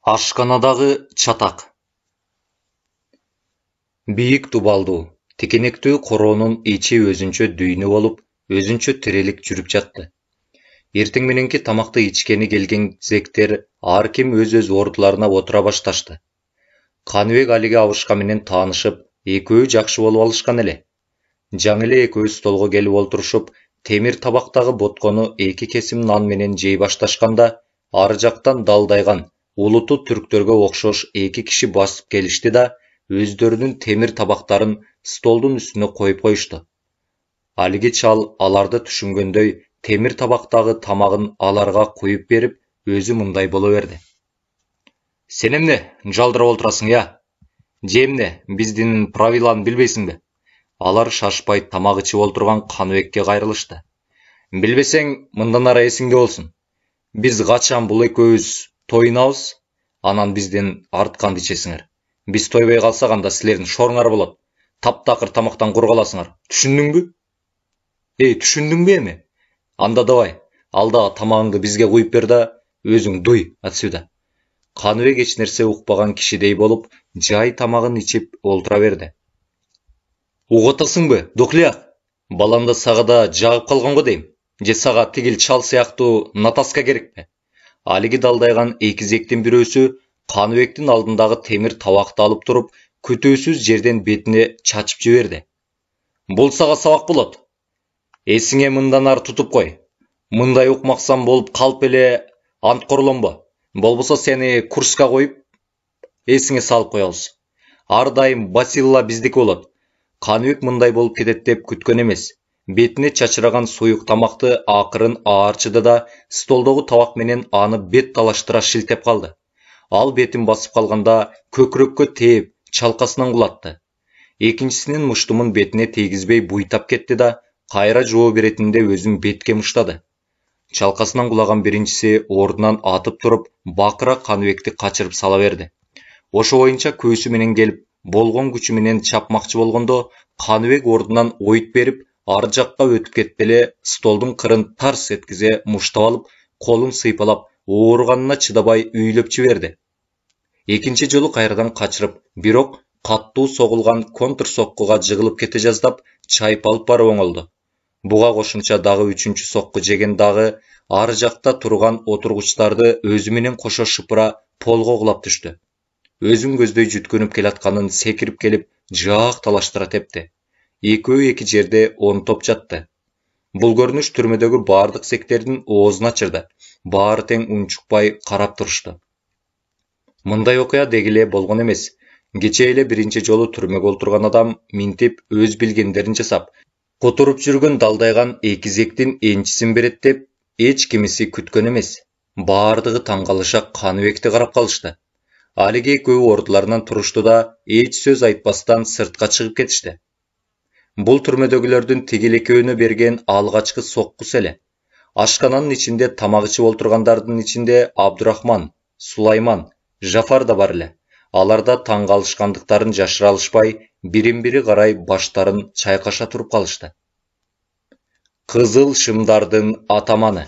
Ашханадағы чатақ. Бийик дубалдуу, текенектүү короонун ичи өзүнчө дүйнө болуп, өзүнчө тирелик жүрүп жатты. Эртең мененки тамакты ичкени келген зектер ар ким өз ордуларына отура башташты. Каныбек Алиге абышка менен таанышып, экөө жакшы болуп алышкан эле. Жаңы эле экөө столго келип олтурушуп, темир табактагы боткону эки кесим нан менен жей башташканда, ары жактан далдайган улуту түрктөргө окшош эки киши басып келишти да, өздөрүнүн темир табактарын столдун үстүнө коюп коюшту. Алиги чал аларды түшүнгөндөй, темир табактагы тамагын аларга куюп берип, өзү мындай боло берди. Сен эмне жалдырап олтурасың, я? Же эмне биздин правиланы билбейсиңби? Алар шашпай тамак ичип олтурган Каныбекке кайрылышты. Билбесең, мындан ары эсиңде болсун. Биз качан бул экөөбүз тойунабыз, анан бизден артканды ичесиңер. Биз тойбой калсак, анда силердин шоруңар болот. Таптакыр тамактан кур каласыңар. Түшүндүңбү? Түшүндүңбү эми? Анда давай, алдагы тамагыңды бизге куюп бер да, өзүң дуй отсюда. Каныбек эч нерсе укпаган кишидей болуп, жай тамагын ичип олтура берди. Угутасыңбы, духляк? Баламды сага да жагып калган го дейм. Же сага тигил чал сыяктуу натаска керекпи? Алиги далдайган эки зектин бирөөсү Каныбектин алдындагы темир табакты алып туруп, күтүүсүз жерден бетине чачып жиберди. Бул сага сабак болот. Эсиңе мындан ары тутуп кой. Мындай укмаксан болуп калып эле анткорлонбо. Болбосо сени курска коюп, эсиңе салып коебуз. Ар дайым Басилла биздики болот. Каныбек мындай болуп кетет деп күткөн эмес. Бетине чачыраган суюк тамакты акырын аарчыды да, столдогу табак менен аны бет талаштыра шилтеп калды. Ал бетин басып калганда көкүрөккө тээп, чалкасынан кулатты. Экинчисинин муштумун бетине тийгизбей буйтап кетти да, кайра жооп беретинде өзүн бетке муштады. Чалкасынан кулаган биринчиси ордунан атып туруп, бакыра Каныбекти качырып сала берди. Ошо боюнча көйсү менен келип, болгон күчү менен чапмакчы болгондо, Каныбек ордунан ойт берип, ар жакка өтүп кетти эле, столдун кырын тарс эткизе муштап алып, колун сыйпалап, ооруганына чыдабай үйлөп жиберди. Экинчи жолу кайрадан качырып, бирок каттуу согулган контр соккуга жыгылып кете жаздап, чайпалып барып оңолду. Буга кошумча дагы үчүнчү сокку жеген дагы ары жакта турган отургучтарды өзү менен кошо шыпыра полго кулап түштү. Өзүн көздөй жүткөнүп келатканын секирип келип, жаак талаштыра тепти. Экөө эки жерде онтоп жатты. Бул көрүнүш түрмөдөгү бардык сектердин оозун ачырды. Баары тең унчукпай карап турушту. Мындай окуя дегиле болгон эмес. Кечээ эле биринчи жолу түрмөгө олтурган адам минтип өз билгендерин жасап, которуп жүргөн далдайган эки зектин энчисин берет деп эч кимиси күткөн эмес. Баардыгы таң калыша Каныбекти карап калышты. Алиги экөө ордуларынан турушту да, эч сөз айтпастан сыртка чыгып кетишти. Бул түрмөдөгүлөрдүн тигил экөөнө берген алгачкы соккусу эле. Ашкананын ичинде тамак ичип олтургандардын ичинде Абдурахман, Сулайман, Жафар да бар эле. Алар да таң калышкандыктарын жашыра алышпай, бирин-бири карай баштарын чайкаша туруп калышты. Кызыл шымдардын атаманы.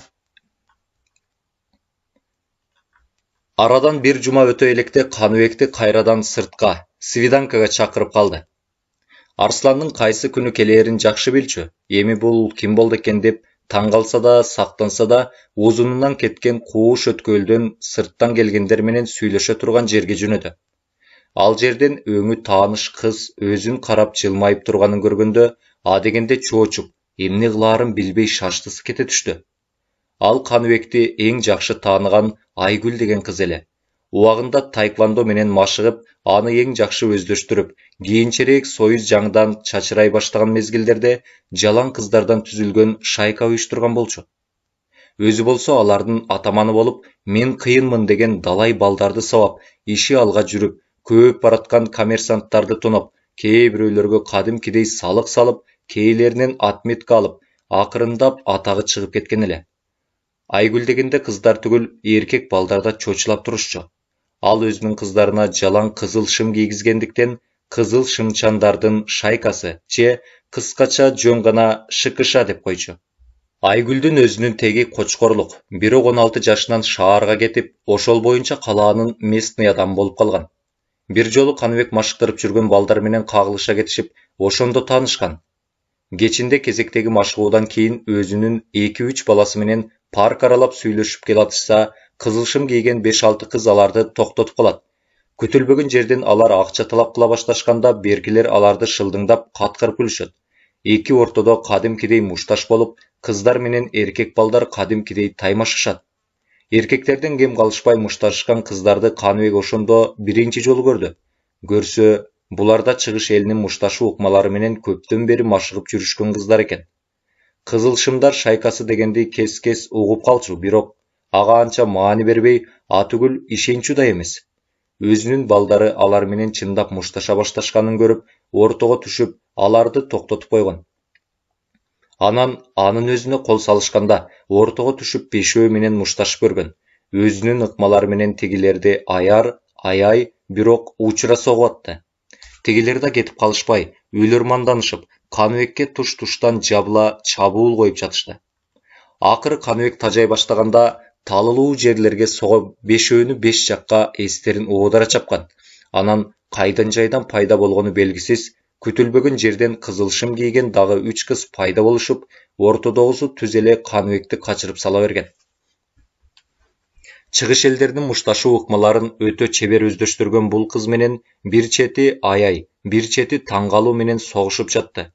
Арадан бир жума өтө электе Каныбекти кайрадан сыртка, свиданкага чакырып калды. Арсландын кайсы күнү келээрин жакшы билчү. Эми бул ким болду экен деп таң калса да, сактанса да, узунунан кеткен кууш өткөлдөн сырттан келгендер менен сүйлөшө турган жерге жөнөдү. Ал жерден өңү тааныш кыз өзүн карап жылмайып турганын көргөндө, адегенде чоочуп, эмне кылаарын билбей шаштысы кете түштү. Ал Каныбекти эң жакшы тааныган Айгүл деген кыз эле. Убагында тайквандо менен машыгып, аны эң жакшы өздөштүрүп, кийинчерээк союз жаңыдан чачырай баштаган мезгилдерде жалаң кыздардан түзүлгөн шайка уюштурган болчу. Өзү болсо алардын атаманы болуп, мен кыйынмын деген далай балдарды сабап, иши алга жүрүп, көп бараткан коммерсанттарды тоноп, кээ бирөөлөргө кадимкидей салык салып, кээлеринен отметка алып, акырындап атагы чыгып кеткен эле. Айгүл дегенде кыздар түгүл, эркек балдар да чочулап турушчу. Ал өзүнүн кыздарына жалаң кызыл шым кийгизгендиктен кызыл шымчандардын шайкасы же кыскача жөн гана ШКШ деп койчу. Айгүлдүн өзүнүн теги Кочкорлук. Бирок 16 жашынан шаарга кетип, ошол боюнча калаанын местный адамы болуп калган. Бир жолу Каныбек машыктырып жүргөн балдар менен кагылыша кетишип, ошондо таанышкан. Кечинде кезектеги машыгуудан кийин өзүнүн 2-3 баласы менен парк аралап сүйлөшүп келатышса, кызылшым кийген 5-6 кыз аларды токтотуп калат. Күтүлбөгөн жерден алар акча талап кыла башташканда, бергилер аларды шылдыңдап каткырып күлүшөт. Эки ортодо кадимкидей мушташ болуп, кыздар менен эркек балдар кадимкидей таймашышат. Эркектерден кем калышпай мушташкан кыздарды Каныбек ошондо биринчи жолу көрдү. Көрсө, буларда чыгыш элинин мушташы укмалары менен көптөн бери машыгып жүрүшкөн кыздар экен. Кызылшымдар шайкасы дегенди кес-кес угуп калчу, бирок ага анча маани бербей, атүгүл ишенчү да эмес. Өзүнүн балдары алар менен чындап мушташа башташканын көрүп, ортого түшүп, аларды токтотуп койгон. Анан анын өзүнө кол салышканда, ортого түшүп бешөө менен мушташып көргөн. Өзүнүн ыкмалары менен тигилерди аяй, бирок учура согуп атты. Тигилер да кетип калышпай, үйлөрманданышып, Каныбекке туш-туштан жабыла чабуул коюп жатышты. Акыры Каныбек тажай баштаганда, талылуу жерлерге сого бешөөнү 5 жакка эстерин оодара чапкан. Анан кайдан жайдан пайда болгону белгисиз, күтүлбөгөн жерден кызылшым кийген дагы 3 кыз пайда болушуп, ортодогусу түз эле Каныбекти качырып сала берген. Чыгыш элдердин мушташуу ыкмаларын өтө чебер өздөштүргөн бул кыз менен бир чети аяй, бир чети таңгалуу менен согушуп жатты.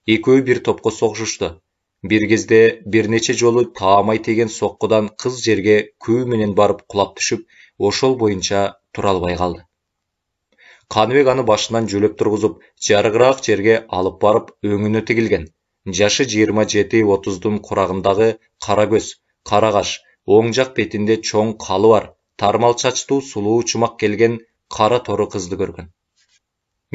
Экөө бир топко согушушту. Бир кезде бир нече жолу таамай теген соккудан кыз жерге күү менен барып кулап түшүп, ошол боюнча тура албай калды. Каныбек аны башынан жөлөп тургузуп, жарыгыраак жерге алып барып өңүнө тигилген. Жашы 27-30-дун курагындагы кара көз, кара каш, оң жак бетинде чоң калы бар, тармал чачтуу сулуу чумак келген кара тору кызды көргөн.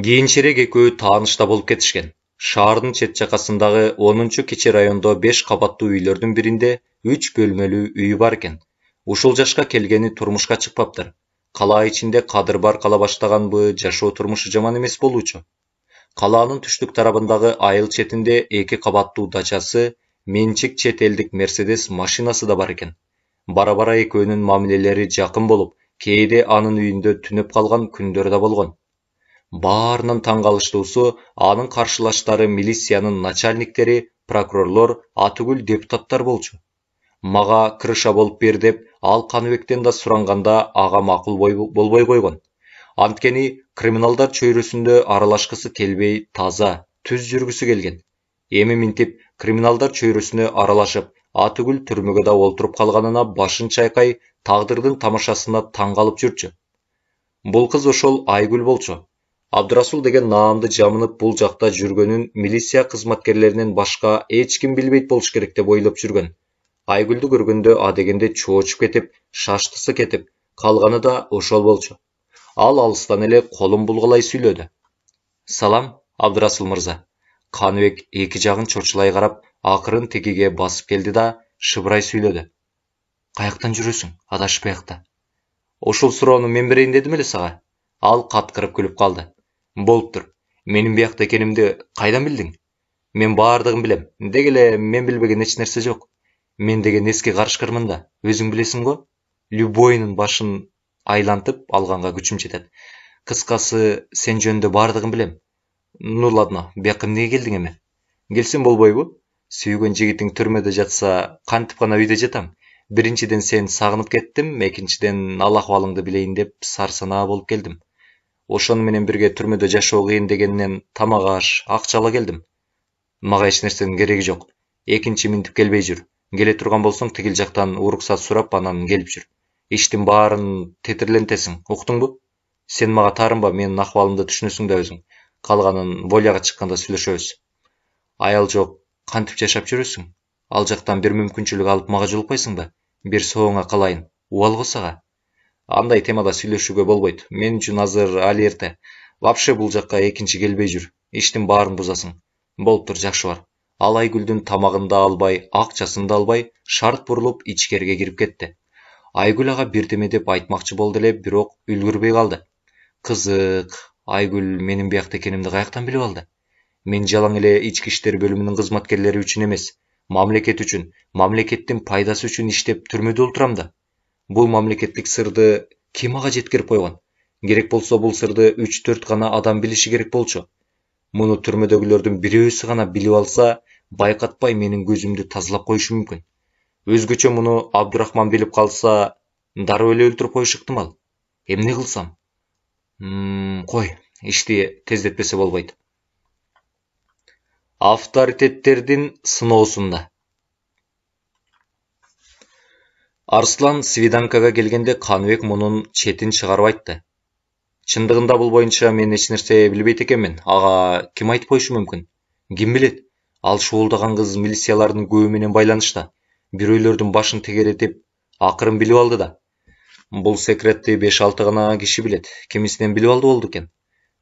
Кийинчерээк экөө таанышта болуп кетишкен. Шаардын чет жакасындагы 10-кичи райондо 5 кабаттуу үйлөрдүн биринде 3 бөлмөлүү үй бар экен. Ушул жашка келгени турмушка чыкпаптыр. Кала ичинде кадыр бар кала баштаганбы, жашоо турмушу жаман эмес болуучу. Калаанын түштүк тарабындагы айыл четинде 2 кабаттуу дачасы, менчик чет элдик Мерседес машинасы да бар экен. Бара-бара экөөнүн мамилелери жакын болуп, кээде анын үйүндө түнөп калган күндөр да болгон. Баарынан таң калыштуусу, анын каршылаштары милициянын начальниктери, прокурорлор, атүгүл депутаттар болчу. Мага крыша болуп бер деп, ал Каныбектен да суранганда ага макул болбой койгон. Анткени криминалдар чөйрөсүндө аралашкысы келбей, таза, түз жүргүсү келген. Эми минтип криминалдар чөйрөсүнө аралашып, атүгүл түрмөгө да олтуруп калганына башын чайкай, тагдырдын тамашасына таң калып жүрчү. Бул кыз ошол Айгүл болчу. Абдырасул деген наамды жамынып бул жакта жүргөнүн милиция кызматкерлеринен башка эч ким билбейт болуш керек деп ойлоп жүргөн. Айгүлдү көргөндө адегенде чоочуп кетип, шаштысы кетип, калганы да ошол болчу. Ал алыстан эле колун булгулай сүйлөдү. Салам, Абдырасул мырза. Каныбек эки жагын чочулай карап, акырын тегиге басып келди да, шыбырай сүйлөдү. Каяктан жүрөсүң, адашып баякта? Ошол суроону мен берейин дедим эле сага. Ал каткырып күлүп калды. Болуптур. Менин биякта экенимди кайдан билдиң? Мен баардыгын билем. Деги эле мен билбеген эч нерсе жок. Мен деген эски карышкырмын да, өзүң билесиң го? Любойнун башын айлантып алганга күчүм жетет. Кыскасы, сен жөнүндө баардыгын билем. Ну ладно, бияка эмнеге келдиң эми? Келсем болбойбу? Сүйгөн жигитиң түрмөдө жатса, кантип гана үйдө жатам? Биринчиден сен сагынып кеттим, экинчиден ал акыбалыңды билейин деп сарсанаа болуп келдим. Ошону менен бирге түрмөдө жашоо кыйын дегенинен тамак аш, акча ала келдим. Мага эч нерсенин кереги жок. Экинчи минтип келбей жүр. Келе турган болсоң тигил жактан уруксат сурап анан келип жүр. Иштин баарын тетирлентесиң, уктуңбу? Сен мага таарынба, менин акыбалымды түшүнөсүң да өзүң. Калганын волияга чыкканда сүйлөшөбүз. Аял жок, кантип жашап жүрөсүң? Ал жактан бир мүмкүнчүлүк алып мага жолукпайсыңбы? Бир соңуңа калайын. Убалго сага. Андай темада сүйлөшүүгө болбойт. Мен үчүн азыр али эрте. Вообще бул жакка экинчи келбей жүр. Иштин баарын бузасың. Болуптур, жакшы бар. Ал Айгүлдүн тамагын да албай, акчасын да албай, шарт бурулуп ичкерге кирип кетти. Айгүл ага бирдеме деп айтмакчы болду эле, бирок үлгүрбөй калды. Кызык, Айгүл менин биякта экенимди каяктан билип алды? Мен жалаң эле ички иштер бөлүмүнүн кызматкерлери үчүн эмес, Мамлекет үчүн, мамлекеттин пайдасы үчүн иштеп түрмөдө отурам да. Бул мамлекеттик сырды ким ага жеткирип койгон? Керек болсо бул сырды 3-4 гана адам билиши керек болчу. Муну түрмөдөгүлөрдүн бирөөсү гана билип алса, байкатпай менин көзүмдү тазалап коюшу мүмкүн. Өзгөчө муну Абдурахман билип калса, дароо эле өлтүрүп коюшу ыктымал. Эмне кылсам? Кой, ишти тездетпесе болбойт. Авторитеттердин сыноосунда. Арслан свиданкага келгенде Каныбек мунун четин чыгарып айтты. Чындыгында бул боюнча мен эч нерсе билбейт экенмин. Ага ким айтып коюшу мүмкүн? Ким билет? Ал шуулдаган кыз милициялардын көбү менен байланышта. Бирөөлөрдүн башын тегеретип, акырын билип алды да. Бул секретти 5-6 гана киши билет. Кимисинен билип алды болду экен.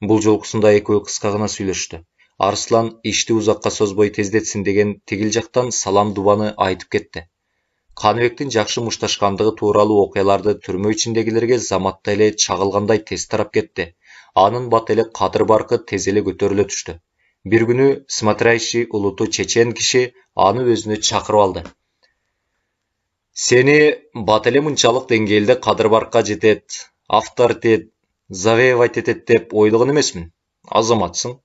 Бул жолкусунда экөө кыска гана сүйлөштү. Арслан ишти узакка созбой тездетсин деген тигил жактан салам дубаны айтып кетти. Каныбектин жакшы мушташкандыгы тууралуу окуяларды түрмө ичиндегилерге заматта эле чагылгандай тез тарап кетти. Анын бат эле кадыр баркы тез эле көтөрүлө түштү. Бир күнү смотрящий улуту чечен киши аны өзүнө чакырып алды. Сени бат эле мынчалык деңгээлде кадыр баркка жетет, авторитет, завоевать этет деп ойлогон эмесмин. Азаматсың.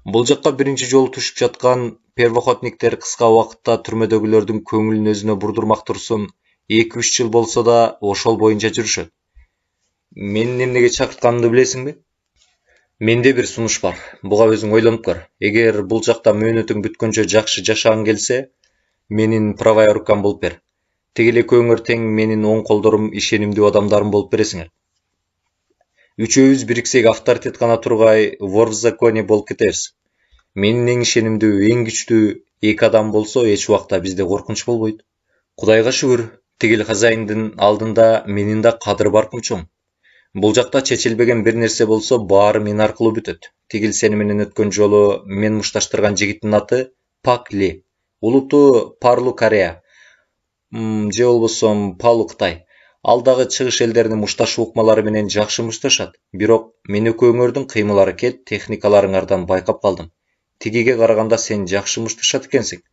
Бул жакка биринчи жолу түшүп жаткан первоходниктер кыска убакытта түрмөдөгүлөрдүн көңүлүн өзүнө бурдурмак турсун 2-3 жыл болсо да ошол боюнча жүрүшөт. Менин эмнеге чакыртканымды билесиңби? Менде бир сунуш бар. Буга өзүң ойлонуп көр. Эгер бул жакта мөөнөтүң бүткөнчө жакшы жашагың келсе, менин правая рукам болуп бер. Тигил экөөңөр тең менин оң колдорум, ишенимдүү адамдарым болуп бересиңер. Үчөөбүз бириксек авторитет гана тургай, вор в законе болуп кетебиз. Менин эң ишенимдүү, эң күчтүү 2 адам болсо, эч убакта бизде коркунуч болбойт. Кудайга шүгүр, тигил хозяиндин алдында менин да кадыр баркым чоң. Бул жакта чечилбеген бир нерсе болсо, баары мен аркылуу бүтөт. Тигил сени менен өткөн жолу мен мушташтырган жигиттин аты Пак Ли. Улуту Парлу Корея. Же болбосо Палу Кытай. Ал дагы чыгыш элдеринин мушташуу укмалары менен жакшы мушташат. Бирок мен экөөңөрдүн кыймыл аракет техникаларыңардан байкап калдым. Тигиге караганда сен жакшы мушташат экенсиң.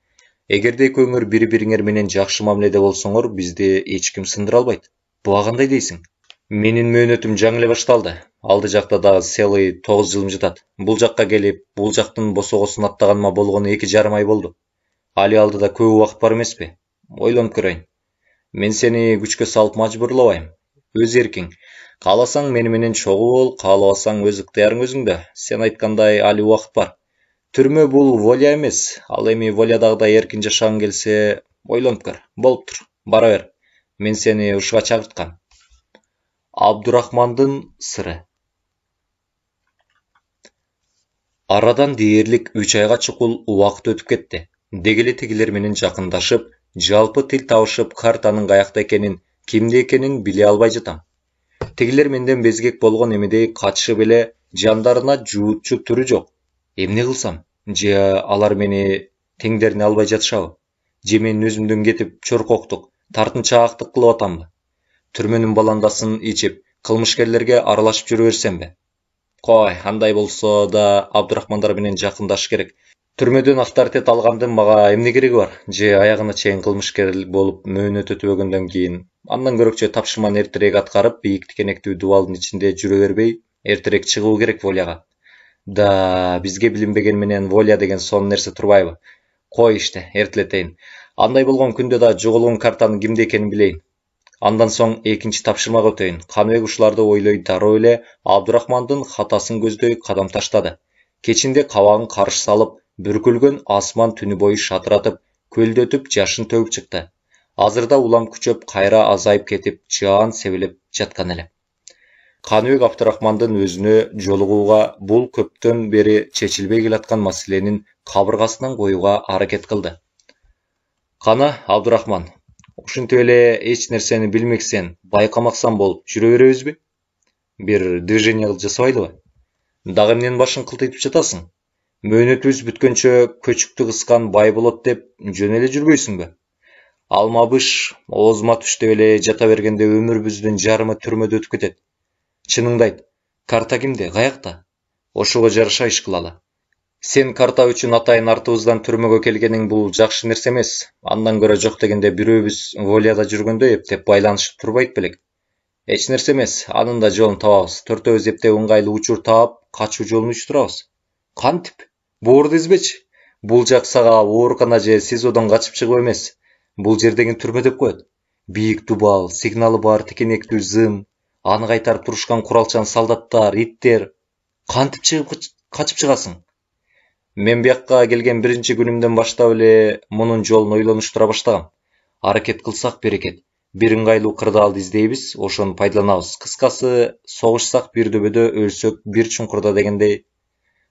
Эгерде экөөңөр бири-бириңер менен жакшы мамиледе болсоңор, бизди эч ким сындыра албайт. Буга кандай дейсиң? Менин мөөнөтүм жаңы эле башталды. Алды жакта дагы целый 9 жылым жатат. Бул жакка келип, бул жактын босогосун аттаганыма болгону 2,5 ай болду. Али алдыда көп убакыт бар эмеспи? Ойлонуп көрөйүн. Мен сени күчкө салып мажбурлабайм. Өз эркиң. Кааласаң мени менен чогуу бол, каалабасаң өз ыктыярың өзүңдө. Сен айткандай али убакыт бар. Түрмө бул воля эмес. Ал эми волядагыдай эркин жашагың келсе, ойлонуп көр. Болуптур. Бара бер. Мен сени ушуга чакырткам. Абдурахмандын сыры. Арадан дээрлик 3 айга чукул убакыт өтүп кетти. Дегеле тигилер менен жакындашып, жалпы тил табышып, картанын каякта экенин, кимде экенин биле албай жатам. Тигилер менден безгек болгон эмедей качышып эле жандарына жуутчу түрү жок. Эмне кылсам? Же алар мени теңдерине албай жатышабы? Же мен өзүмдөн кетип чоркоктук, тартынчаактык кылып атамбы? Түрмөнүн баландасын ичип, кылмышкерлерге аралашып жүрө берсемби? Кой, андай болсо да Абдурахмандар менен жакындашыш керек. Түрмөдөн авторитет алгандын мага эмне кереги бар? Же аягына чейин кылмышкер болуп мөөнөт өтүбөгөндөн кийин андан көрөкчө тапшырманы эртерээк аткарып, бийик тикенектүү дубалдын ичинде жүрө бербей, эртерээк чыгуу керек воляга. Да, бизге билинбеген менен воля деген сонун нерсе турбайбы? Кой иште, эртелетейин. Андай болгон күндө да жоголгон картанын кимде экенин билейин. Андан соң экинчи тапшырмага өтөйүн. Каныбек ушуларды ойлой дароо эле Абдурахмандын хатасын көздөй кадам таштады. Кечинде кабагын карыш салып, бүркүлгөн асман түнү бою шатыратып, көлдөтүп жашын төгүп чыкты. Азырда улам күчөп, кайра азайып кетип, жаан себелеп жаткан эле. Каныбек Абдурахмандын өзүнө жолугууга, бул көптөн бери чечилбей келаткан маселенин кабыргасынан коюуга аракет кылды. Кана, Абдурахман, ушинтип эле эч нерсени билмексен, байкамаксан болуп жүрө беребизби? Бир движение жасабайлыбы? Дагы эмненин башын кылтыйтып жатасың? Мөөнөтүбүз бүткөнчө көчүктү кыскан бай болот деп жөн эле жүрбөйсүңбү? Алмабыш, оозума түш деп эле жата бергенде өмүрүбүздүн жарымы түрмөдө өтүп кетет. Чыныңды айт, карта кимде, каякта? Ошого жараша иш кылалы. Сен карта үчүн атайын артыбыздан түрмөгө келгениң бул жакшы нерсе эмес. Андан көрө жок дегенде бирөөбүз Волияда жүргөндө эптеп байланышып турбайт белек. Эч нерсе эмес, анын да жолун табабыз. Төртөөбүз эптеп ыңгайлуу учур таап, качуу жолун уюштурабыз. Кантип? Боорду избечи. Бул жак сага оорукана же СИЗОдон качып чыгып эмес. Бул жердеги түрмө деп коет. Бийик дубал, сигналы бар тикенектүү зым, аны кайтарып турушкан куралчан солдаттар, иттер. Кантип качып чыгасың? Мен бияққа келген биринчи күнүмдөн баштап эле мунун жолун ойлонуштура баштагам. Аракет кылсак берекет. Бир ыңгайлуу кырдаалды издейбиз, ошону пайдаланабыз. Кыскасы, согушсак бир дөбөдө, өлсөк бир чуңкурда дегендей.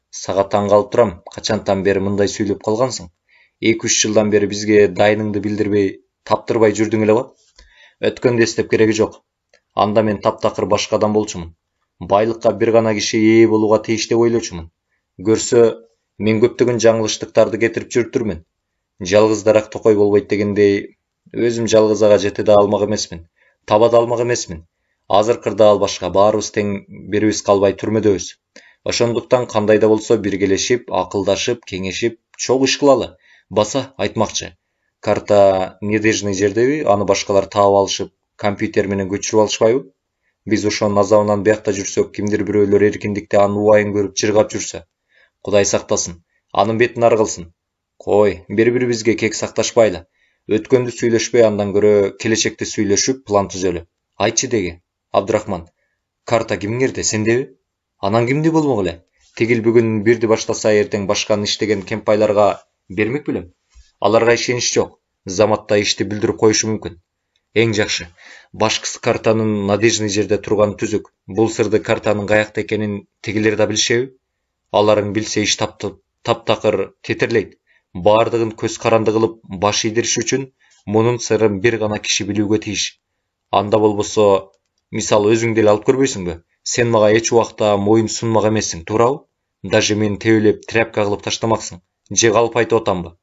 Сага таң калып турам, качантан бери мындай сүйлөп калгансың? 2-3 жылдан бери бизге дайыныңды билдирбей, таптырбай жүрдүң эле го. Өткөндү эстеп кереги жок. Анда мен таптакыр башка адам болчумун. Байлыкка бир гана киши ээ болууга тийиш деп ойлочумун. Көрсө, мен көптөгөн жаңылыштыктарды кетирип жүрүптүрмүн. Жалгыз дарак токой болбойт дегендей, өзүм жалгыз ага жете да алмак эмесмин. Таба да алмак эмесмин. Азыр кырдаал башка, баарыбыз тең бирибиз калбай түрмөдөбүз. Ошондуктан кандай да болсо биргелешип, акылдашып, кеңешип, чогуу иш кылалы. Баса айтмакчы. Карта недежный жердеби, аны башкалар таап алышып, компьютер менен көчүрүп алышпайбы? Биз ошонун азабынан биякта жүрсөк, кимдир бирөөлөр эркиндикте анын убайын көрүп чыргап жүрсө, Кудай сактасын, анын бетин ар кылсын. Кой, бири-бирибизге кек сакташпайлы. Өткөндү сүйлөшпөй андан көрө келечекти сүйлөшүп, план түзөлү. Айтчы деги, Абдрахман. Карта кимиңерде, сендеби? Анан кимди болмок эле? Тигил бүгүн бирди баштаса, эртең башканы иштеген кемпайларга бермек белем. Аларга ишенич жок. Заматта ишти билдирип коюшу мүмкүн. Эң жакшы. Башкысы картанын надежный жерде турганы түзүк. Бул сырды картанын каякта экенин тигилер да билишеби? Аларың билсе иш таптакыр тетерлейт. Бардыгын көз каранды кылып баш ийдириш үчүн мунун сырын бир гана киши билүүгө тийиш. Анда болбосо, мисалы өзүң деле алып көрбөйсүңбү? Сен мага эч убакта моюн сунмак эмессиң, туурабы? Даже мени тебелеп тряпка кылып таштамаксың. Же калп айтып атамбы?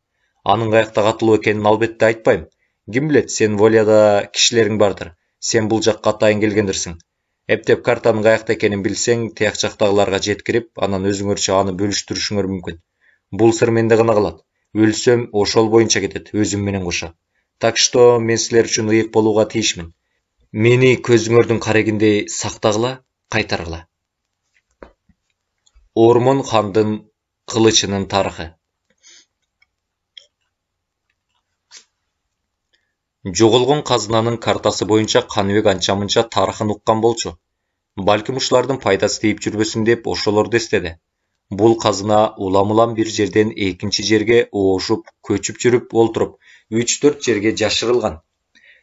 Анын каякта катылуу экенин албетте айтпайм. Ким билет, сен Волияда кишилериң бардыр. Сен бул жакка атайын келгендирсиң. Эптеп картанын каякта экенин билсең, тияк жактагыларга жеткирип, анан өзүңөрчө аны бөлүштүрүшүңөр мүмкүн. Бул сыр менде гана калат. Өлсөм, ошол боюнча кетет, өзүм менен кошо. Так что мен силер үчүн ыйык болууга тийишмин. Мени көзүңөрдүн карегиндей сактагыла, кайтаргыла. Ормон хандын кылычынын тарыхы. Жоголгон казынанын картасы боюнча Каныбек анча-мынча тарыхын уккан болчу. Балким ушулардын пайдасы тийип жүрбөсүн деп ошолорду эстеди. Бул казына улам-улам бир жерден экинчи жерге оошуп, көчүп жүрүп олтуруп, 3-4 жерге жашырылган.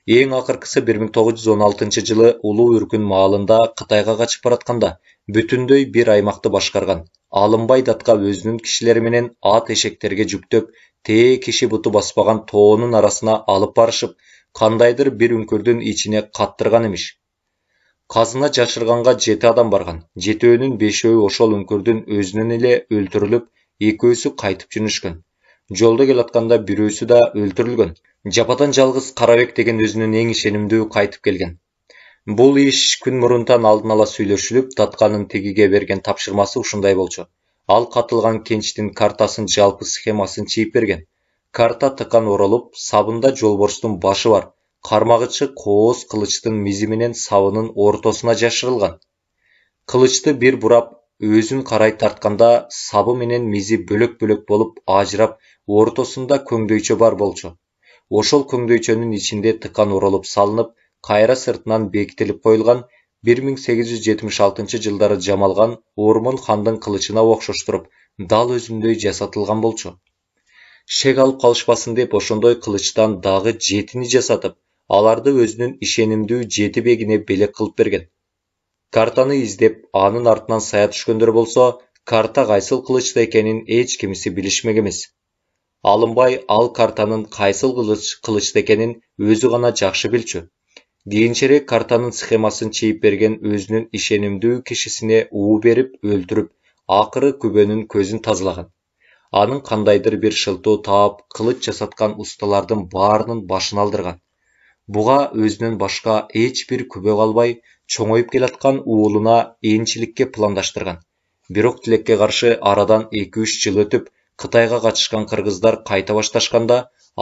Эң акыркысы 1916 жылы Улуу Үркүн маалында Кытайга качып баратканда бүтүндөй бир аймакты башкарган. Алынбай датка өзүнүн кишилери менен ат эшектерге жүктөп, тээ киши буту баспаган тоонун арасына алып барышып, кандайдыр бир үңкүрдүн ичине каттырган эмиш. Казына жашырганга 7 адам барган. 7өөнүн 5өө ошол үңкүрдүн өзүнөн эле өлтүрүлүп, 2өөсү кайтып жөнөшкөн. Жолдо келатканда бирөөсү да өлтүрүлгөн. Жападан жалгыз Карабек деген өзүнүн эң ишенимдүү кайтып келген. Бул иш күн мурунтан алдын ала сүйлөшүлүп, Татканын тигиге берген тапшырмасы ушундай болчу. Ал катылган кенчтин картасын жалпы схемасын чийип берген. Карта тыкан оролуп, сабында жолборстун башы бар. Кармагычы кооз кылычтын мизи менен сабынын ортосуна жашырылган. Кылычты бир бурап, өзүн карай тартканда сабы менен мизи бөлөк-бөлөк болуп ажырап, ортосунда көңдөйчө бар болчу. Ошол көңдөйчөнүн ичинде тыкан оролуп салынып, кайра сыртынан бекитилип коюлган 1876 жылдары жамалган Ормон хандын кылычына окшоштуруп, дал өзүндөй жасатылган болчу. Шек алып калышпасын деп ошондой кылычтан дагы 7-ни жасатып, аларды өзүнүн ишенимдүү 7 бегине белек кылып берген. Картаны издеп, анын артынан сая түшкөндөр болсо, карта кайсыл кылычта экенин эч кимиси билишмек эмес. Алынбай ал картанын кайсыл кылычта экенин өзү гана жакшы билчү. Кийинчерээк картанын схемасын чийип берген өзүнүн ишенимдүү кишисине уу берип, өлтүрүп, акыры күбөнүн көзүн тазалаган. Анын кандайдыр бир шылтоо таап, кылыч жасаткан усталардын баарынын башын алдырган. Буга өзүнөн башка эч бир күбө калбай, чоңоюп келаткан уулуна энчиликке пландаштырган. Бирок тилекке каршы арадан 2-3 жыл өтүп, Кытайга качышкан кыргыздар кайта башташканда,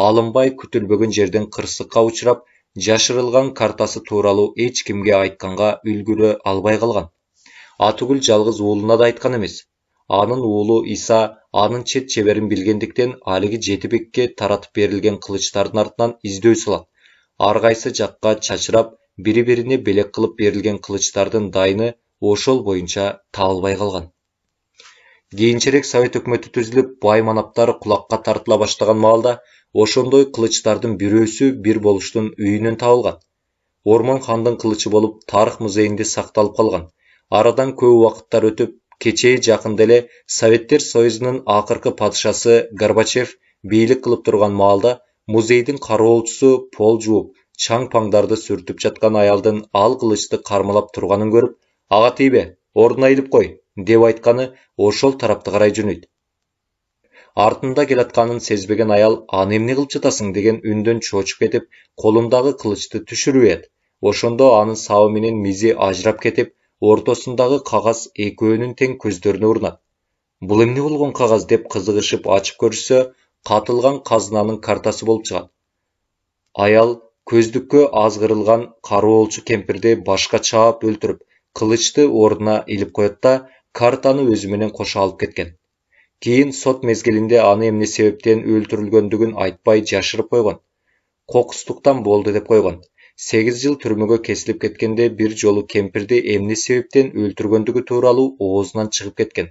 алынбай күтүлбөгөн жерден кырсыкка учурап, жашырылган картасы тууралуу эч кимге айтканга үлгүрө албай калган. Атүгүл жалгыз уулуна да айткан эмес. Анын уулу Иса анын чет чеберин билгендиктен алиги жетибекке таратып берилген кылычтардын артынан издөө салат. Ар кайсы жакка чачырап, бири-бирине белек кылып берилген кылычтардын дайыны ошол боюнча табылбай калган. Кийинчерээк Совет өкмөтү түзүлүп, бай манаптар кулакка тартыла баштаган маалда, ошондой кылычтардын бирөөсү бир болуштун үйүнөн табылган. Ормон хандын кылычы болуп, тарых музейинде сакталып калган. Арадан көп убакыттар өтүп, кечээ жакында эле Советтер Союзунун акыркы падышасы Горбачев бийлик кылып турган маалда, музейдин кароолчусу пол жууп, чаң-паңдарды сүртүп жаткан аялдын ал кылычты кармалап турганын көрүп, ага тийбе, ордуна илип кой, деп айтканы ошол тарапты карай жөнөйт. Артында келатканын сезбеген аял, аны эмне кылып жатасың деген үндөн чочуп кетип, колундагы кылычты түшүрүп. Ошондо анын сабы менен мизи ажырап кетип, ортосундагы кагаз экөөнүн тең көздөрүнө урунат. Бул эмне болгон кагаз деп кызыгышып ачып көрүшсө, катылган казынанын картасы болуп чыгат. Аял көздүккө азгырылган кароолчу кемпирди башка чаап өлтүрүп, кылычты ордуна илип коет да, картаны өзү менен кошо алып кеткен. Кийин сот мезгилинде аны эмне себептен өлтүрүлгөндүгүн айтпай жашырып койгон. Кокустуктан болду деп койгон. 8 жыл түрмөгө кесилип кеткенде бир жолу кемпирди эмне себептен өлтүргөндүгү тууралуу оозунан чыгып кеткен.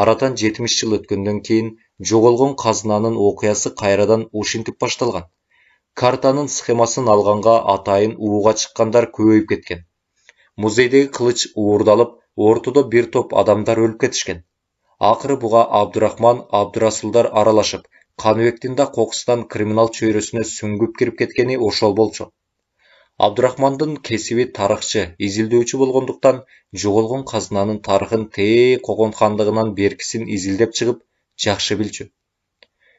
Арадан 70 жыл өткөндөн кийин жоголгон казынанын окуясы кайрадан ушинтип башталган. Картанын схемасын алганга атайын ууга чыккандар көбөйүп кеткен. Музейдеги кылыч уурдалып, ортодо бир топ адамдар өлүп кетишкен. Акыры буга Абдурахман, Абдурасулдар аралашып, Каныбектин да кокустан криминал чөйрөсүнө сүңгүп кирип кеткени ошол болчу. Абдурахмандын кесиби тарыхчы, изилдөөчү болгондуктан, жоголгон казынанын тарыхын Тээ Когон хандыгынан беркисин изилдеп чыгып, жакшы билчү.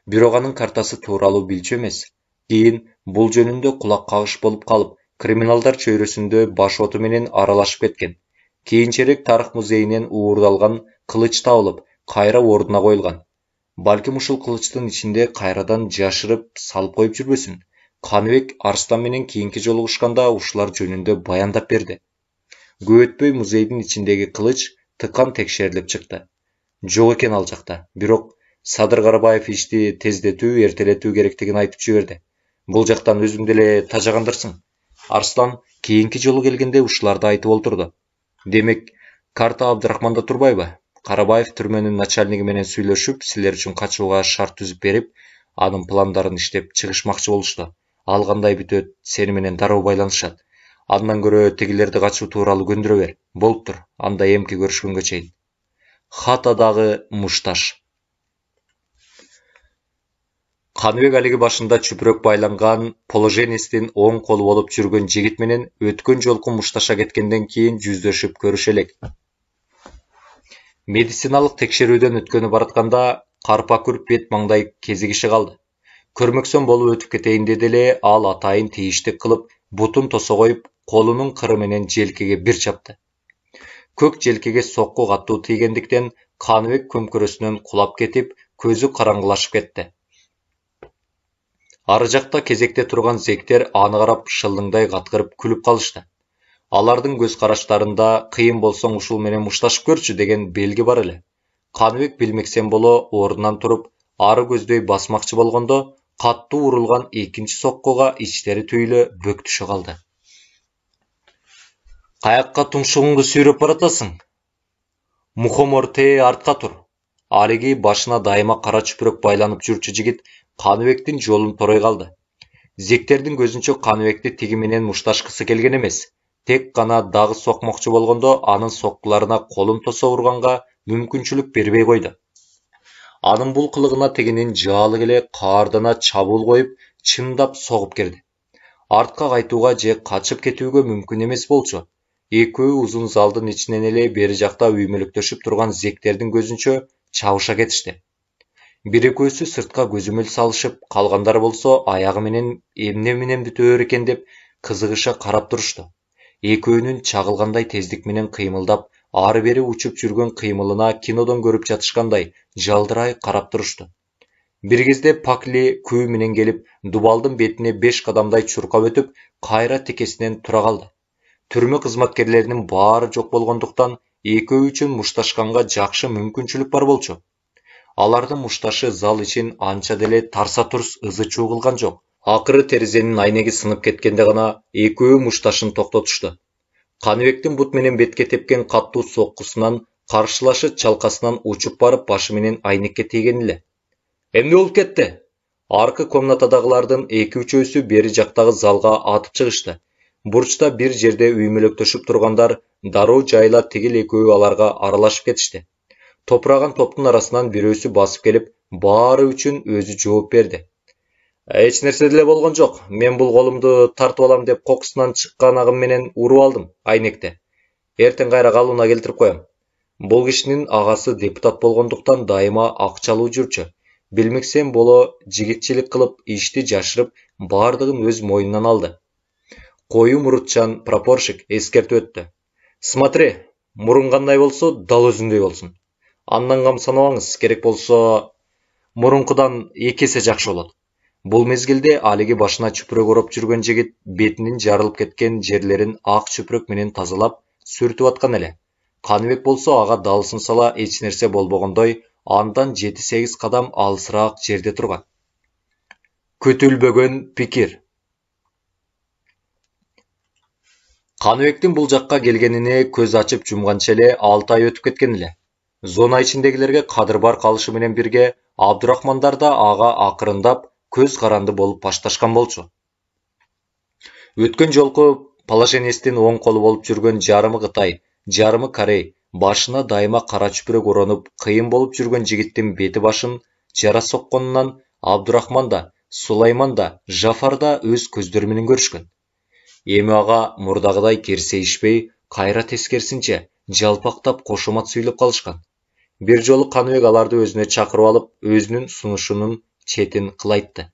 Бирок анын картасы тууралуу билчү эмес. Кийин бул жөнүндө кулак кагыш болуп калып, криминалдар чөйрөсүндө баш оту менен аралашып кеткен. Кийинчерээк тарых музейинен уурдалган кылыч табылып, кайра ордуна коюлган. Балким ушул кылычтын ичинде кайрадан жашырып салып коюп жүрбөсүн. Каныбек Арстан менен кийинки жолугушканда ушулар жөнүндө баяндап берди. Көп өтпөй музейдин ичиндеги кылыч тыкан текшерилип чыкты. Жок экен ал жакта. Бирок Садыр Карабаев ишти тездетүү, эртелетүү керектигин айтып жиберди. Бул жактан өзүң деле тажагандырсың. Арстан кийинки жолу келгенде ушуларды айтып олтурду. Демек, карта Абдурахманда турбайбы? Карабаев түрмөнүн начальниги менен сүйлөшүп, силер үчүн качууга шарт түзүп берип, анын пландарын иштеп чыгышмакчы болушту. Ал кандай бүтөт, сени менен дароо байланышат. Андан көрө тигилерди качуу тууралуу көндүрө бер. Болуптур, анда эмки көрүшкөнгө чейин. Хатадагы мушташ. Каныбек алиги башында чүпүрөк байланган положенистин оң колу болуп жүргөн жигит менен өткөн жолку мушташа кеткенден кийин жүздөшүп көрүшө элек. Медициналык текшерүүдөн өткөнү баратканда карпа күрп бет маңдай кезигиши калды. Көрмөксөн болуп өтүп кетейин деди эле, ал атайын тийиштик кылып, бутун тосо коюп, колунун кыры менен желкеге бир чапты. Көк желкеге сокку каттуу тийгендиктен Каныбек көмкөрөсүнөн кулап кетип, көзү караңгылашып кетти. Ары жакта кезекте турган зектер аны карап шылдыңдай каткырып күлүп калышты. Алардын көз караштарында кыйын болсоң ушул менен мушташып көрчү деген белги бар эле. Каныбек билмексен боло ордунан туруп, ары көздөй басмакчы болгондо, каттуу урулган экинчи соккуга ичтери түйүлө бөктүшө калды. Каякка тумшугуңду сүйрөп баратасың? Мухомор тээ артка тур. Алиги башына дайыма кара чүпүрөк байланып жүрчү жигит Каныбектин жолун торой калды. Зектердин көзүнчө Каныбекти тиги менен мушташкысы келген эмес. Тек гана дагы сокмокчу болгондо анын соккуларына колун тосо урганга мүмкүнчүлүк бербей койду. Анын бул кылыгына тигинин жаалы келе каардана чабуул коюп, чымдап согуп кирди. Артка кайтууга же качып кетүүгө мүмкүн эмес болчу. Экөө узун залдын ичинен эле бери жакта үймөлөктөшүп турган зектердин көзүнчө чабыша кетишти. Бир экөөсү сыртка көзөмөл салышып, калгандары болсо аягы менен эмне менен бүтөөр экен деп кызыгыша карап турушту. Экөөнүн чагылгандай тездик менен кыймылдап, ары бері учуп жүргөн кыймылына кинодон көрүп жатышкандай жалдырай карап турушту. Бир кезде Пакли күү менен келип, Дубалдын бетине 5 кадамдай чуркап өтүп, кайра текесинен тура калды. Түрмө кызматкерлеринин баары жок болгондуктан, экөө үчүн мушташканга жакшы мүмкүнчүлүк бар болчу. Алардын мушташы зал ичин анча деле тарса турс ызы чуу кылган жок. Акыры терезенин айнеги сынып кеткенде гана экөө мушташын токтотушту. Каныбектин бут менен бетке тепкен каттуу соккусунан каршылашы чалкасынан учуп барып башы менен айнекке тийген эле. Эмне болуп кетти? Аркы комнатадагылардын 2-3өөсү бери жактагы залга атып чыгышты. Бурчта бир жерде үймөлөктөшүп тургандар дароо жайла тигил экөө аларга аралашып кетишти. Топураган топтун арасынан бирөөсү басып келип, баары үчүн өзү жооп берди. Эч нерсе деле болгон жок. Мен бул колумду тартып алам деп кокусунан чыккан агым менен уруп алдым айнекте. Эртең кайра калууна келтирип коем. Бул кишинин агасы депутат болгондуктан дайыма акчалуу жүрчү. Билмексем боло жигитчилик кылып, ишти жашырып, бардыгын өз мойнунан алды. Кою мурутчан прапорщик эскертип өттү. Смотри, мурун кандай болсо, дал өзүндөй болсун. Андан кам санабаңыз, керек болсо мурункудан 2 эсе жакшы болот. Бул мезгилде алиги башына чүпүрөк ороп жүргөн жигит бетинин жарылып кеткен жерлерин ак чүпүрөк менен тазалап, сүртүп аткан эле. Каныбек болсо ага далысын сала эч нерсе болбогондой, андан 7-8 кадам алысыраак жерде турган. Күтүлбөгөн пикир. Каныбектин бул жакка келгенине көз ачып жумганча эле 6 ай өтүп кеткен эле. Зона ичиндегилерге кадыр бар калышы менен бирге Абдурахмандар да ага акырындап көз каранды болуп башташкан болчу. Өткөн жолку положениесин оң колу болуп жүргөн жарымы Кытай, жарымы Корей, башына дайыма кара чүпүрөк оронуп, кыйын болуп жүргөн жигиттин бети башын жара сокконунан Абдурахман да, Сулайман да, Жафар да өз көздөрү менен көрүшкөн. Эми ага мурдагыдай керсейишпей, кайра тескерисинче жалпактап кошомат сүйлөп калышкан. Бир жолу Каныбек аларды өзүнө чакырып алып, өзүнүн сунушунун четин кылайтты.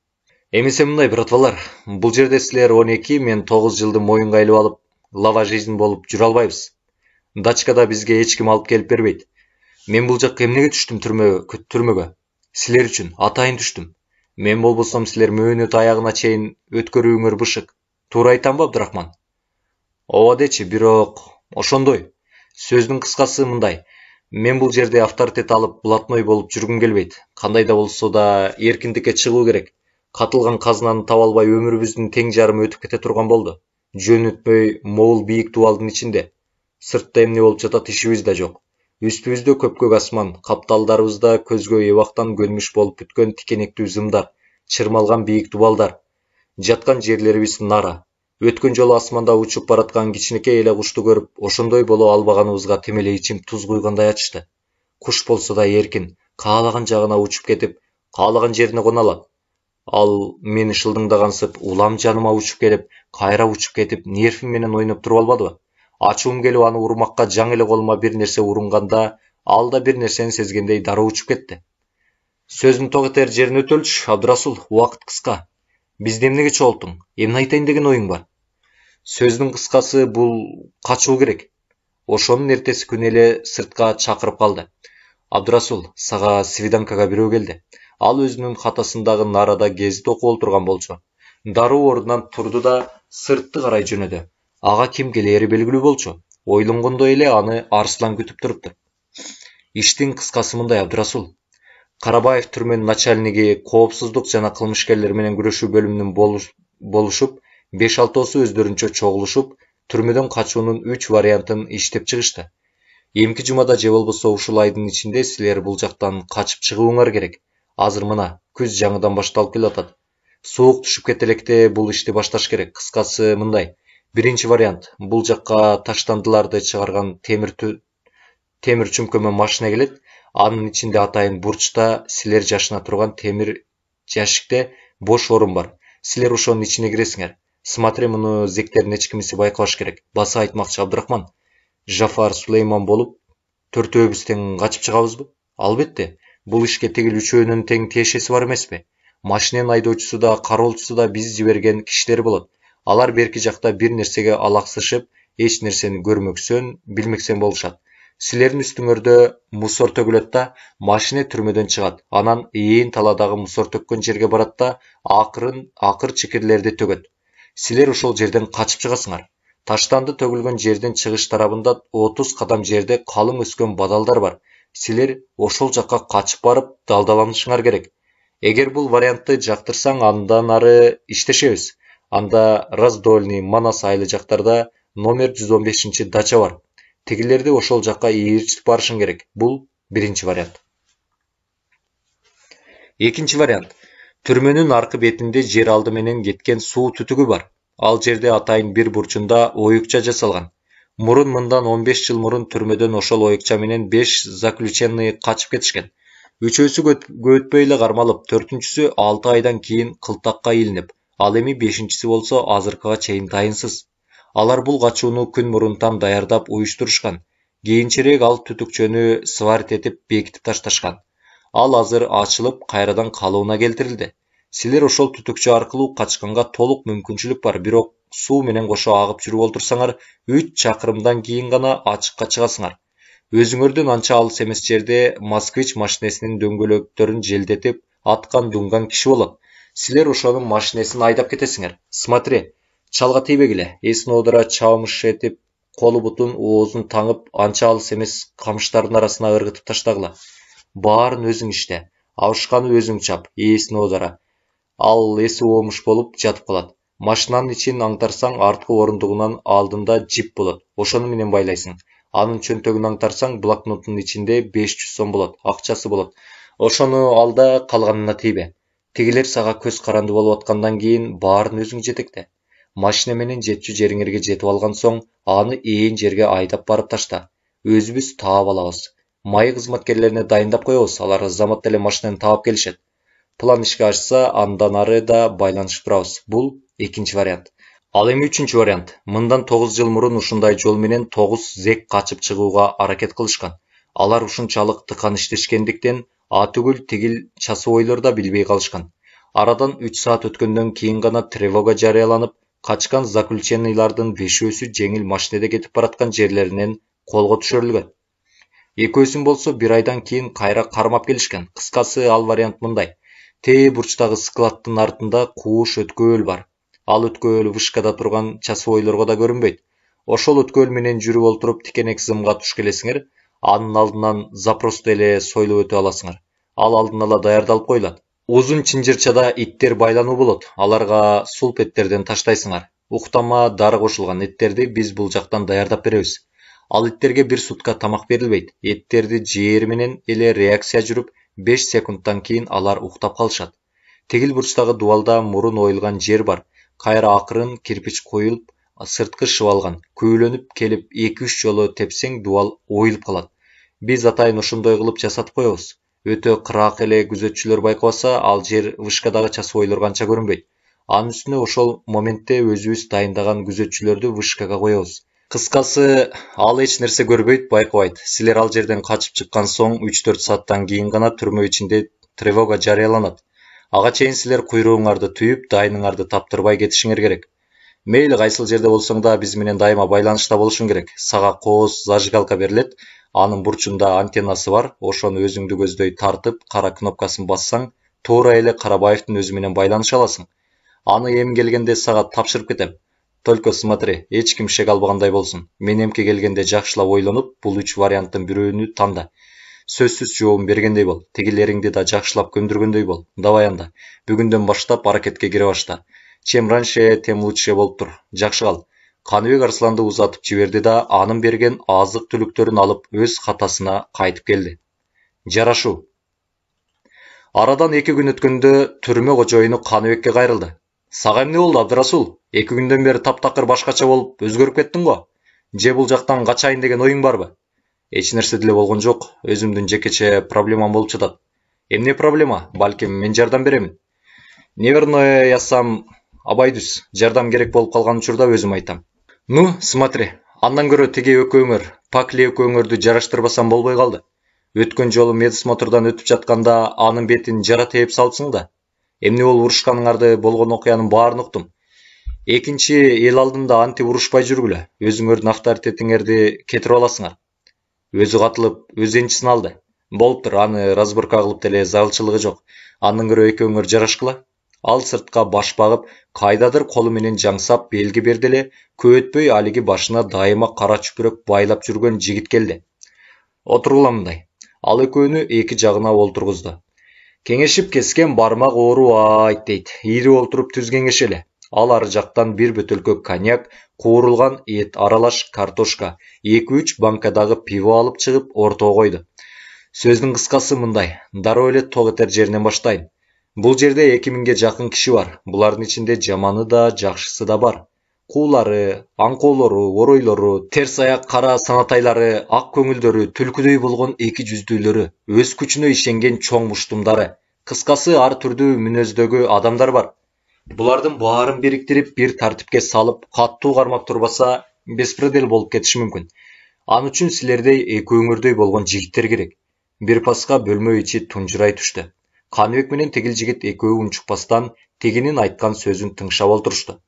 Эмесе мындай, братвалар, бул жерде силер 12, мен 9 жылды моюнга илип алып, лава жизнь болуп жүрө албайбыз. Дачкада бизге эч ким алып келип бербейт. Мен бул жакка эмнеге түштүм түрмөгө? Силер үчүн атайын түштүм. Мен болбосом силер мөөнөт аягына чейин өткөрүүңөр бышык. Туура айтамбы, Абдурахман? Ооба дечи, бирок ошондой. Сөздүн кыскасы мындай. Мен бул жерде авторитет алып, блатной болуп жүргүм келбейт. Кандай да болсо да эркиндикке чыгуу керек. Катылган казынаны таба албай өмүрүбүздүн тең жарымы өтүп кете турган болду. Жөн өтпөй могул бийик дубалдын ичинде. Сыртта эмне болуп жатат ишибиз да жок. Үстүбүздө көпкөк асман, капталдарыбызда көзгө эбактан көнмүш болуп бүткөн тикенектүү зымдар, чырмалган бийик дубалдар. Жаткан жерлерибиз нара. Өткөн жолу асманда учуп бараткан кичинекей эле кушту көрүп, ошондой боло албаганыбызга темелей ичим туз куйгандай ачышты. Куш болсо да эркин, каалаган жагына учуп кетип, каалаган жерине кона алат. Ал мени шылдыңдагансып, улам жаныма учуп келип, кайра учуп кетип, нервим менен ойноп туруп албадыбы? Ачуум келип аны урмакка жаңы эле колума бир нерсе урунганда, ал да бир нерсени сезгендей дароо учуп кетти. Сөзүн тоготер жерине өтөлчү, Абдурасул, убакыт кыска. Бизди эмнеге чогулттуң? Эмне айтайын деген оюң бар? Сөздүн кыскасы бул качуу керек. Ошонун эртеси күнү эле сыртка чакырып калды. Абдурасул, сага свиданкага бирөө келди. Ал өзүнүн хатасындагы нарада гезит окуп олтурган болчу. Дароо ордунан турду да сыртты карай жөнөдү. Ага ким келери белгилүү болчу. Ойлонгондой эле аны Арслан күтүп туруптур. Иштин кыскасы мындай, Абдурасул. Карабаев түрмөнүн начальниги коопсуздук жана кылмышкерлер менен күрөшүү бөлүмүнүн болушуп, 5-6 өздөрүнчө чогулушуп, түрмөдөн качуунун 3 вариантын иштеп чыгышты. Эмки жумада же болбосо ушул айдын ичинде силер бул жактан качып чыгууңар керек. Азыр мына күз жаңыдан башталып келатат. Суук түшүп кете электе бул ишти башташ керек. Кыскасы мындай. Биринчи вариант, бул жакка таштандыларды чыгарган темир чүмкөмө машина келет. Анын ичинде атайын бурчта силер жашына турган темир жашикте бош орун бар. Силер ошонун ичине киресиңер. Смотри, муну зектердин эч кимиси байкабаш керек. Баса айтмакчы, Абдурахман. Жафар, Сулейман болуп, төртөөбүз тең качып чыгабызбы? Албетте. Бул ишке тигил үчөөнүн тең тиешеси бар эмеспи? Машиненин айдоочусу да, кароолчусу да биз жиберген кишилер болот. Алар берки жакта бир нерсеге алаксышып, эч нерсени көрмөксөн, билмексен болушат. Силердин үстүңөрдө мусор төгүлөт да, машина түрмөдөн чыгат. Анан ээн таладагы мусор төккөн жерге барат да, акыр чекирлерди төгөт. Силер ошол жерден качып чыгасыңар. Таштанды төгүлгөн жердин чыгыш тарабында 30 кадам жерде калың өскөн бадалдар бар. Силер ошол жакка качып барып далдаланышыңар керек. Эгер бул вариантты жактырсаң, андан ары иштешебиз. Анда Раздольный, Манас айылы жактарда номер 115 дача бар. Тигилерди ошол жакка ээрчитип барышың керек. Бул биринчи вариант. Экинчи вариант. Түрмөнүн аркы бетинде жер алды менен кеткен суу түтүгү бар. Ал жерде атайын бир бурчунда оюкча жасалган. Мурун мындан 15 жыл мурун түрмөдөн ошол оюкча менен 5 заключенный качып кетишкен. Үчөөсү көп өтпөй эле кармалып, 4-сү 6 айдан кийин кылтакка илинип, ал эми 5-си болсо азыркыга чейин дайынсыз. Алар бул качууну күн мурунтан даярдап уюштурушкан. Кийинчерээк ал түтүкчөнү сварит этип бекитип ташташкан. Ал азыр ачылып, кайрадан калыбына келтирилди. Силер ошол түтүкчө аркылуу качканга толук мүмкүнчүлүк бар, бирок суу менен кошо агып жүрүп олтурсаңар, 3 чакырымдан кийин гана ачыкка чыгасыңар. Өзүңөрдөн анча алыс эмес жерде Москвич машинесинин дөңгөлөктөрүн желдетип аткан дунган киши болот. Силер ошонун машинесин айдап кетесиңер. Смотри, чалга тийбегиле. Эсин оодура чабымыш этип, колу бутун, оозун таңып, анча алыс эмес камыштардын арасына ыргытып таштагыла. Баарын өзүң иште. Абышканы өзүң чап, эсин оодура. Ал эси оомуш болуп жатып калат. Машинанын ичин аңтарсаң, арткы орундугунан алдында жип болот. Ошону менен байлайсың. Анын чөнтөгүн аңтарсаң, блокноттун ичинде 500 сом болот, акчасы болот. Ошону ал да калганына тийбе. Тигилер сага көз каранды болуп аткандан кийин баарын өзүң жетекте. Машина менен жетчү жериңерге жетип алган соң, аны ээн жерге айдап барып ташта. Өзүбүз таап алабыз. Май кызматкерлерине дайындап коебуз, алар замат эле машинаны таап келишет. План ишке ашса, андан ары да байланышып турабыз. Бул экинчи вариант. Ал эми үчүнчү вариант. Мындан 9 жыл мурун ушундай жол менен 9 зек качып чыгууга аракет кылышкан. Алар ушунчалык тыкан иштешкендиктен түгүл тигил часовойлор да билбей калышкан. Арадан 3 саат өткөндөн кийин гана тревога жарыяланып, качкан заключенныйлардын 5-өсү жеңил машинеде кетип бараткан жерлеринен колго түшөрүлгөн. Экөөсүн болсо 1 айдан кийин кайра кармап келишкен. Кыскасы, ал вариант мындай. Тээ бурчтагы складтын артында кууш өткөөл бар. Ал өткөөл вышкада турган часовойлорго да көрүнбөйт. Ошол өткөөл менен жүрүп олтуруп тикенек зымга туш келесиңер, анын алдынан запросто эле сойлуп өтө аласыңар. Ал алдын ала даярдалып коюлат. Узун чынжырчада иттер байлануу болот. Аларга сулпеттерден таштайсыңар. Уктама дары кошулган эттерди биз бул жактан даярдап беребиз. Ал иттерге 1 сутка тамак берилбейт. Эттерди жээр менен эле реакция жүрүп, 5 секундтан кийин алар уктап калышат. Тегил бурчтагы дубалда мурун оюлган жер бар. Кайра акырын кирпич коюлуп, сырткы шыбалган. Көөлөнүп келип 2-3 жолу тепсең дубал оюлуп калат. Биз атайын ошондой кылып жасатып коебуз. Өтө кыраак эле күзөтчүлөр байкабаса, ал жер вышкадагы часовойлорго анча көрүнбөйт. Анын үстүнө ошол моментте өзүбүз дайындаган күзөтчүлөрдү вышкага коебуз. Кыскасы, ал эч нерсе көрбөйт, байкабайт. Силер ал жерден качып чыккан соң 3-4 сааттан кийин гана түрмө ичинде тревога жарыяланат. Ага чейин силер куйругуңарды түйүп, дайыныңарды таптырбай кетишиңер керек. Мейли кайсыл жерде болсоң да биз менен дайыма байланышта болушуң керек. Сага кооз зажигалка берилет. Анын бурчунда антеннасы бар. Ошону өзүңдү көздөй тартып, кара кнопкасын бассаң, туура эле Карабаевдин өзү менен байланыша аласың. Аны эми келгенде сага тапшырып кетем. Только смотри, эч ким шек албагандай болсун. Мен эмки келгенде жакшылап ойлонуп, бул 3 варианттын бирөөнү танда. Сөзсүз жообун бергендей бол. Тигилериңди да жакшылап көндүргөндөй бол. Давай анда. Бүгүндөн баштап аракетке кире башта. Чем раньше, тем лучше болуп тур. Жакшы кал. Каныбек Арсланды узатып жиберди да, анын берген азык түлүктөрүн алып өз катасына кайтып келди. Жарашуу. Арадан 2 күн өткөндө түрмө кожоюну Каныбекке кайрылды. Сага эмне болду, Абдырасул? 2 күндөн бери таптакыр башкача болуп өзгөрүп кеттиң го? Же бул жактан качайын деген оюң барбы? Эч нерсе деле болгон жок. Өзүмдүн жекече проблемам болуп жатат. Эмне проблема? Балким мен жардам беремин. Неверное ясам абайдус. Жардам керек болуп калган учурда өзүм айтам. Ну, смотри. Андан көрө тиги экөөңөр, Пакли экөөңөрдү жараштырбасам болбой калды. Өткөн жолу медосмотрдан өтүп жатканда анын бетин жара тээп салсың да. Эмне болуп урушканыңарды, болгон окуянын баарын уктум. Экинчи эл алдында антип урушпай жүргүлө. Өзүңөрдүн авторитетиңерди кетирип аласыңар. Өзі қатылып, өз енчісін алды. Болыптыр, аны разборка кылып деле зарылчылыгы жок. Андан көрө экөөңөр жарашкыла. Ал сыртка баш багып, кайдадыр колу менен жаңсап белги берди эле, көп өтпөй алиги башына дайыма кара чүпүрөк байлап жүргөн жигит келди. Отургула мындай. Ал экөөнү эки жагына олтургузду. Кеңешип кескен бармак оору айт дейт. Ири олтуруп түз кеңешели. Ал ары жактан бир бөтөлкө коньяк, куурулган эт аралаш картошка, 2-3 банкадагы пиво алып чыгып ортого койду. Сөздүн кыскасы мындай. Дароо эле ток этер жеринен баштайын. Бул жерде 2000ге жакын киши бар. Булардын ичинде жаманы да, жакшысы да бар. Куулары, аңкоолору, оройлору, терс аяк кара санатайлары, ак көңүлдөрү, түлкүдөй болгон эки жүздүүлөрү, өз күчүнө ишенген чоң муштумдары. Кыскасы ар түрдүү мүнөздөгү адамдар бар. Булардын баарын бириктирип бир тартипке салып, каттуу кармап турбаса, беспредел болуп кетиши мүмкүн. Ал үчүн силердей экөөңөрдөй болгон жигиттер керек. Бир паска бөлмө ичи тунжурай түштү. Каныбек менен тигил жигит экөө унчукпастан тигинин айткан сөзүн тыңшап олтурушту.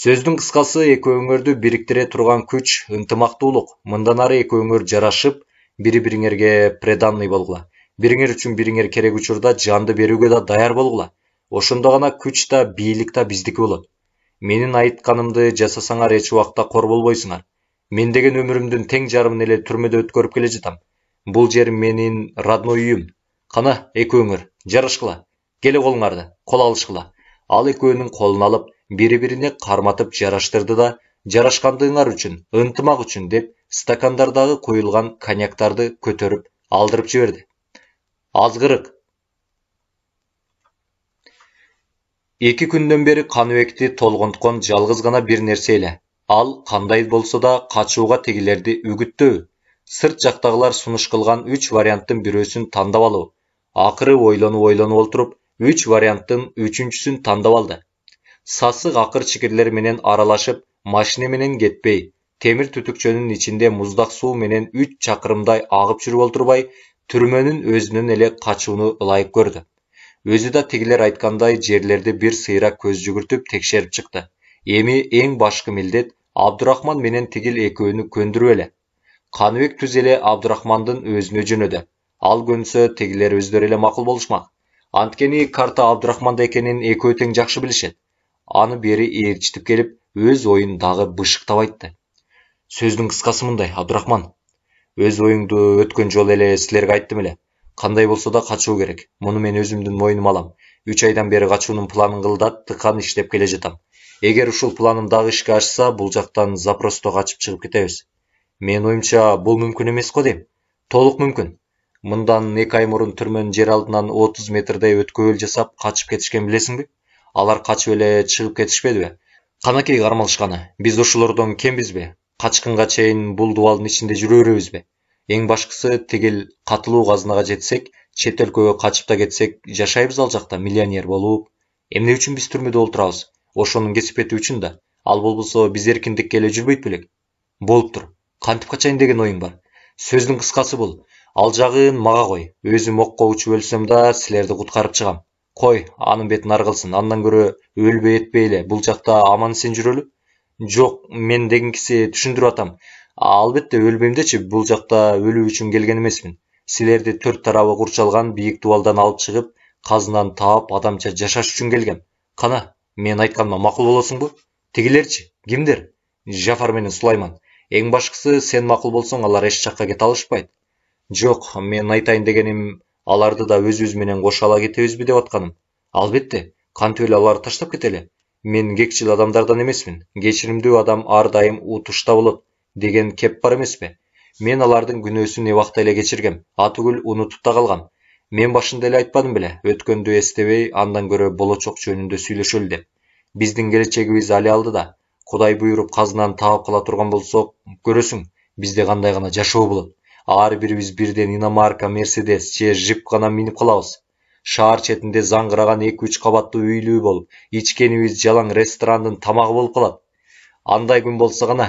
Сөздүн кыскасы экөөңөрдү бириктире турган күч ынтымактуулук. Мындан ары экөөңөр жарашып, бири-бириңерге преданный болгула. Бириңер үчүн бириңер керек учурда жанды берүүгө да даяр болгула. Ошондо гана күч да, бийлик да биздики болот. Менин айтканымды жасасаңар эч убакта кор болбойсуңар. Мен деген өмүрүмдүн тең жарымын эле түрмөдө өткөрүп келе жатам. Бул жер менин родной үйүм. Кана, экөөңөр, жарашкыла. Келе колуңарды, кол алышкыла. Ал экөөнүн колун алып, бири-бирине карматып жараштырды да, жарашкандыгыңар үчүн, ынтымак үчүн деп, стакандардагы коюлган коньяктарды көтөрүп, алдырып жиберди. Азгырык. 2 күндөн бери Каныбекти толгонткон жалгыз гана бир нерсе эле. Ал кандай болсо да качууга тегилерди үгүттөө. Сырт жактагылар сунуш кылган 3 варианттын бирөөсүн тандап алуу. Акыры ойлонуп олтуруп, 3 варианттын 3-үчүсүн тандап алды. Сасык акыр чикирлер менен аралашып, машина менен кетпей, темир түтүкчөнүн ичинде муздак суу менен 3 чакырымдай агып жүрүп олтурбай, түрмөнүн өзүнөн эле качууну ылайык көрдү. Өзү да тигилер айткандай жерлерди бир сыйра көз жүгүртүп текшерип чыкты. Эми эң башкы милдет Абдурахман менен тигил экөөнү көндүрүү эле. Каныбек түз эле Абдурахмандын өзүнө жөнөдү. Ал көнсө тигилер өздөрү эле макул болушмак. Анткени карта Абдурахманда экенин экөө тең жакшы билишет. Аны бери ээрчитип келип, өз оюн дагы бышыктап айтты. Сөздүн кыскасы мындай, Абдурахман. Өз оюңду өткөн жолу эле силерге айттым эле. Кандай болсо да качуу керек. Муну мен өзүмдүн мойнума алам. 3 айдан бери качуунун планын кылдап, тыкан иштеп келе жатам. Эгер ушул планым дагы ишке ашса, бул жактан запросто качып чыгып кетебиз. Мен оюмча, бул мүмкүн эмес го дейм. Толук мүмкүн. Мындан 2 ай мурун түрмөнүн жер алдынан 30 метрдей өткөбөл жасап качып кетишкен билесиңби? Алар качып эле чыгып кетишпедиби? Канакей кармалышканы. Биз ошолордон кембизби? Качкынга чейин бул дубалдын ичинде жүрө беребизби? Эң башкысы тигил катылуу казынага жетсек, чет өлкөгө качып да кетсек, жашайбыз ал жакта миллионер болуп. Эмне үчүн биз түрмөдө олтурабыз? Ошонун кесипети үчүн да. Ал болбосо биз эркиндикке эле жүрбөйт белек. Болуптур. Кантип качайын деген оюң бар? Сөздүн кыскасы бул. Ал жагын мага кой. Өзүм окко учуп өлсөм да силерди куткарып чыгам. Кой, анын бетин аргылсын. Андан көрө өлбөй этпей эле бул жакта аман эсен жүрөлү. Жок, мен дегенкиси түшүндүрүп атам. Албетте өлбөйм дечи, бул жакта өлүү үчүн келген эмесмин. Силерди төрт тарабы курчалган бийик дубалдан алып чыгып, казынан таап адамча жашаш үчүн келгем. Кана, мен айтканыма макул болосуңбу? Тигилерчи? Кимдер? Жафар менен Сулайман. Эң башкысы сен макул болсоң, алар эч жакка кете алышпайт. Жок, мен айтайын дегеним, аларды да өзүбүз менен кошо ала кетебизби деп атканым. Албетте, кантип эле аларды таштап кетели? Мен кекчил адамдардан эмесмин. Кечиримдүү адам ар дайым утушта болот деген кеп бар эмеспи? Мен алардын күнөөсүн эбакта эле кечиргем. Атүгүл унутуп да калгам. Мен башында эле айтпадым беле, өткөндү эстебей, андан көрө болочок жөнүндө сүйлөшөлү деп. Биздин келечегибиз али алдыда. Кудай буйруп казынан таап кала турган болсок, көрөсүң, бизде кандай гана жашоо болот. Ар бирибиз бирден иномарка, Мерседес же жип гана минип калабыз. Шаар четинде заңгыраган 2-3 кабаттуу үйлүү болуп, ичкенибиз жалаң ресторандын тамагы болуп калат. Андай күн болсо гана,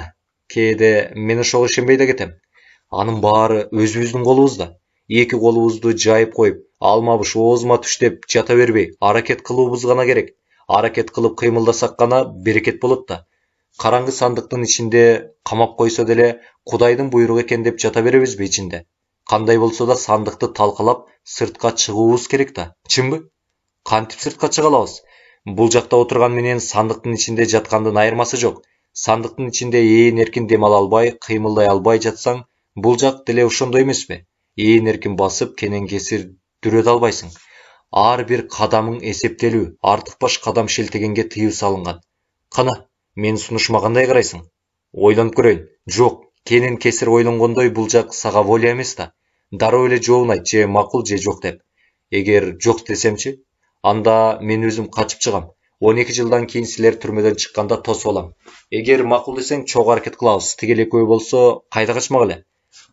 кээде мен ошого ишенбей да кетем. Анын баары өзүбүздүн колубузда. 2 колубузду жайып коюп, алмабыш оозума түш деп жата бербей, аракет кылуубуз гана керек. Аракет кылып кыймылдасак гана берекет болот да. Караңгы сандыктын ичинде камап койсо деле Кудайдын буйругу экен деп жата беребизби ичинде? Кандай болсо да сандыкты талкалап сыртка чыгуубуз керек да, чынбы? Кантип сыртка чыга алабыз? Бул жакта отурган менен сандыктын ичинде жаткандын айырмасы жок. Сандыктын ичинде ээн эркин дем ала албай, кыймылдай албай жатсаң, бул жак деле ошондой эмеспи? Ээн эркин басып, кенен кесир дүрөт албайсың. Ар бир кадамың эсептелүү, артык баш кадам шелтегенге тыюу салынган. Кана, менин сунушума кандай карайсың? Ойлонуп көрөйүн. Жок, кенен кесир ойлонгондой бул жак сага воля эмес да. Дароо эле жообун айт, же макул же жок деп. Эгер жок десемчи, анда мен өзүм качып чыгам. 12 жылдан кийин силер түрмөдөн чыкканда тосуп алам. Эгер макул десең, чогуу аракет кылабыз. Тигил экөө болсо, кайда качмак эле.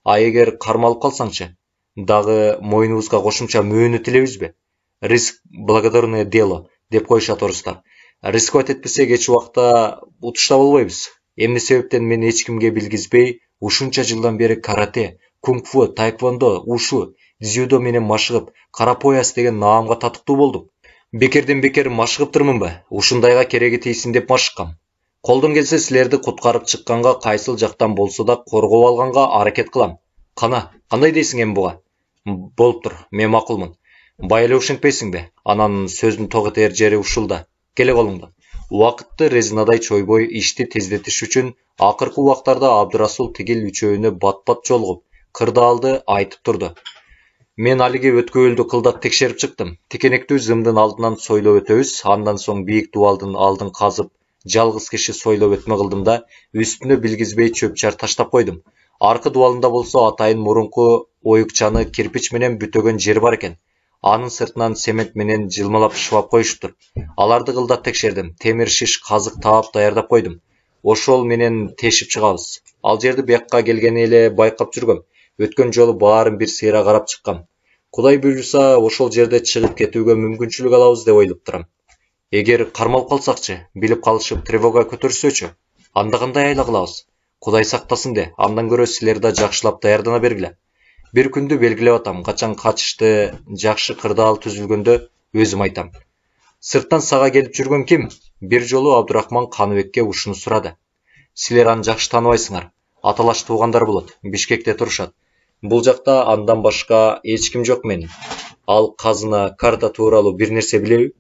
А эгер кармалып калсаңчы, дагы моюнубузга кошумча мөөнөт элебизби? Риск благодарное дело деп коюшат орустар. Рисковать этпесек эч убакта утушта болбойбуз. Эмне себептен мен эч кимге билгизбей, ушунча жылдан бери карате, кунг-фу, таэквондо, ушу, дзюдо менен машыгып, карапояс деген наамга татыктуу болдум. Бекерден бекер машыгыптырмынбы? Ушундайга кереги тийсин деп машыккам. Колдон келсе силерди куткарып чыкканга кайсыл жактан болсо да коргоп алганга аракет кылам. Кана, кандай дейсиң эми буга? Болуптур, мен макулмун. Бай эле ушентпейсиңби? Анан сөздүн тоготер жери ушулда. Келе колуңда. Убакытты резинадай чойбой ишти тездетиш үчүн акыркы убактарда Абдырасул тигил үчөөнө бат-бат жолугуп, кырдаалды айтып турду. Мен алиги өткөөлдү кылдап текшерип чыктым. Тикенектүү зымдын алдынан сойлоп өтөбүз, андан соң бийик дубалдын алдын казып, жалгыз киши сойлоп өтмө кылдым да, үстүнө билгизбей чөп-чар таштап койдум. Аркы дубалында болсо атайын мурунку оюкчаны кирпич менен бүтөгөн жер бар экен. Анын сыртынан цемент менен жылмалап шыбап коюшуптур. Аларды кылдап текшердим. Темир шиш, казык таап даярдап койдум. Ошол менен тешип чыгабыз. Ал жерди биякка келгени эле байкап жүргөм. Өткөн жолу баарын бир сыйра карап чыккам. Кудай буйруса, ошол жерде чыгып кетүүгө мүмкүнчүлүк алабыз деп ойлоп турам. Эгер кармалып калсакчы, билип калышып тревога көтөрсөчү, анда кандай айла кылабыз? Кудай сактасын де, андан көрө силер да жакшылап даярдана бергиле. Бир күндү белгилеп атам, качан качышты жакшы кырдаал түзүлгөндө өзүм айтам. Сырттан сага келип жүргөн ким? Бир жолу Абдурахман Каныбекке ушуну сурады. Силер аны жакшы тааныбайсыңар. Аталаш туугандар болот, Бишкекте турушат. Бул жакта андан башка эч ким жок менин. Ал казына, карта тууралуу бир нерсе билеби?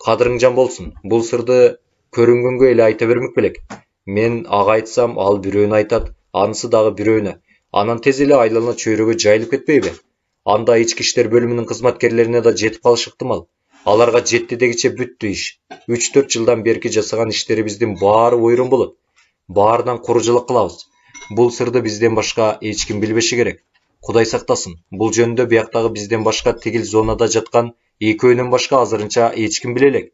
Кадырың жан болсун. Бул сырды көрүнгөнгө эле айта бермек белек. Мен ага айтсам, ал бирөөнү айтат, анысы дагы бирөөнү. Анан тез эле айлана чөйрөгө жайылып кетпейби? Анда ички иштер бөлүмүнүн кызматкерлерине да жетип калышы ыктымал. Аларга жетти дегиче бүттү иш. 3-4 жылдан берки жасаган иштерибиздин баары ойрон болот. Баарынан куружулук кылабыз. Бул сырды бизден башка эч ким билбеши керек. Кудай сактасын. Бул жөнүндө бияктагы бизден башка тигил зонада жаткан экөөнөн башка азырынча эч ким биле элек.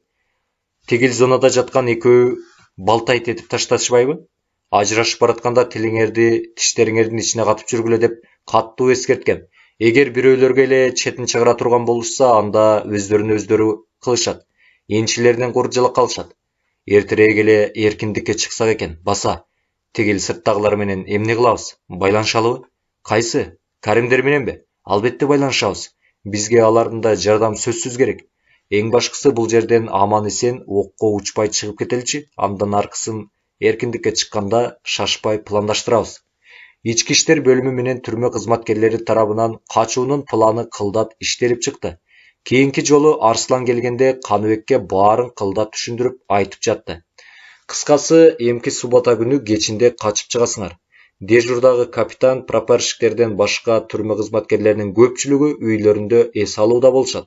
Тигил зонада жаткан экөө балтайт этип ташташпайбы? Ажырашып баратканда тилиңерди тиштериңердин ичине катып жүргүлө деп каттуу эскерткем. Эгер бирөөлөргө эле четин чыгара турган болушса, анда өздөрүнө өздөрү кылышат. Энчилеринен куржалак калышат. Эртерээк эле эркиндикке чыксак экен, баса. Тигил сырттагылар менен эмне кылабыз? Байланышалыбы? Кайсы? Каримдер мененби? Албетте байланышабыз. Бизге алардын да жардам сөзсүз керек. Эң башкысы бул жерден аман эсен окко учпай чыгып кетеличи, андан аркысын эркиндикке чыкканда шашпай пландаштырабыз. Ички иштер бөлүмү менен түрмө кызматкерлери тарабынан качуунун планы кылдат иштелип чыкты. Кийинки жолу Арслан келгенде Каныбекке баарын кылдат түшүндүрүп айтып жатты. Кыскасы, эмки суббота күнү кечинде качып чыгасыңар. Дежурдагы капитан, прапорщиктерден башка түрмө кызматкерлеринин көпчүлүгү үйлөрүндө эс алууда болушат.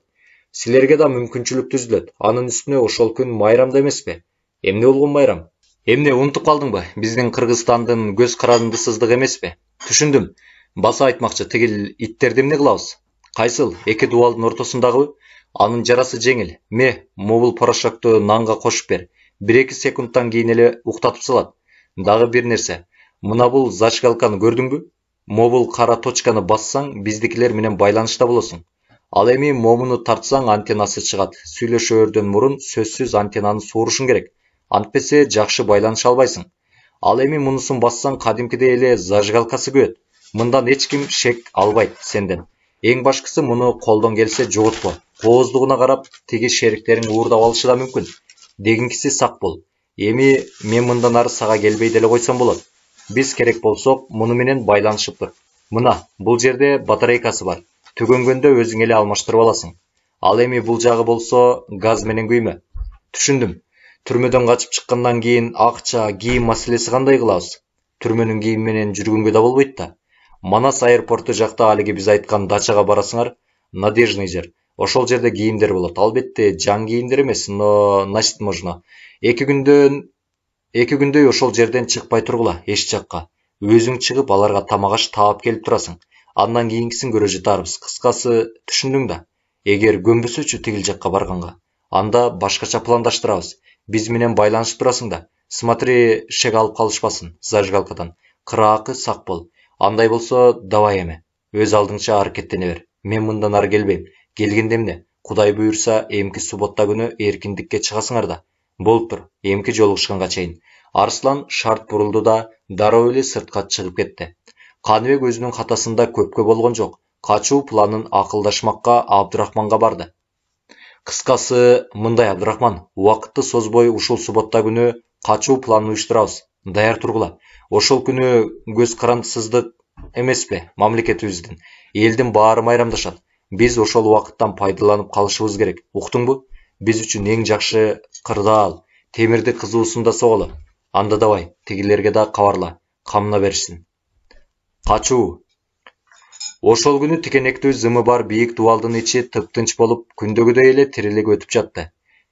Силерге да мүмкүнчүлүк түзүлөт. Анын үстүнө ошол күн майрамда эмеспи? Эмне болгон майрам? Эмне унутуп калдыңбы? Биздин Кыргызстандын көз карандысыздыгы эмеспи? Түшүндүм. Баса айтмакчы, тигил иттерди эмне кылабыз? Кайсыл? Эки дубалдын ортосундагыбы? Анын жарасы жеңил. Мобул порошокту нанга кошуп бер. 1-2 секундтан кийин эле уктатып салат. Дагы бир нерсе. Мына бул зажигалканы көрдүңбү? Мобул кара точканы бассаң, биздикилер менен байланышта болосуң. Ал эми момуну тартсаң, антеннасы чыгат. Сүйлөшөөрдөн мурун сөзсүз антеннаны суурушуң керек. Антпесе жакшы байланыша албайсың. Ал эми мунусун бассаң, кадимкидей эле зажигалкасы күйөт. Мындан эч ким шек албайт сенден. Эң башкысы муну колдон келсе жоготпо. Кооздугуна карап, тиги шериктериң уурдап алышы да мүмкүн. Дегинкиси сак бол. Эми мен мындан ары сага келбей деле койсом болот. Биз керек болсок муну менен байланышып тур. Мына, бул жерде батарейкасы бар. Түгөнгөндө өзүң эле алмаштырып аласың. Ал эми бул жагы болсо газ менен күймө. Түшүндүм. Түрмөдөн качып чыккандан кийин акча, кийим маселеси кандай кылабыз? Түрмөнүн кийими менен жүргөнгө да болбойт да. Манас аэропорту жакта алиги биз айткан дачага барасыңар. Надежный жер. Ошол жерде кийимдер болот. Албетте, жан кийимдер эмес, но носить можно. Эки күндөй ошол жерден чыкпай тургула, эч жакка. Өзүң чыгып аларга тамак аш таап келип турасың. Андан кийинкисин көрө жатарбыз. Кыскасы, түшүндүң да. Эгер көнбөсөчү тигил жакка барганга, анда башкача пландаштырабыз. Биз менен байланышып турасың да. Смотри, шек алып калышпасын зажигалкадан. Кыраакы сак бол. Андай болсо, давай эме. Өз алдыңча аракеттене бер. Мен мындан ары келбейм. Келгенде эмне? Кудай буйрса, эмки суббота күнү эркиндикке чыгасыңар да. Болуп тур, эмки жолугушканга чейин. Арслан шарт бурулду да дароо эле сыртка чыгып кетти. Каныбек өзүнүн катасында көпкө болгон жок. Качуу планын акылдашмакка Абдырахманга барды. Кыскасы, мындай Абдырахман, убакытты созбой ушул суббота күнү качуу планын уюштурабыз. Даяр тургула. Ошол күнү көз карандысыздык эмеспи мамлекетибиздин. Элдин баары майрамдашат. Биз ошол убакыттан пайдаланып калышыбыз керек. Уктуңбу? Биз үчүн эң жакшы кырдаал, темирди кызуусунда соголу. Анда давай, тигилерге да кабарла, камына беришсин. Качуу. Ошол күнү тикенектүү зымы бар бийик дубалдын ичи тыптынч болуп, күндөгүдөй эле тирилик өтүп жатты.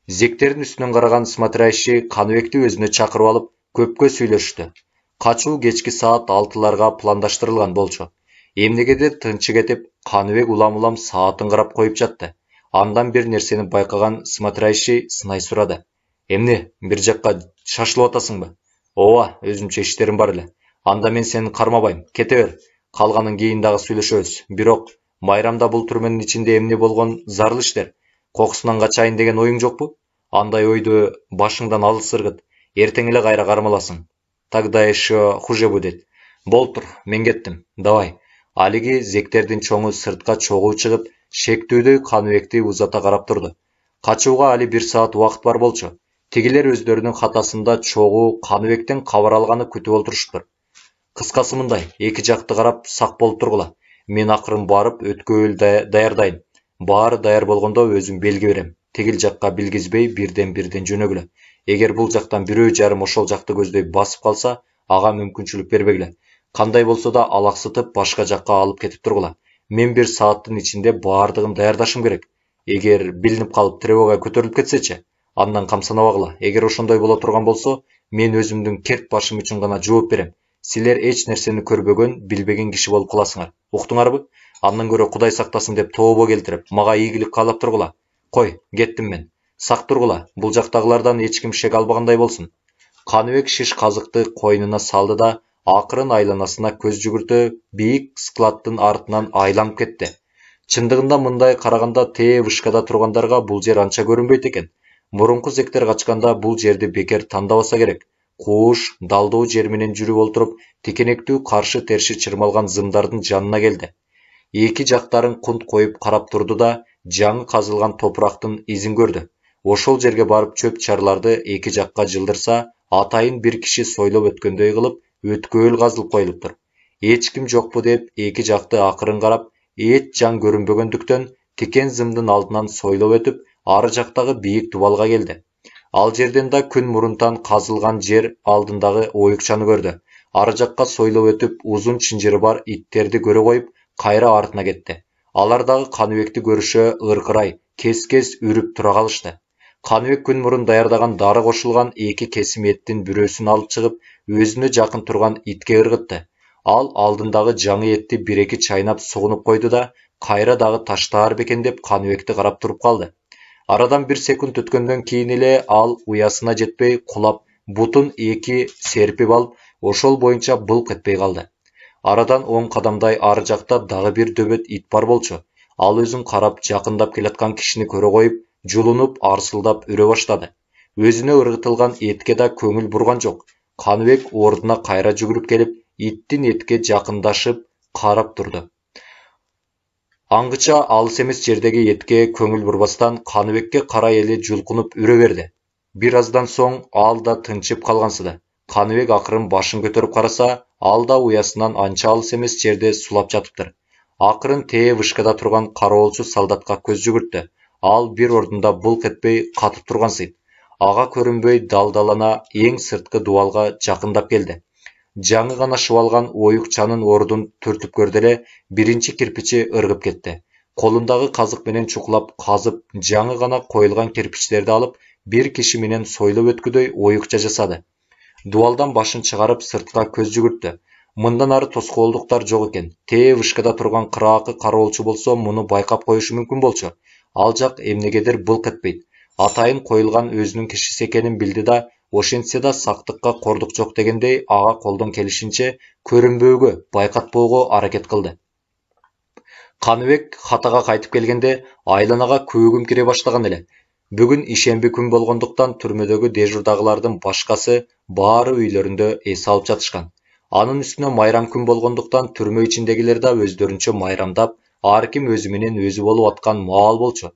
Зектердин үстүнөн караган смотрящий Каныбекти өзүнө чакырып алып, көпкө сүйлөштү. Качуу кечки саат 6-ларга пландаштырылган болчу. Эмнегедир тынчы кетип, Каныбек улам-улам саатын карап коюп жатты. Андан бир нерсени байкаган смотрящий сынай сурады. Эмне, бир жакка шашылып атасыңбы? Ооба, өзүмчө иштерим бар эле. Анда мен сени кармабайм, кете бер. Калганын кийин дагы сүйлөшөбүз. Бирок, майрамда бул түрмөнүн ичинде эмне болгон зарыл иштер. Кокусунан качайын деген оюң жокпу? Андай ойду башыңдан алыс ыргыт. Эртең эле кайра кармаласың. Тогда еще хуже будет. Болуптур, мен кеттим. Давай. Алиги зектердин чоңу сыртка чогуу чыгып, шектүүдөй Каныбекти узата карап турду. Качууга али 1 саат убакыт бар болчу. Тигилер өздөрүнүн катасында чогуу Каныбектен кабар алганы күтүп олтуруштур. Кыскасы мындай, эки жакты карап сак болуп тургула. Мен акырын барып өткөөл даярдайм. Баары даяр болгондо өзүм белги берем. Тигил жакка билгизбей бирден жөнөгүлө. Эгер бул жактан бирөө жарым ошол жакты көздөй басып калса, ага мүмкүнчүлүк бербегиле. Кандай болсо да алаксытып башка жакка алып кетип тургула. Мен 1 сааттын ичинде баардыгын даярдашым керек. Эгер билинип калып тревога көтөрүлүп кетсечи, андан камсанабагыла. Эгер ошондой боло турган болсо, мен өзүмдүн керт башым үчүн гана жооп берем. Силер эч нерсени көрбөгөн, билбеген киши болуп каласыңар. Уктуңарбы? Андан көрө Кудай сактасын деп тообо келтирип, мага ийгилик каалап тургула. Кой, кеттим мен. Сак тургула. Бул жактагылардан эч ким шек албагандай болсун. Каныбек шиш казыкты койнуна салды да, акырын айланасына көз жүгүртө бийик складдын артынан айланып кетти. Чындыгында мындай караганда тээ вышкада тургандарга бул жер анча көрүнбөйт экен. Мурунку зектер качканда бул жерди бекер тандабаса керек. Кууш, далдоо жер менен жүрүп олтуруп, тикенектүү каршы терши чырмалган зымдардын жанына келди. Эки жактарын кунт коюп карап турду да, жаңы казылган топурактын изин көрдү. Ошол жерге барып чөп чарларды эки жакка жылдырса, атайын бир киши сойлоп өткөндөй кылып, өткөөл казылып коюлуптур. Эч ким жокпу деп эки жакты акырын карап, эч жан көрүнбөгөндүктөн тикен зымдын алдынан сойлоп өтүп, ары жактагы бийик дубалга келди. Ал жерден да күн мурунтан казылган жер алдындагы оюкчаны көрдү. Ары жакка сойлоп өтүп, узун чынжыры бар иттерди көрө коюп, кайра артына кетти. Алар дагы Каныбекти көрүшө ыркырай, кес-кес үрүп тура калышты. Каныбек күн мурун даярдаган дары кошулган эки кесим эттин бирөөсүн алып чыгып, өзүнө жакын турган итке ыргытты. Ал алдындагы жаңы этти 1-2 чайнап сугунуп койду да, кайра дагы таштаар бекен деп Каныбекти карап туруп калды. Арадан 1 секунд өткөндөн кийин эле ал уясына жетпей кулап, бутун 2 серпип алып, ошол боюнча былк этпей калды. Арадан 10 кадамдай ары жакта дагы бир дөбөт ит бар болчу. Ал өзүн карап жакындап келаткан кишини көрө коюп, жулунуп, арсылдап үрө баштады. Өзүнө ыргытылган этке да көңүл бурган жок. Каныбек ордуна кайра жүгүрүп келип, иттин этке жакындашып карап турду. Аңгыча алыс эмес жердеги этке көңүл бурбастан Каныбекке карай эле жулкунуп үрө берди. Birazdan soң ал да тынчып калгансыды. Каныбек акырын башын көтөрүп караса, ал да уясынан анча алыс эмес жерде сулап жатыптыр. Акырын тээ вышкада турган кароолчу солдатка көз жүгүрттү. Ал бир ордунда булк этпей катып тургансыйт. Ага көрүнбөй далдалана эң сырткы дубалга жакындап келди. Жаңы гана шыбалган оюкчанын ордун түртүп көрдү эле биринчи кирпичи ыргып кетти. Колундагы казык менен чукулап казып, жаңы гана коюлган кирпичтерди алып, бир киши менен сойлоп өткүдөй оюкча жасады. Дубалдан башын чыгарып сыртка көз жүгүрттү. Мындан ары тоскоолдуктар жок экен. Тээ вышкада турган кыраакы кароолчу болсо муну байкап коюшу мүмкүн болчу. Ал жак эмнегедир былк этпейт. Атайын коюлган өзүнүн кишиси экенин билди да, ошентсе да сактыкка кордук жок дегендей ага колдон келишинче көрүнбөөгө, байкатпоого аракет кылды. Каныбек хатага кайтып келгенде айланага көгүм кире баштаган эле. Бүгүн ишемби күн болгондуктан түрмөдөгү дежурдагылардын башкасы баары үйлөрүндө эс алып жатышкан. Анын үстүнө майрам күн болгондуктан түрмө ичиндегилер да өздөрүнчө майрамдап, ар ким өзү менен өзү болуп аткан маал болчу.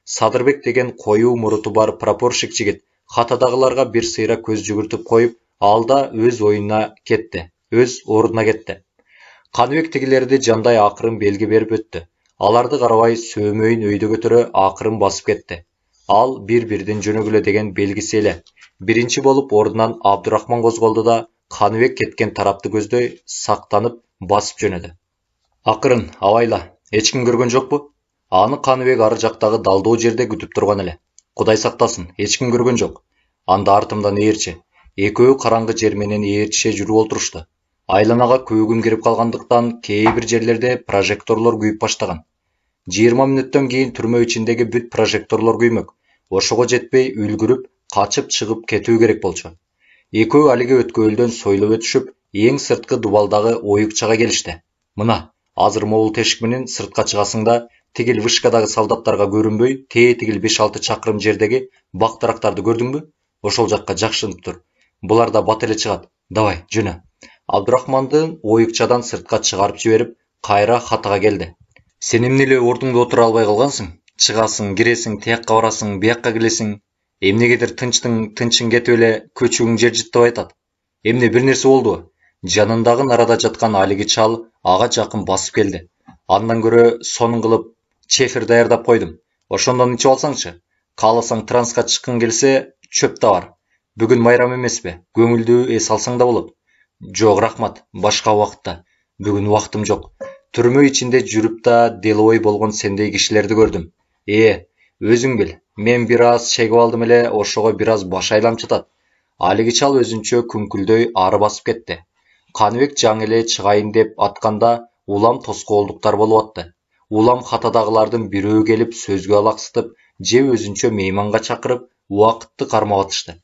Садырбек деген коюу муруту бар прапорщик жигит хатадагыларга бир сыйра көз жүгүртүп коюп, ал да өз оюна кетти, өз ордуна кетти. Каныбек тигилерди жандай акырын белги берип өттү. Аларды карабай сөөмөйүн өйдө көтөрө акырын басып кетти. Ал бир-бирден жөнөгүлө деген белгиси эле. Биринчи болуп ордунан Абдурахман козголду да Каныбек кеткен тарапты көздөй сактанып басып жөнөдү. Акырын, абайла, эч ким көргөн жокпу? Аны Каныбек ары жактагы далдоо жерде күтүп турган эле. Кудай сактасын, эч ким көргөн жок. Анда артымдан ээрчи. Экөө караңгы жер менен ээрчише жүрүп олтурушту. Айланага көгүм кирип калгандыктан кээ бир жерлерде прожекторлор күйүп баштаган. 20 мүнөттөн кийин түрмө ичиндеги бүт прожекторлор күймөк. Ошого жетпей үлгүрүп, качып чыгып кетүү керек болчу. Экөө алиги өткөөлдөн сойлоп өтүшүп, эң сырткы дубалдагы оюкчага келишти. Мына, азыр могул тешик менен сыртка чыгасың да, тигил вышкадагы солдаттарга көрүнбөй, тигил 5-6 чакырым жердеги бактырактарды көрдүңбү? Ошол жакка жакшынып тур. Булар да бат эле чыгат. Давай, жөнө. Абдурахмандын оюкчадан сыртка чыгарып жиберип, кайра хатага келди. Сен эмне эле ордуңда отура албай калгансың? Чыгасың, киресиң, тиякка барасың, биякка келесиң. Эмнегедир тынчың кетип эле көчүгүң жер жыттап айтат. Эмне бир нерсе болдубу? Жанындагы нарада жаткан алиги чал ага жакын басып келди. Андан көрө сонун кылып чефир даярдап койдум. Ошондон ичип алсаңчы. Кааласаң транска чыккың келсе, чөп да бар. Бүгүн майрам эмеспи? Көңүлдүү эс алсаң да болот. Жок, рахмат, башка убакытта. Бүгүн убактым жок. Түрмө ичинде жүрүп да делбой болгон сендей кишилерди көрдүм. Өзүң бил, мен бир аз чегип алдым эле, ошого бир аз баш айланып жатат. Алиги чал өзүнчө күңкүлдөй ары басып кетти. Каныбек жаңы эле чыгайын деп атканда улам тоскоолдуктар болуп атты. Улам хатадагылардын бирөө келип сөзгө алаксытып, же өзүнчө мейманга чакырып, убакытты кармап атышты.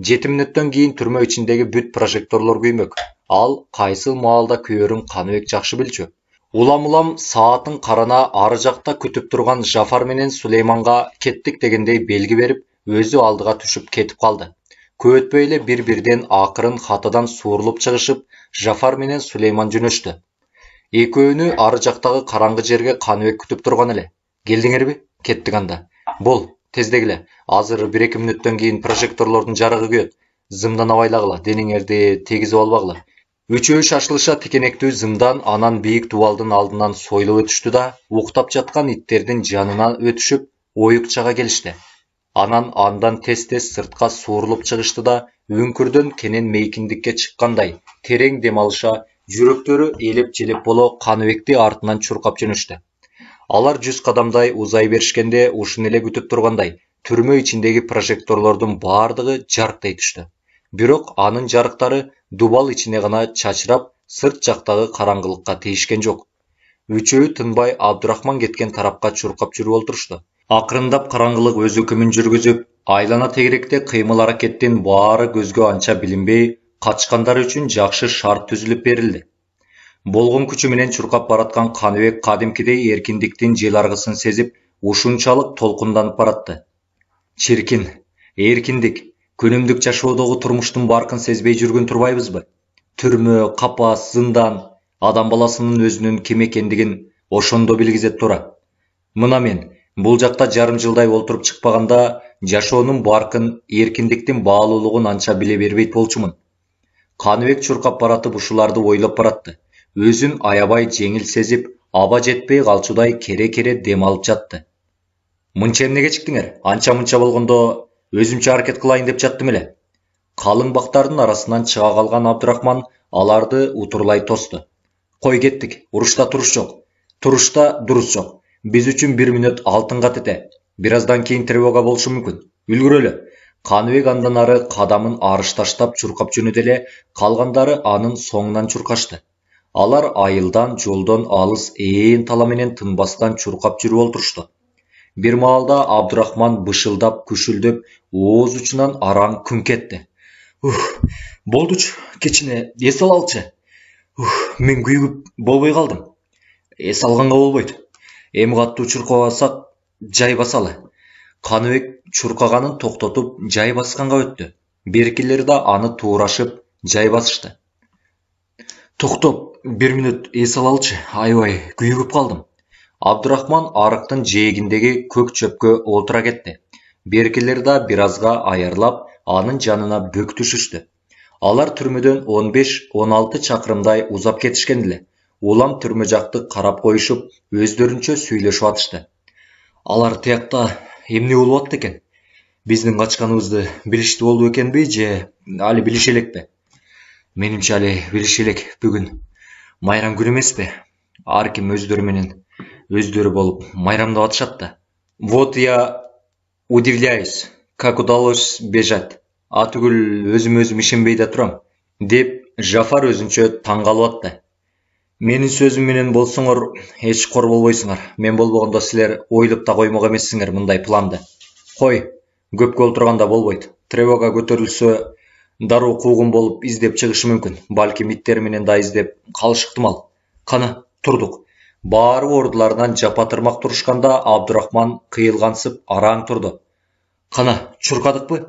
7 мүнөттөн кийин түрмө ичиндеги бүт прожекторлор күймөк. Ал кайсыл маалда күйөрүн Каныбек жакшы билчү. Улам саатын карана ары жакта күтүп турган Жафар менен Сулейманга кеттик дегендей белги берип, өзү алдыга түшүп кетип калды. Көп өтпөй эле бир-бирден акырын хатадан суурулуп чыгышып, Жафар менен Сулейман жөнөштү. Экөөнү ары жактагы караңгы жерге Каныбек күтүп турган эле. Келдиңерби? Кеттик анда. Бол, тездегиле. Азыр 1-2 мүнөттөн кийин прожекторлордун жарыгы күйөт. Зымдан абайлагыла, денеңерди тегизип албагыла. Үчөө шашылыша тикенектүү зымдан анан бийик дубалдын алдынан сойлоп өтүштү да, уктап жаткан иттердин жанынан өтүшүп, оюкчага келишти. Андан тез-тез сыртка суурулуп чыгышты да, үңкүрдөн кенен мейкиндикке чыккандай, терең дем алыша, жүрөктөрү элеп-желеп боло Каныбекти артынан чуркап жөнөштү. Алар 100 кадамдай узай беришкенде, ушун эле күтүп тургандай, түрмө ичиндеги прожекторлордун баардыгы жарктай түштү. Бирок анын жарыктары дубал ичине гана чачырап, сырт жактагы караңгылыкка тийишкен жок. Үчөө тынбай Абдурахман кеткен тарапка чуркап жүрүп олтурушту. Акырындап караңгылык өз өкүмүн жүргүзүп, айлана тегеректе кыймыл аракеттин баары көзгө анча билинбей, качкандар үчүн жакшы шарт түзүлүп берилди. Болгон күчү менен чуркап бараткан Каныбек кадимкидей эркиндиктин жел аргысын сезип, ушунчалык толкунданып баратты. Чиркин, эркиндик, күнүмдүк жашоодогу турмуштун баркын сезбей жүргөн турбайбызбы? Түрмө, капас, зындан, адам баласынын өзүнүн ким экендигин ошондо билгизет тура. Мына мен бул жакта жарым жылдай олтуруп чыкпаганда, жашоонун баркын, эркиндиктин баалуулугун анча биле бербейт болчумун. Каныбек чуркап баратып ушуларды ойлоп баратты. Өзүн аябай жеңил сезип, аба жетпей калчудай кере-кере дем алып жатты. Мынча эмне кечиктиңер? Анча-мынча болгондо өзүмчө аракет кылайын деп жаттым эле. Калың бактардын арасынан чыга калган Абдурахман аларды утурлай тосту. Кой кеттик, урушта туруш жок. Турушта дурус жок. Биз үчүн 1 мүнөт алтынга тете. Бир аздан кийин тревога болушу мүмкүн. Үлгүрөлү. Каныбек андан ары кадамын арыш таштап чуркап жөнөдө эле, калгандары анын соңунан чуркашты. Алар айылдан, жолдон алыс ээн тала менен тынбастан чуркап жүрүп олтурушту. Бир маалда Абдурахман бышылдап, күшүлдөп, ооз учунан араң күңк этти. Болдучу, кечине эс алалчы. Мен күйүгүп болбой калдым. Эс алганга болбойт. Эми каттуу чуркабасак, жай басалы. Каныбек чуркаганын токтотуп, жай басканга өттү. Беркилер да аны туурашып, жай басышты. Токтоп, 1 мүнөт эс алалчы. Аябай күйүгүп калдым. Абдурахман арыктын жээгиндеги көк чөпкө олтура кетти. Беркилер да бир азга аярлап, анын жанына бөк түшүштү. Алар түрмөдөн 15-16 чакырымдай узап кетишкен эле. Улам түрмө жакты карап коюшуп, өздөрүнчө сүйлөшүп атышты. Алар тиякта эмне болуп атты экен? Биздин качканыбызды билишти болду экенби же али билише элекпи? Менимче али билише элек. Бүгүн майрам күнү эмеспи? Ар ким өздөрү менен өздөрү болуп майрамдап атышат да. Вот я удивляюсь, как удалось бежать. Атүгүл өзүм ишенбей да турам, деп Жафар өзүнчө таң калып атты. Менин сөзүм менен болсоңор эч кор болбойсуңар. Мен болбогондо силер ойлоп да коймок эмессиңер мындай планды. Кой, көпкө олтурганда болбойт. Тревога көтөрүлсө, дароо куугун болуп издеп чыгышы мүмкүн. Балким иттер менен да издеп калышы ыктымал. Кана, турдук. Баары ордуларынан жапатырмак турушканда Абдурахман кыйылгансып араң турду. Кана, чуркадыкпы?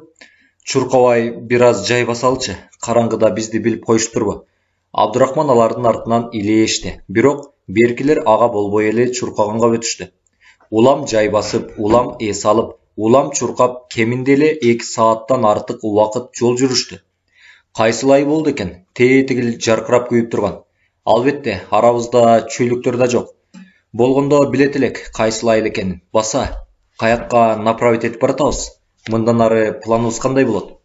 Чуркабай бир аз жай басалчы. Караңгыда бизди билип коюштурбу? Абдурахман алардын артынан илешти. Бирок беркилер ага болбой эле чуркаганга өтүштү. Улам жай басып, улам эс алып, улам чуркап, кеминде эле 2 сааттан артык убакыт жол жүрүштү. Кайсыл ай болду экен? Тетигил жаркырап күйүп турган. Албетте, арабызда чөйлүктөр да жок. Болгондо билет элек кайсыл ай экенин. Баса, каякка направить этип баратабыз? Мындан ары планыбыз кандай болот?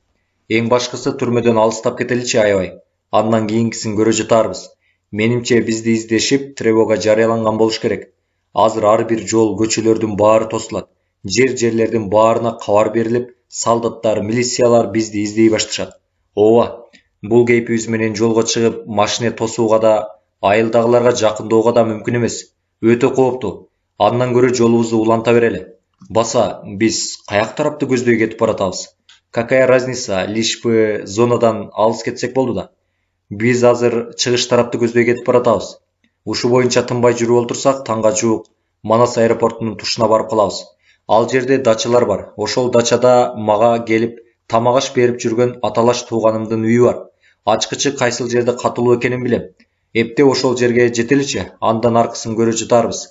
Эң башкысы түрмөдөн алыстап кетеличи аябай. Андан кийинкисин көрө жатарбыз. Менимче бизди издешип, тревога жарыяланган болуш керек. Азыр ар бир жол, көчөлөрдүн баары тосулат. Жерлердин баарына кабар берилип, солдаттар, милициялар бизди издей башташат. Ооба, бул кейпибиз менен жолго чыгып, машина тосууга да, айылдагыларга жакындоого да мүмкүн эмес. Өтө кооптуу. Андан көрө жолубузду уланта берели. Баса, биз каяк тарапты көздөй кетип баратабыз? Какая разница, лишь бы зонадан алыс кетсек болду да. Биз азыр чыгыш тарапты көздөй кетип баратабыз. Ушу боюнча тынбай жүрүп олтурсак, таңга жуук Манас аэропортунун тушуна барып калабыз. Ал жерде дачалар бар. Ошол дачада мага келип тамак аш берип жүргөн аталаш тууганымдын үйү бар. Ачкычы кайсыл жерде катылуу экенин билем. Эпте ошол жерге жетеличи, андан аркысын көрө жатарбыз.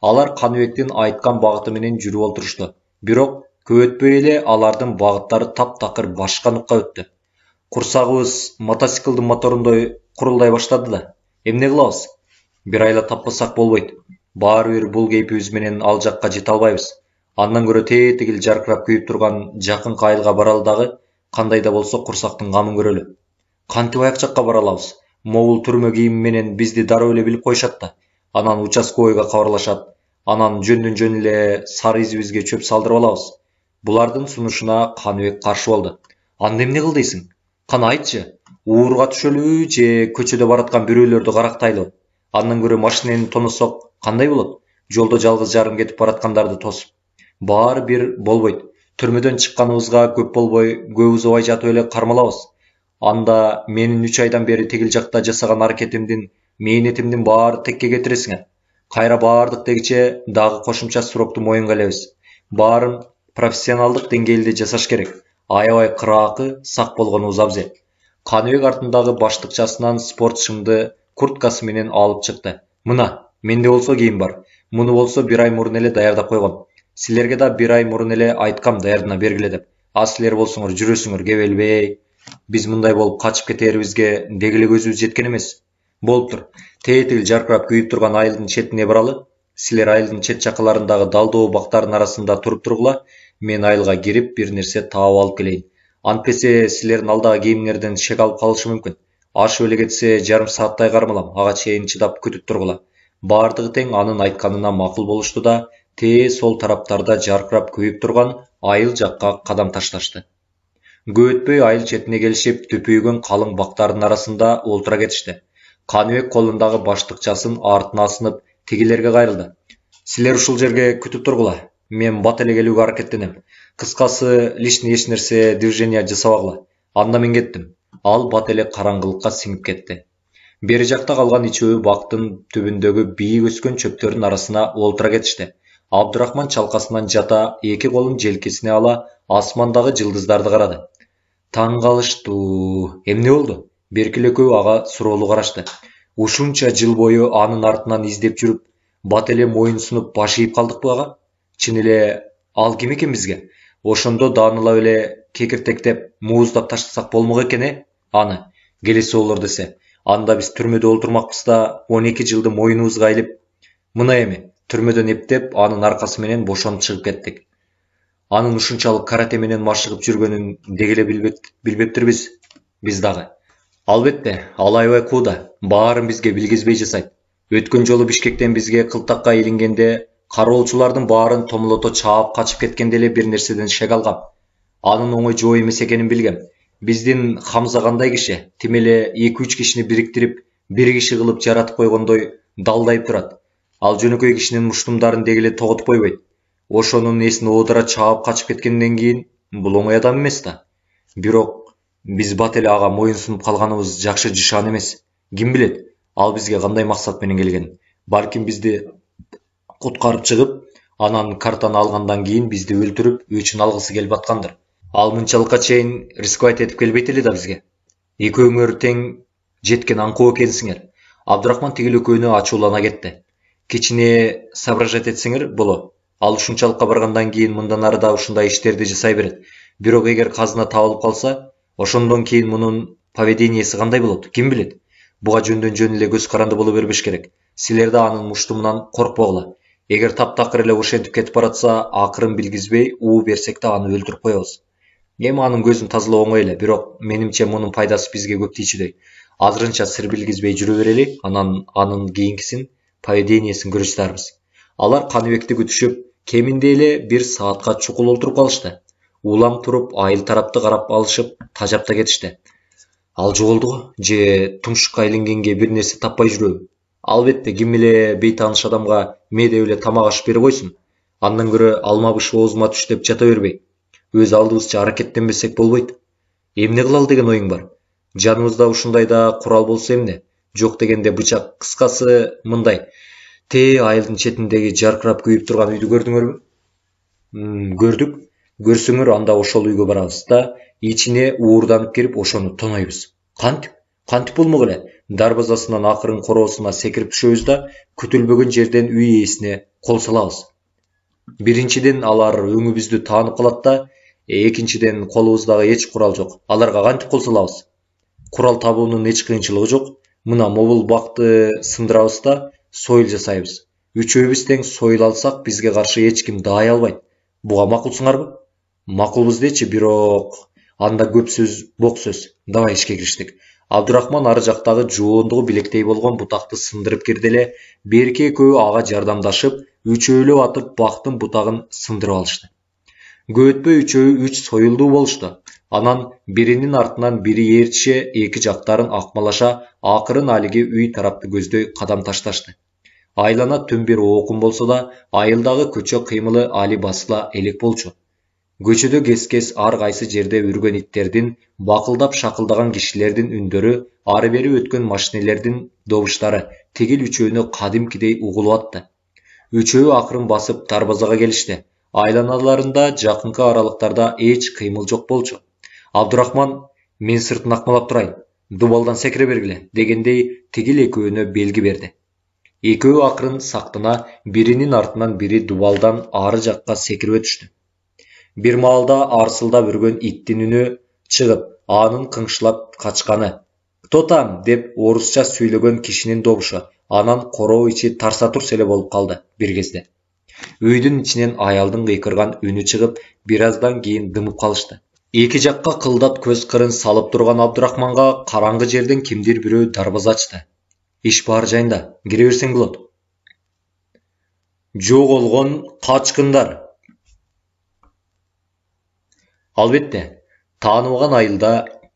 Алар Каныбектин айткан багыты менен жүрүп олтурушту. Бирок көп өтпөй эле алардын багыттары таптакыр башка нукка өттү. Курсагыбыз мотоциклдин моторундой курулдай баштады да. Эмне кылабыз? Бир айла таппасак болбойт. Баары бир бул кейпибиз менен ал жакка жете албайбыз. Андан көрө тетигил жаркырап күйүп турган жакынкы айылга баралы дагы, кандай да болсо курсактын камын көрөлү. Кантип аяк жакка бара алабыз? Могул түрмө кийими менен бизди дароо эле билип коюшат да. Анан участковыйга кабарлашат. Анан жөн эле сары изибизге чөп салдырып алабыз. Булардын сунушуна Каныбек каршы болду. Анда эмне кыл дейсиң? Кана айтчы, уурга түшөлүбү же көчөдө бараткан бирөөлөрдү карактайлыбы? Андан көрө машинени тоносок кандай болот? Жолдо жалгыз жарым кетип бараткандарды тосуп. Баары бир болбойт. Түрмөдөн чыкканыбызга көп болбой, көп узабай жатып эле кармалабыз. Анда менин 3 айдан бери тигил жакта жасаган аракетимдин, мээнетимдин баары текке кетиресиңер. Кайра баардыктегиче дагы кошумча срокту моюнга алебиз. Баарын профессионалдык деңгээлде жасаш керек. Аябай кыраакы, сак болгонубуз абзел. Каныбек артындагы баштыкчасынан спорт шымды курткасы менен алып чыкты. Мына, менде болсо кийим бар. Муну болсо 1 ай мурун эле даярдап койгом. Силерге да бир ай мурун эле айткам даярдына бергиле деп. А силер болсоңор жүрөсүңөр кебелбей. Биз мындай болуп качып кетерибизге деги эле көзүбүз жеткен эмес. Болуптур. Тетил жаркырап күйүп турган айылдын четине баралы. Силер айылдын чет жакаларындагы далдоо бактардын арасында туруп тургула. Мен айылга кирип бир нерсе таап алып келейин. Антпесе силердин алдагы кийимиңерден шек алып калышы мүмкүн. Ашып эле кетсе жарым сааттай кармалам. Ага чейин чыдап күтүп тургула. Бардыгы тең анын айтканына макул болушту да, сол тараптарда жаркырап күйүп турган айыл жакка кадам ташташты. Көп өтпөй айыл четине келишип, түпүйгөн калың бактардын арасында олтура кетишти. Каныбек колундагы баштыкчасын артына асынып, тигилерге кайрылды. Силер ушул жерге күтүп тургула. Мен бат эле келүүгө аракеттенем. Кыскасы, лишний эч нерсе движение жасабагыла. Анда мен кеттим. Ал бат эле караңгылыкка сиңип кетти. Бери жакта калган үчөө бактын түбүндөгү бийик өскөн чөптөрдүн арасына олтура кетишти. Абдурахман чалкасынан жата, эки колун желкесине ала, асмандагы жылдыздарды карады. Таң калыштуу. Эмне болду? Беркил экөө ага суроолуу карашты. Ушунча жыл бою анын артынан издеп жүрүп, бат эле моюн сунуп баш ийип калдыкпы ага? Чын эле ал ким экен бизге? Ошондо даанылап эле кекиртектеп, мууздап таштасак болмок экен, аны. Келеси болор десе. Анда биз түрмөдө олтурмакпыз да 12 жылды моюнубузга илип, мына эми түрмөдөн эптеп, анын аркасы менен бошонуп чыгып кеттик. Анын ушунчалык карате менен машыгып жүргөнүн деги эле билбептирбиз биз дагы. Албетте, ал аябай кууда, баарын бизге билгизбей жасайт. Өткөн жолу Бишкектен бизге кылтакка илингенде, кароолчулардын баарын томолото чаап качып кеткенде эле бир нерседен шек алгам. Анын оңой жоо эмес экенин билгем. Биздин Хамза кандай киши, тим эле 2-3 кишини бириктирип, бир киши кылып жаратып койгондой далдайып турат. Ал жөнөкөй кишинин муштумдарын деги эле тоготуп койбойт. Ошонун эсин оодара чаап качып кеткенден кийин бул оңой адам эмес да. Бирок биз бат эле ага моюн сунуп калганыбыз жакшы жышан эмес. Ким билет, ал бизге кандай максат менен келген. Балким бизди куткарып чыгып, анан картаны алгандан кийин бизди өлтүрүп, өчүн алгысы келип аткандыр. Ал мынчалыкка чейин рисковать этип келбейт эле да бизге. Экөөңөр тең жеткен аңкоо экенсиңер. Абдурахман тигил экөөнө ачуулана кетти. Кичине соображать этсеңер болот. Ал ушунчалыкка баргандан кийин мындан ары да ушундай иштерди жасай берет. Бирок эгер казына табылып калса, ошондон кийин мунун поведениясы кандай болот? Ким билет? Буга жөндөн жөн эле көз каранды боло бербеш керек. Силер да анын муштумунан коркпогула. Эгер таптакыр эле ошентип кетип баратса, акырын билгизбей уу берсек да аны өлтүрүп коебуз. Эми анын көзүн тазалоо оңой эле, бирок менимче мунун пайдасы бизге көп тийчүдөй. Азырынча сыр билгизбей жүрө берели, анан анын кийинкисин поведениясын көрө жатарбыз. Алар Каныбекти күтүшүп, кеминде эле 1 саатка чукул олтуруп калышты. Улам туруп, айыл тарапты карап алышып, тажапта кетишти. Ал жоголдуго же тумшукка илингенге бир нерсе таппай жүрөбү? Албетте, ким эле бейтааныш адамга медеп эле тамак аш берип койсун. Андан көрө алма быш оозума түш деп жата бербей. Өз алдыбызча аракеттенбесек болбойт. Эмне кылалы деген оюң бар? Жаныбызда ушундай да курал болсо эмне? Жок дегенде бычак. Кыскасы мындай. Айылдын четиндеги жаркырап күйүп турган үйдү көрдүңөрбү? Көрдүк. Көрсөңөр анда ошол үйгө барабыз да, ичине уурданып кирип ошону тонойбуз. Кантип болмок эле? Дарбазасынан акырын короосуна секирип түшөбүз да, күтүлбөгөн жерден үй ээсине кол салабыз. Биринчиден алар өңүбүздү таанып калат да, экинчиден колубуздагы эч курал жок. Аларга кантип кол салабыз? Курал табуунун эч кыйынчылыгы жок. Мына мобул бакты сындырабыз да, сойыл жасайбыз. Үчөөбүз тең сойыл алсак, бизге каршы эч ким даай албайт. Буга макулсуңарбы? Макулбуз дечи, бирок анда көп сөз бок сөз. Давай ишке кириштик. Абдурахман ары жактагы жуундугу билектей болгон бутакты сындырып кирди эле, берки экөө ага жардамдашып, үчөөлөп атып бактын бутагын сындырып алышты. Көп өтпөй үчөө 3 союлдуу болушту. Анан биринин артынан бири ээрчише эки жактарын акмалаша, акырын алиги үй тарапты көздөй кадам ташташты. Айлана түн бир оокун болсо да, айылдагы көчө кыймылы али басыла элек болчу. Көчөдө кес-кес ар кайсы жерде үргөн иттердин, бакылдап шакылдаган кишилердин үндөрү, ары бери өткөн машинелердин добуштары тигил үчөөнү кадимкидей угулуп атты. Үчөө акырын басып дарбазага келишти. Айланаларында жакынкы аралыктарда эч кыймыл жок болчу. Абдурахман, мен сыртын акмалап турайын, дубалдан секире бергиле, дегендей тигил экөөнө белги берди. Экөө акырын сактана, биринин артынан бири дубалдан ары жакка секирип өтүштү. Бир маалда арсылдап үргөн иттин үнү чыгып, анын кыңшылап качканы. Кто там деп орусча сүйлөгөн кишинин добушу, анан короо ичи тарса турс эле болуп калды бир кезде. Үйдүн ичинен аялдын кыйкырган үнү чыгып, бир аздан кийин дымып калышты. Эки жакка кылдап көз кырын салып турган Абдурахманга караңгы жерден кимдир бирөө дарбаза ачты. Иш бар жайында, кире берсең болот. Жоголгон качкындар. Албетте, тааныбаган айылда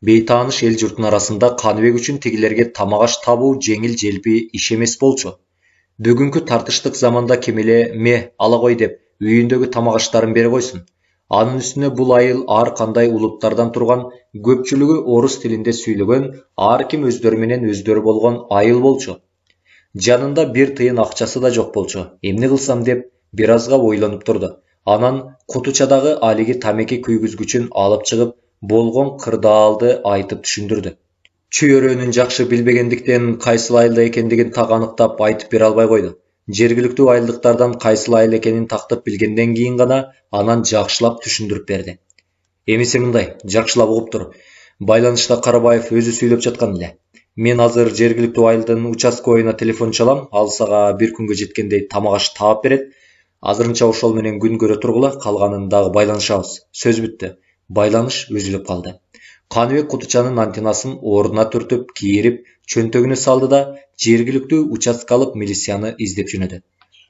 бейтааныш эл журтун арасында Каныбек үчүн тигилерге тамак аш табуу жеңил желпи иш эмес болчу. Бүгүнкү тартыштык заманда ким эле ме ала кой деп үйүндөгү тамак аштарын бере койсун. Анын үстүнө бул айыл ар кандай улуттардан турган, көпчүлүгү орус тилинде сүйлөгөн, ар ким өздөрү менен өздөрү болгон айыл болчу. Жанында бир тыйын акчасы да жок болчу. Эмне кылсам деп бир азга ойлонуп турду. Анан кутучадагы алиги тамеки күйгүзгүчүн алып чыгып, болгон кырдаалды айтып түшүндүрдү. Чүйөрөнүн жакшы билбегендиктен кайсыл айылда экендигин так аныктап айтып бере албай койду. Жергиликтүү айылдыктардан кайсыл айыл экенин тактап билгенден кийин гана анан жакшылап түшүндүрүп берди. Эмиси мындай, жакшылап угуп тур. Байланышта Карабаев өзү сүйлөп жаткан эле. Мен азыр жергиликтүү айылдын участковыйына телефон чалам, ал сага бир күнгө жеткендей тамак аш таап берет. Азырынча ошол менен күн көрө тургула, калганын дагы байланышабыз. Сөз бүттү. Байланыш үзүлүп калды. Каныбек кутучанын антеннасын ордуна түртүп, кийирип, чөнтөгүнө салды да жергиликтүү участкалык милицияны издеп жөнөдү.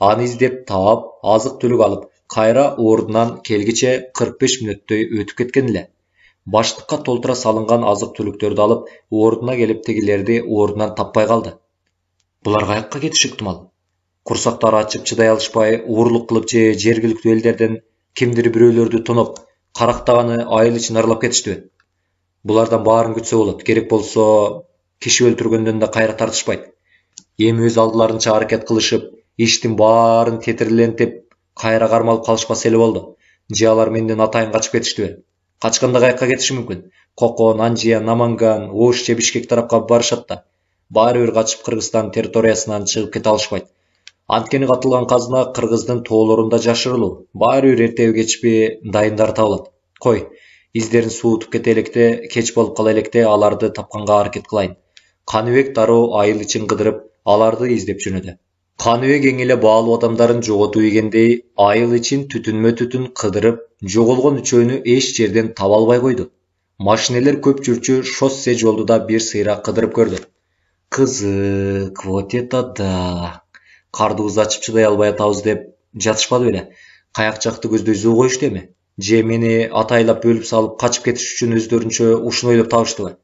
Аны издеп таап, азык түлүк алып, кайра ордунан келгиче 45 мүнөттөй өтүп кеткен эле. Баштыкка толтура салынган азык түлүктөрдү алып, ордуна келип тегилерди ордунан таппай калды. Булар каякка кетиши ыктымал? Курсактары ачып чыдай алышпай, уурлук кылып же жергиликтүү элдерден кимдир бирөөлөрдү тоноп, карактаганы айыл ичин аралап кетиштиби? Булардан баарын күтсө болот. Керек болсо, киши өлтүргөндөн да кайра тартышпайт. Эми өз алдыларынча аракет кылышып, иштин баарын тетирлентип, кайра кармалып калышпаса эле болду. Же алар менден атайын качып кетиштиби? Качканда каякка кетиши мүмкүн? Кокон, Анжия, Наманган, Ош же Бишкек тарапка барышат да. Баары бир качып Кыргызстан территориясынан чыгып кете алышпайт. Анткени катылган казына Кыргыздын тоолорунда жашырылуу. Баары бир эртеби кечпи дайындары табылат. Кой, издерин суутуп кете электе, кеч болуп кала электе аларды тапканга аракет кылайын. Каныбек дароо айыл ичин кыдырып, аларды издеп жөнөдү. Каныбек эң эле баалуу адамдарын жоготуп ийгендей, айыл ичин түтүнмө-түтүн кыдырып, жоголгон үчөөнү эч жерден таба албай койду. Машинелер көп жүрчү шоссе жолду да бир сыйра кыдырып көрдү. Кызык, вот это да. Кардыбызды ачып чыдай албай атабыз деп жатышпады беле? Каяк жакты көздөй зуу коюшту эми? Же мени атайлап бөлүп салып качып кетиш үчүн өздөрүнчө ушуну ойлоп табыштыбы?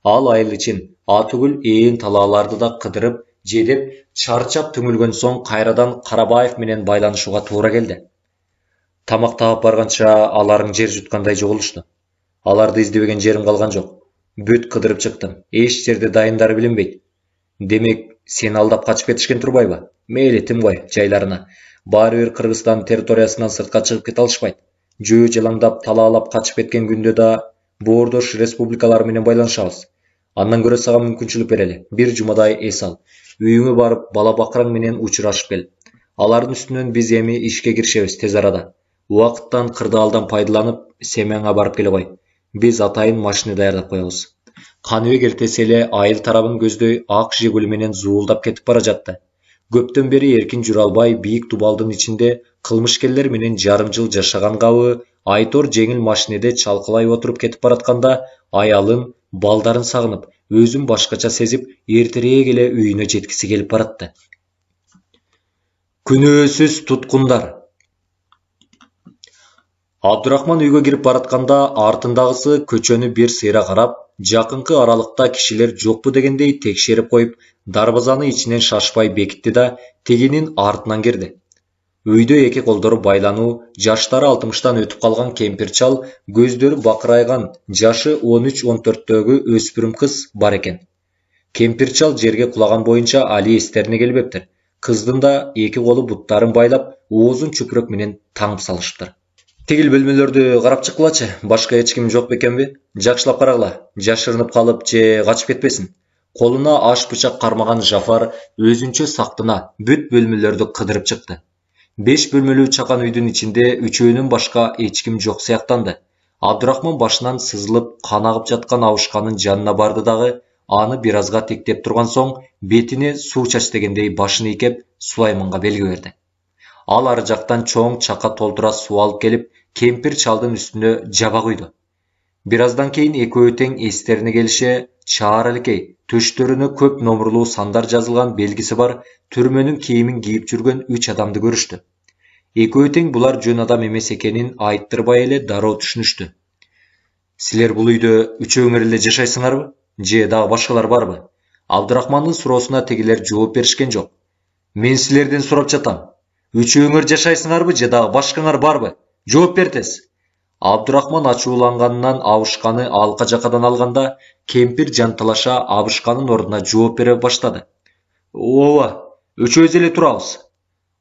Ал айыл ичин атүгүл ээн талааларды да кыдырып, жедеп, чарчап түңүлгөн соң кайрадан Карабаев менен байланышууга туура келди. Тамак таап барганча аларың жер жуткандай жоголушту. Аларды издебеген жерим калган жок. Бүт кыдырып чыктым. Эч жерде дайындары билинбейт. Демек, сени алдап качып кетишкен турбайбы? Мейли тим кой жайларына. Баары бир Кыргызстан территориясынан сыртка чыгып кете алышпайт. Жөө жылаңдап талаалап качып кеткен күндө да боордош республикалары менен байланышабыз. Андан көрө сага мүмкүнчүлүк берели. Бир жумадай эс ал. Үйүңө барып, бала бакыраң менен учурашып кел. Алардын үстүнөн биз эми ишке киришебиз тез арада. Убакыттан кырдаалдан пайдаланып, семяңа барып келе кой. Биз атайын машина даярдап коебуз. Каныбек эртеси эле айыл тарабын көздөй ак жигули менен зуулдап кетип бара жатты. Көптөн бери эркин жүрө албай бийик дубалдын ичинде кылмышкерлер менен жарым жыл жашаган кабы Айтор жеңил машинеде чалкалай отуруп кетип баратканда аялын, балдарын сагынып, өзүн башкача сезип, эртерээк эле үйүнө жеткиси келип баратты. Күнөөсүз туткундар. Абдурахман үйгө кирип баратканда артындагысы көчөнү бир сыйра карап, жакынкы аралыкта кишилер жокпу дегендей текшерип коюп, дарбазаны ичинен шашпай бекитти да тегинин артынан кирди. Үйдө эки колдору байлануу, жаштары 60-тан өтүп калган кемпир чал, көздөрү бакырайган, жашы 13-14-төгү өспүрүм кыз бар экен. Кемпир чал жерге кулаган боюнча али эстерине келбептир. Кыздын да эки колу буттарын байлап, оозун чүпүрөк менен таңып салышыптыр. Тигил бөлмөлөрдү карап чыккылачы, башка эч ким жок бекенби? Жакшылап карагыла, жашырынып калып же качып кетпесин. Қолына аш бычақ қармаған Жафар өзінше сақтына бүт бөлмелерді қыдырып шықты. 5 бөлмелі чакан үйдің içinde üçөөнүн башка ешкім жоқ сияқтанды. Абдурахман башынан сызылып, қан ағып жатқан ауышқанын жанына барды дағы, аны биразға тектеп тұрған соң, бетіне су чач дегендей башын ийкеп Сулайманға белгі берді. Ал ары жақтан чоң чақа толтыра су алып келіп, кемпір чалдың үстіне жаба құйды. Birazdan keyin ekөө тең естеріне келіше, чааралыкей, төштөрүнө көп номурлуу сандар жазылған белгісі бар түрменің кийимин кийип жүрген 3 адамды көрүштү. Экөө тең булар жөн адам эмес экенин айттырбай эле дароо түшүнүштү. Силер бул үйдө үчөөңөр эле жашайсыңарбы? Же дагы башкалар барбы? Абдурахмандын суроосуна тегилер жооп беришкен жок. Мен силерден сурап жатам. Үчөөңөр жашайсыңарбы же дагы башкаңар барбы? Жооп бер тез. Абдурахман ачууланганынан абышканы алка жакадан алганда, кемпир жанталаша абышканын ордуна жооп бере баштады. Ооба, үчөөбүз эле турабыз.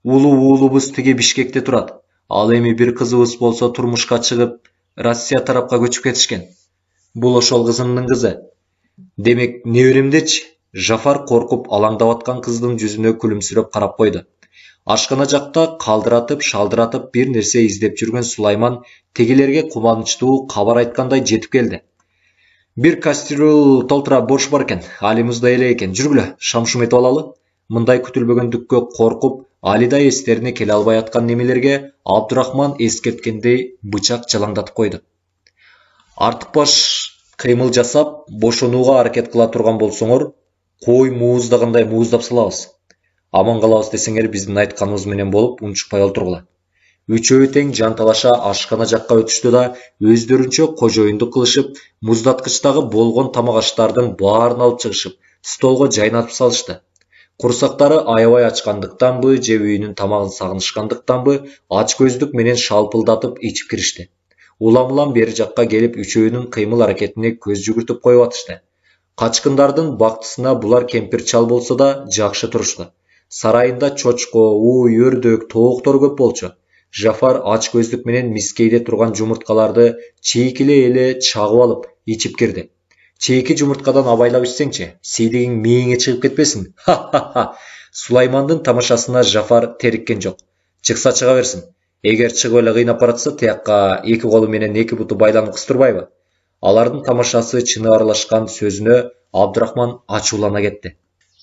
Уулубуз тиги Бишкекте турат. Ал эми бир кызыбыз болсо турмушка чыгып, Россия тарапка көчүп кетишкен. Бул ошол кызымдын кызы. Демек, неберемдечи? Жафар коркуп алаңдап аткан кыздын жүзүнө күлүмсүрөп карап койду. Ашкана жакта калдыратып, шалдыратып бир нерсе издеп жүргөн Сулайман тегилерге кубанычтуу кабар айткандай жетип келди. Бир кастрюль толтура борш бар экен, алимызда эле экен. Жүргүлө, шам-шум этип алалы. Мындай күтүлбөгөндүккө коркуп, Алида эстерине келе албай аткан немелерге Абдурахман эскерткендей бычак жалаңдатып койду. Артык баш кыймыл жасап, бошонууга аракет кыла турган болсоңор, кой мууздагандай мууздап салабыз. Аман калабыз десеңер биздин айтканыбыз менен болуп, унчукпай олтургула. Үчөө тең жанталаша ашкана жакка өтүштү да, өздөрүнчө кожоюндук кылышып, муздаткычтагы болгон тамак аштардын баарын алып чыгышып, столго жайнатып салышты. Курсактары аябай ачкандыктанбы, же үйүнүн тамагын сагынышкандыктанбы, ач көздүк менен шалпылдатып ичип киришти. Улам-улам бери жакка келип, үчөөнүн кыймыл аракетине көз жүгүртүп коюп атышты. Качкындардын бактысына булар кемпир чал болсо да жакшы турушту. Сарайында чочко, уй, өрдөк, тооктор көп болчу. Жафар ач көздүк менен мискейде турган жумурткаларды чейкиле эле чагып алып, ичип кирди. Чейки жумурткадан абайлап ичсеңчи, сейдигиң мээңе чыгып кетпесин. Ха-ха-ха. Сулаймандын тамашасына Жафар териккен жок. Чыкса чыга берсин. Эгер чыгып эле кыйнап баратса, тиякка эки колу менен эки буту байланып кыстырбайбы? Алардын тамашасы чыны аралашкан сөзүнө Абдурахман ачуулана кетти.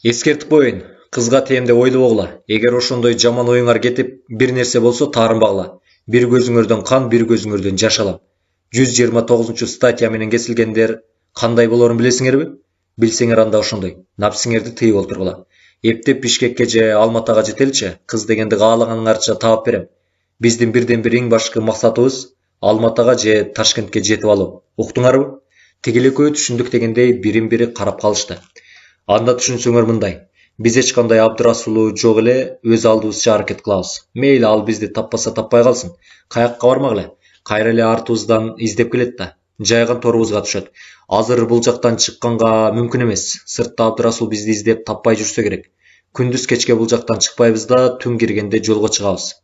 Эскертип коеюн, кызга тиемде ойлобогула. Эгер ошондой жаман оюңар кетип, бир нерсе болсо таарынбагыла. Бир көзүңөрдөн кан, бир көзүңөрдөн жаш алам. 129 статья менен кесилгендер кандай болорун билесиңерби? Билсеңер анда ошондой. Напсиңерди тыйып олтургула. Эптеп Бишкекке же Алматага жетеличи, кыз дегенди каалаганыңарча таап берем. Биздин бирден бир эң башкы максатыбыз Алматага же Ташкентке жетип алуу. Уктуңарбы? Тигил экөө түшүндүк дегендей бирин-бири карап калышты. Анда түшүнсөңөр мындай. Биз эч кандай Абдурасулу жок эле өз алдыбызча аракет кылабыз. Мейли ал бизди таппаса таппай калсын. Каякка бармак кайра эле артыбыздан издеп келет да. Жайган торубузга түшөт. Азыр бул жактан чыкканга мүмкүн эмес. Сыртта Абдурасул бизди издеп таппай жүрсө керек. Күндүз кечке бул жактан чыкпайбыз да, түн киргенде жолго чыгабыз.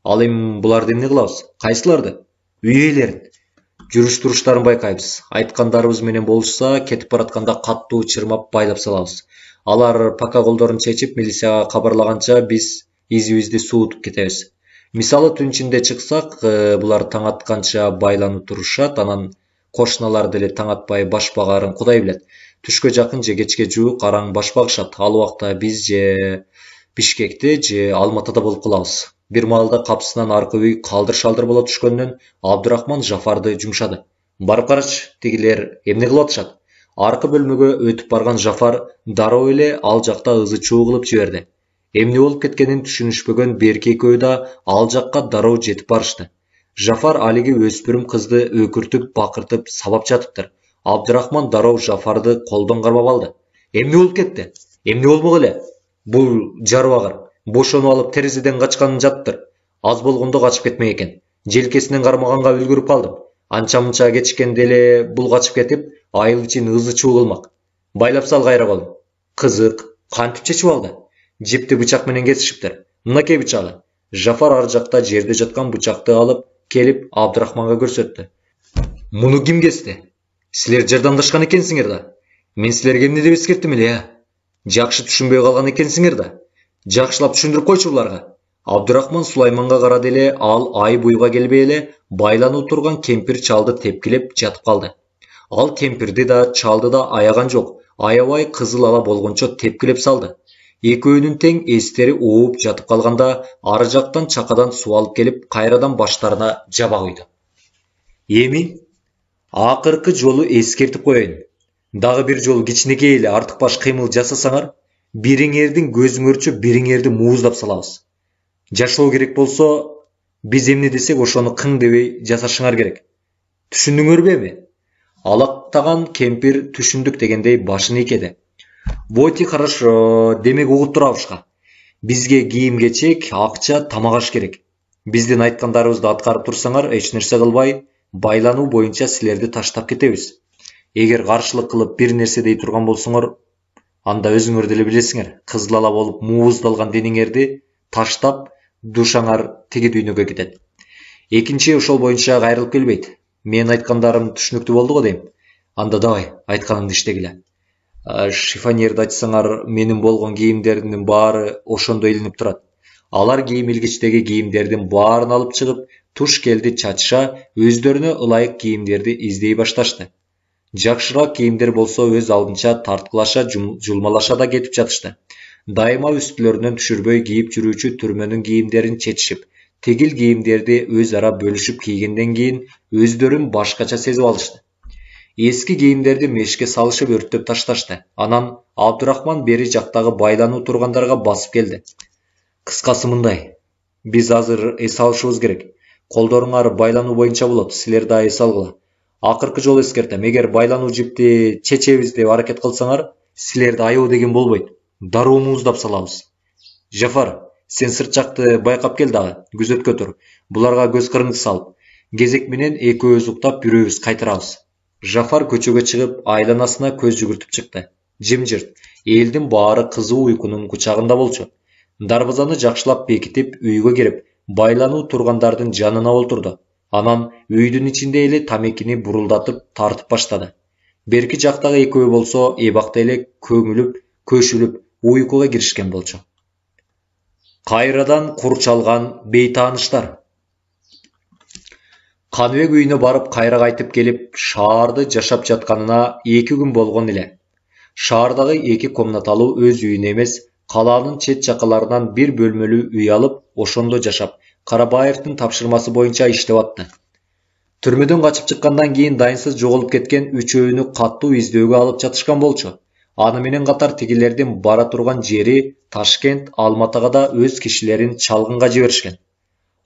Ал эми буларды эмне кылабыз? Кайсыларды? Үй ээлерин. Жүрүш-туруштарын байкайбыз. Айткандарыбыз менен болушса, кетип баратканда каттуу чырмап байлап салабыз. Алар пока колдорун чечип милицияга кабарлаганча биз изибизди суутуп кетебиз. Мисалы түн ичинде чыксак, булар таң атканча байланып турушат, анан кошуналар деле таң атпай башпагарын Кудай билет. Түшкө жакын же кечке жуук араң баш багышат. Ал убакта биз же Бишкекте же Алматыда болуп калабыз. Бир маалда капысынан аркы үй калдыр-шалдыр боло түшкөндөн Абдурахман Жафарды жумшады. Барып карачы, тигилер эмне кылып атышат? Аркы бөлмөгө өтүп барган Жафар дароо эле ал жакта ызы-чуу кылып жиберди. Эмне болуп кеткенин түшүнүшпөгөн берки экөө да ал жакка дароо жетип барышты. Жафар алиги өспүрүм кызды өкүртүп, бакыртып сабап жатыптыр. Абдурахман дароо Жафарды колдон кармап алды. Эмне болуп кетти? Эмне болмок эле? Бул жарбагыр бошонуп алып терезеден качканын жатыптыр. Аз болгондо качып кетмек экен. Желкесинен кармаганга үлгүрүп калдым. Анча-мынча кечиккенде эле бул качып кетип, айыл ичин ызы-чуу кылмак. Байлап сал кайра колун. Кызык, кантип чечип алды? Жипти бычак менен кесишиптир. Мынакей бычагы. Жафар ар жакта жерде жаткан бычакты алып келип Абдурахманга көрсөттү. Муну ким кести? Силер жардамдашкан экенсиңер да. Мен силерге эмне деп эскерттим эле, Жакшы түшүнбөй калган экенсиңер да. Жакшылап түшүндүрүп койчу буларга. Абдурахман Сулайманга карады эле, ал ай буйга келбей эле байланып турган кемпир чалды тепкилеп жатып калды. Ал кемпирди да, чалды да аяган жок. Аябай кызыл ала болгончо тепкилеп салды. Экөөнүн тең эстери ууп жатып калганда, ары жактан чакадан суу алып келип, кайрадан баштарына жаба куйду. Эми акыркы жолу эскертип коеюн. Дагы бир жолу кичинекей эле артык-баш кыймыл жасасаңар, бириңердин көзүңөрчө бириңерди мууздап салабыз. Жашоо керек болсо, биз эмне десек ошону кың дебей жасашыңар керек. Түшүндүңөрбү эми? Алактаган кемпир түшүндүк дегендей башын ийкеди. Вот и хорошо, демек угуп турабызга. Бизге кийим-кечек, акча, тамак аш керек. Биздин айткандарыбызды аткарып турсаңар, эч нерсе кылбай, байлануу боюнча силерди таштап кетебиз. Эгер каршылык кылып бир нерсе дей турган болсоңор, анда өзүңөр деле билесиңер, кызыл ала болуп мууздалган дениңерди таштап, душаңар тиги дүйнөгө кетет. Экинчи ошол боюнча кайрылып келбейт. Мен айткандарым түшүнүктүү болду го дейм. Анда давай, айтканыңды иштегиле. Шифоньерди ачсаңар, менин болгон кийимдердин баары ошондо илинип турат. Алар кийим илгичтеги кийимдердин баарын алып чыгып, туш келди чачыша, өздөрүнө ылайык кийимдерди издей башташты. Жакшыраак кийимдер болсо өз алдынча тарткылаша, жулмалаша да кетип жатышты. Дайыма үстүлөрүнөн түшүрбөй кийип жүрүүчү түрмөнүн кийимдерин чечишип, тигил кийимдерди өз ара бөлүшүп кийгенден кийин өздөрүн башкача сезип алышты. Эски кийимдерди мешке салышып өрттөп ташташты. Анан Абдурахман бери жактагы байлануу тургандарга басып келди. Кыскасы мындай: биз азыр эс алышыбыз керек. Колдоруңар байлануу боюнча болот, силер да эс алгыла. Акыркы жолу эскертем, эгер байлануу жипти чечебиз деп аракет кылсаңар, силерди аябуу деген болбойт. Дароо мууздап салабыз. Жафар, сен сырт жакты байкап кел дагы, күзөткө тур. Буларга көз кырыңды салып, кезек менен экөөбүз уктап, бирөөбүз кайтарабыз. Жафар көчөгө чыгып, айланасына көз жүгүртүп чыкты. Жымжырт, элдин баары кызуу уйкунун кучагында болчу. Дарбазаны жакшылап бекитип, үйгө кирип, байлануу тургандардын жанына олтурду. Анан үйдүн ичинде эле тамекини бурулдатып тартып баштады. Берки жактагы экөө болсо эбакта эле көшүлүп уйкуга киришкен болчу. Кайрадан курчалган бейтааныштар. Каныбек үйүнө барып кайра кайтып келип, шаарды жашап жатканына 2 күн болгон эле. Шаардагы 2 комнаталуу өз үйүнө эмес, калаанын чет жакаларынан бир бөлмөлүү үй алып, ошондо жашап, Карабаевдин тапшырмасы боюнча иштеп атты. Түрмөдөн качып чыккандан кийин дайынсыз жоголуп кеткен үчөөнү каттуу издөөгө алып жатышкан болчу. Аны менен катар тигилердин бара турган жери Ташкент, Алматыга да өз кишилерин чалгынга жиберишкен.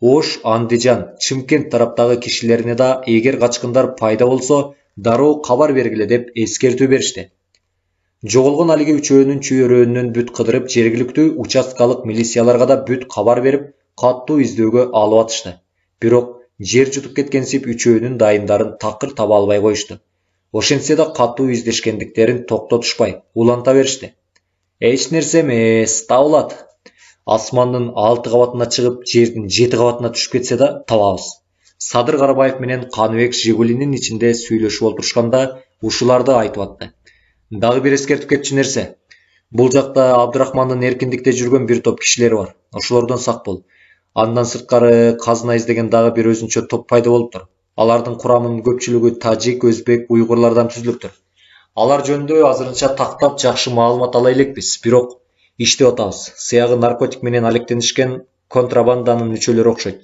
Ош, Андижан, Чымкент тараптагы кишилерине да эгер качкындар пайда болсо, дароо кабар бергиле деп эскертүү беришти. Жоголгон алиги үчөөнүн чүйөрөөнүнөн бүт кыдырып, жергиликтүү участкалык милицияларга да бүт кабар берип, каттуу издөөгө алып атышты. Бирок жер жутуп кеткенсип үчөөнүн дайымдарын такыр таба албай коюшту. Ошентсе да каттуу издешкендиктерин токтотушпай, уланта беришти. Эч нерсе эмес, табылат. Асмандын 6 кабатына чыгып, жердин 7 кабатына түшүп кетсе да табабыз. Садыр Карабаев менен Каныбек Жигулинин ичинде сүйлөшүп отурушканда ушуларды айтып атты. Дагы бир эскертип кетчү нерсе. Бул жакта Абдурахмандын эркиндикте жүргөн бир топ кишилери бар. Ошолордон сак бол. Андан сырткары казына издеген дагы бир өзүнчө топ пайда болуптур. Алардын курамынын көпчүлүгү тажик, өзбек, уйгурлардан түзүлүптүр. Алар жөнүндө азырынча тактап жакшы маалымат ала элекпиз, бирок иштеп атабыз. Сыягы наркотик менен алектенишкен контрабанданын мүчөлөрү окшойт.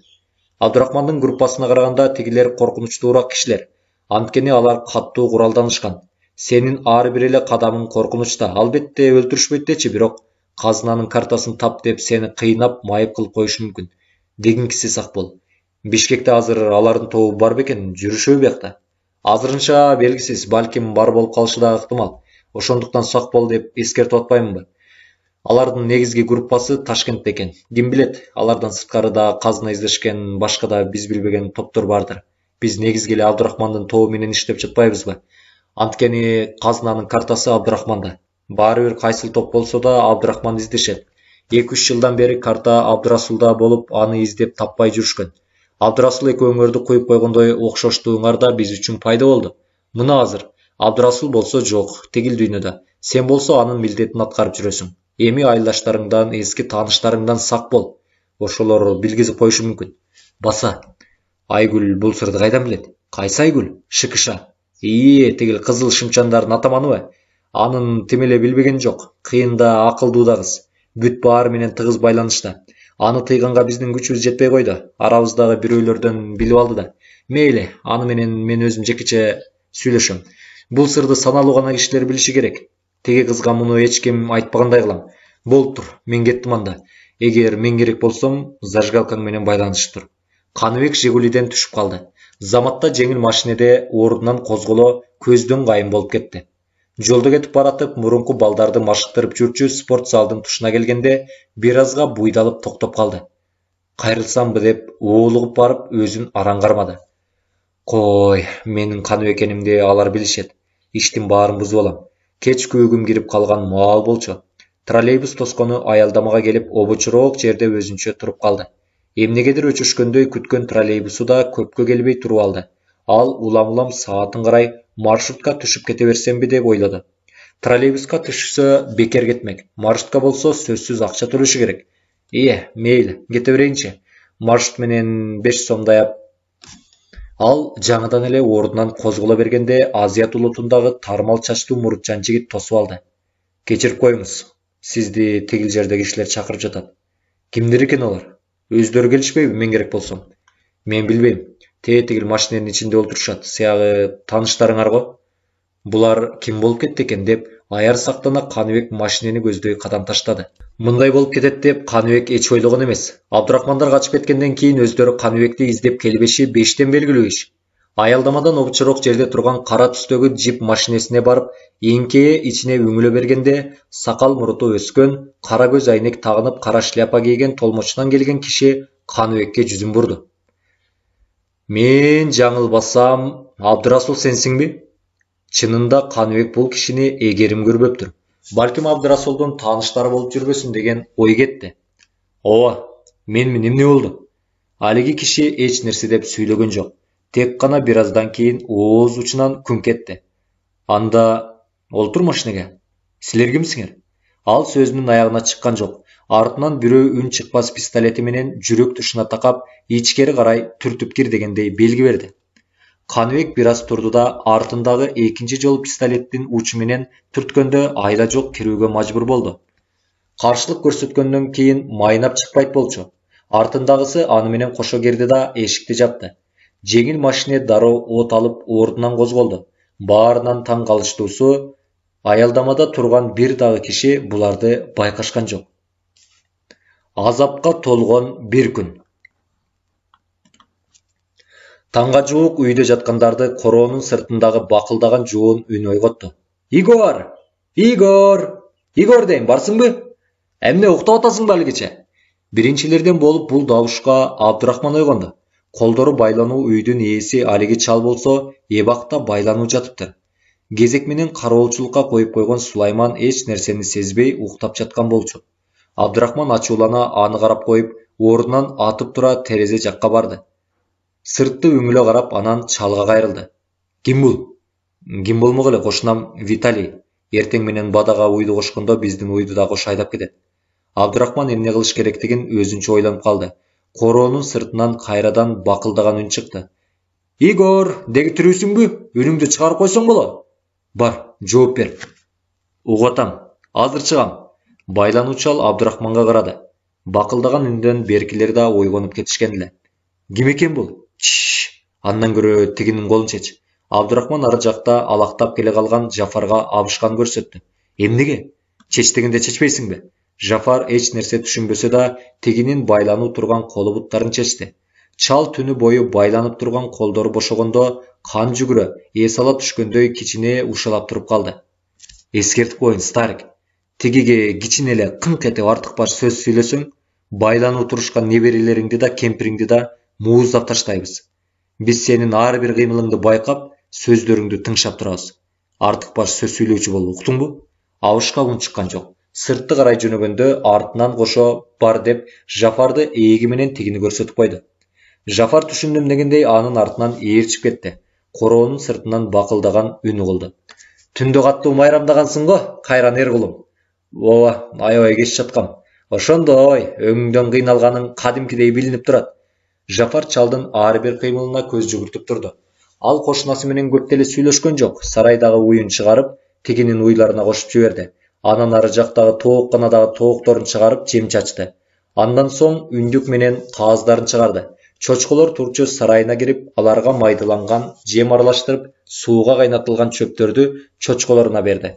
Абдурахмандын группасына караганда тигилер коркунучтуураак кишилер. Анткени алар каттуу куралданышкан. Сенин ар бир эле кадамың коркунучта. Албетте өлтүрүшпөйт дечи, бирок казынанын картасын тап деп сени кыйнап, майып кылып коюшу мүмкүн. Дегинкиси сак бол. Бишкекте азыр алардын тобу бар бекен, жүрүшөбү биякта? Азырынча белгисиз, балким бар болуп калышы да ыктымал. Ошондуктан сак бол деп эскертип атпаймынбы? Алардын негизги группасы Ташкентте экен. Ким билет, алардан сырткары да казына издешкен башка да биз билбеген топтор бардыр. Биз негизги эле Абдурахмандын тобу менен иштеп жатпайбызбы? Анткени казынанын картасы Абдурахманда. Баары бир кайсыл топ болсо да Абдурахманды издешет. 2-3 жылдан бери карта Абдурасулда болуп, аны издеп таппай жүрүшкөн. Абдурасул экөөңөрдү коюп койгондой окшоштугуңар да биз үчүн пайда болду. Мына азыр Абдырасыл болсо жок, тигил дүйнөдө. Сен болсо анын милдетин аткарып жүрөсүң. Эми айылдаштарыңдан, эски тааныштарыңдан сак бол. Ошолор билгизип коюшу мүмкүн. Баса, Айгүл бул сырды кайдан билет? Кайсы Айгүл? Шыкыша. Тигил кызыл шымчандардын атаманыбы? Анын тим эле билбеген жок. Кыйын да, акылдуу да кыз. Бүт баары менен тыгыз байланышта. Аны тыйганга биздин күчүбүз жетпей койду. Арабыздагы бирөөлөрдөн билип алды да. Мейли, аны менен мен өзүм жекече сүйлөшөм. Бул сырды саналуу гана кишилер билиши керек. Теги кызга муну эч ким айтпагандай кылам. Болуп тур, мен кеттим анда. Эгер мен керек болсом, зажигалкаң менен байланышып тур. Каныбек Жигулиден түшүп калды. Заматта жеңил машинеде ордунан козголо көздөн кайын болуп кетти. Жолдо кетип баратып, мурунку балдарды машыктырып жүрчү спорт залдын тушуна келгенде, бир азга буйдалып токтоп калды. Кайрылсамбы деп оолугуп барып, өзүн араң кармады. Кой, менин Каныбек экенимди алар билишет. Иштин баарын бузуп алам. Кеч күүгүм кирип калган маал болчу. Троллейбус тоскону аялдамага келип, обочуроок жерде өзүнчө туруп калды. Эмнегедир өчүшкөндөй күткөн троллейбусу да көпкө келбей туруп алды. Ал улам-улам саатын карай маршрутка түшүп кете берсемби деп ойлоду. Троллейбуска түшсө бекер кетмек. Маршрутка болсо сөзсүз акча төлөшү керек. Мейли, кете берейинчи. Маршрут менен 5 сомдой ап. Ал жаңыдан эле ордунан козголо бергенде Азият улутундагы тармал чачтуу мурутчан жигит тосуп алды. Кечирип коюңуз. Сизди тигил жерде кишилер чакырып жатат. Кимдир экен алар? Өздөрү келишпейби мен керек болсом? Мен билбейм. Тигил машиненин ичинде олтурушат. Сиягы тааныштарыңар го. Булар ким болуп кетти экен деп аяр сактана Каныбек машинени көздөй кадам таштады. Мындай болуп кетет деп Каныбек эч ойлогон эмес. Абдырахмандар качып кеткенден кийин өздөрү Каныбекти издеп келбеши бештен белгилүү иш. Аялдамадан обчурок жерде турган кара түстөгү джип машинесине барып, эңкее ичине үңүлө бергенде, сакал муруту өскөн, кара көз айнек тагынып, кара шляпа кийген толмочунан келген киши Каныбекке жүзүн бурду. Мен жаңылбасам, Абдырасул сенсиңби? Чынында Каныбек бул кишини эгерим көрбөптүр. Балким Абдырасулдун тааныштары болуп жүрбөсүн деген ой кетти. Ооба, менми эмне болду? Алиги киши эч нерсе деп сүйлөгөн жок. Тек гана бир аздан кийин ооз учунан күн кетти. Анда олтур машинеге. Силер кимсиңер? Ал сөзүнүн аягына чыккан жок. Артынан бирөө үн чыкпас пистолети менен жүрөк тушуна такап, ичкери карай түртүп кир дегендей белги берди. Каныбек бир аз турду да артындагы экинчи жолу пистолеттин учу менен түрткөндө айла жок кирүүгө мажбур болду. Каршылык көрсөткөндөн кийин майнап чыкпайт болчу. Артындагысы аны менен кошо кирди да эшикти жапты. Жеңил машине дароо от алып ордунан козголду. Баарынан таң калыштуусу, аялдамада турган бир дагы киши буларды байкашкан жок. Азапка толгон бир күн. Таңга жуук үйдө жаткандарды короонун сыртындагы бакылдаган жуун үн ойготту. Игор! Игор дейм, барсыңбы? Эмне уктап атасыңбы алгиче? Биринчилерден болуп бул добушка Абдырахман ойгонду. Колдору байлануу үйдүн ээси алиги чал болсо, эбакта байлануу жатыптыр. Кезек менен кароолчулукка коюп койгон Сулайман эч нерсени сезбей уктап жаткан болчу. Абдырахман ачуулана аны карап коюп, ордунан атып тура терезе жакка барды. Сыртты үңүлө карап, анан чалга кайрылды. Ким бул? Ким болмок эле, кошунам Виталий. Эртең менен бадага уйду кошкондо биздин уйду да кош айдап кетет. Абдырахман эмне кылыш керектигин өзүнчө ойлонуп калды. Короонун сыртынан кайрадан бакылдаган үн чыкты. Игор, деги тирүүсүңбү? Үнүңдү чыгарып койсоң болот. Бар, жооп бер. Угатам, азыр чыгам. Байлануучу ал Абдырахманга карады. Бакылдаган үндөн беркилер да ойгонуп кетишкен эле. Ким экен бул? Андан көрө тигинин колун чеч. Абдырахман ары жакта алактап келе калган Жафарга абышкан көрсөттү. Эмнеге? Чеч дегенде чечпейсиңби? Жафар эч нерсе түшүнбөсө да тигинин байлануу турган колу буттарын чечти. Чал түнү бою байланып турган колдору бошогондо кан жүгүрө, эс ала түшкөндөй кичине ушалап туруп калды. Эскертип коеюн, старик. Тигиге кичине эле кыңк этип артыкпаш сөз сүйлөсөң, байлануу турушкан неберелериңди да кемпириңди да мууздап таштайбыз. Биз сенин ар бир кыймылыңды байкап, сөздөрүңдү тыңшап турабыз. Артыкпаш сөз сүйлөөчү бол, уктуңбу? Абышка үн чыккан жок. Сыртты карай жөнөгөндө артынан кошо бар деп Жафарды ээги менен тигини көрсөтүп койду. Жафар түшүндүм дегендей анын артынан ээрчип кетти. короонун сыртынан бакылдаган үн угулду. Түндө катуу майрамдагансың го, кайран эркулум. Ооба, аябай кеч жаткам. Ошондой, өңүңдөн кыйналганың кадимкидей билинип турат. Жафар чалдын ар бир кыймылына көз жүгүртүп турду. Ал кошунасы менен көп деле сүйлөшкөн жок. Сарайдагы уюн чыгарып, тигинин уйларына кошуп жиберди. Анан ары жактагы тоокканадагы тоокторун чыгарып жем чачты. Андан соң үндүк менен кааздарын чыгарды. Чочколор турчу сарайына кирип, аларга майдаланган жем аралаштырып, сууга кайнатылган чөптөрдү чочколоруна берди.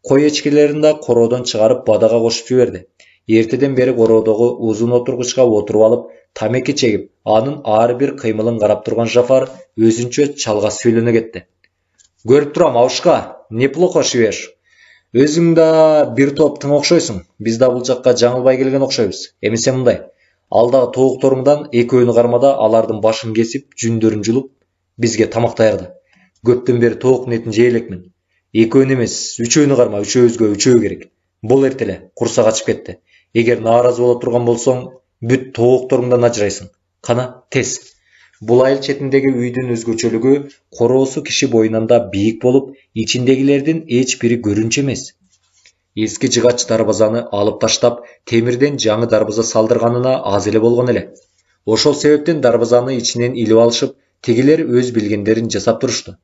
Кой эчкилерин да короодон чыгарып бадага кошуп жиберди. Эртеден бери короодогу узун отургучка отуруп алып, тамеки чегип, анын ар бир кыймылын карап турган Жафар өзүнчө чалга сүйлөнө кетти. Көрүп турам, Аушка, неплохо шивеш. Өзүң да бир топ тың окшойсуң. Биз да бул жакка жаңылбай келген окшойбуз. Эмесе мындай. Алдагы тоокторуңдан экөөнү кармада алардын башын кесип, жүндөрүн жулуп, бизге тамак даярда. Көптөн бери тоокун этин жей элекмин. Экөөнү эмес, үчөөнү карма, үчөөбүзгө үчөө керек. Бул эртеле, курсак ачып кетти. Эгер нааразы боло турган болсоң, бүт тоокторуңдан ажырайсың. Кана, тез. Бул айыл четиндеги үйдүн өзгөчөлүгү короосу киши боюнан да бийик болуп, ичиндегилердин эч бири көрүнчү эмес. Эски жыгач дарбазаны алып таштап, темирден жаңы дарбаза салдырганына аз эле болгон эле. Ошол себептен дарбазаны ичинен илип алышып, тигилер өз билгендерин жасап турушту.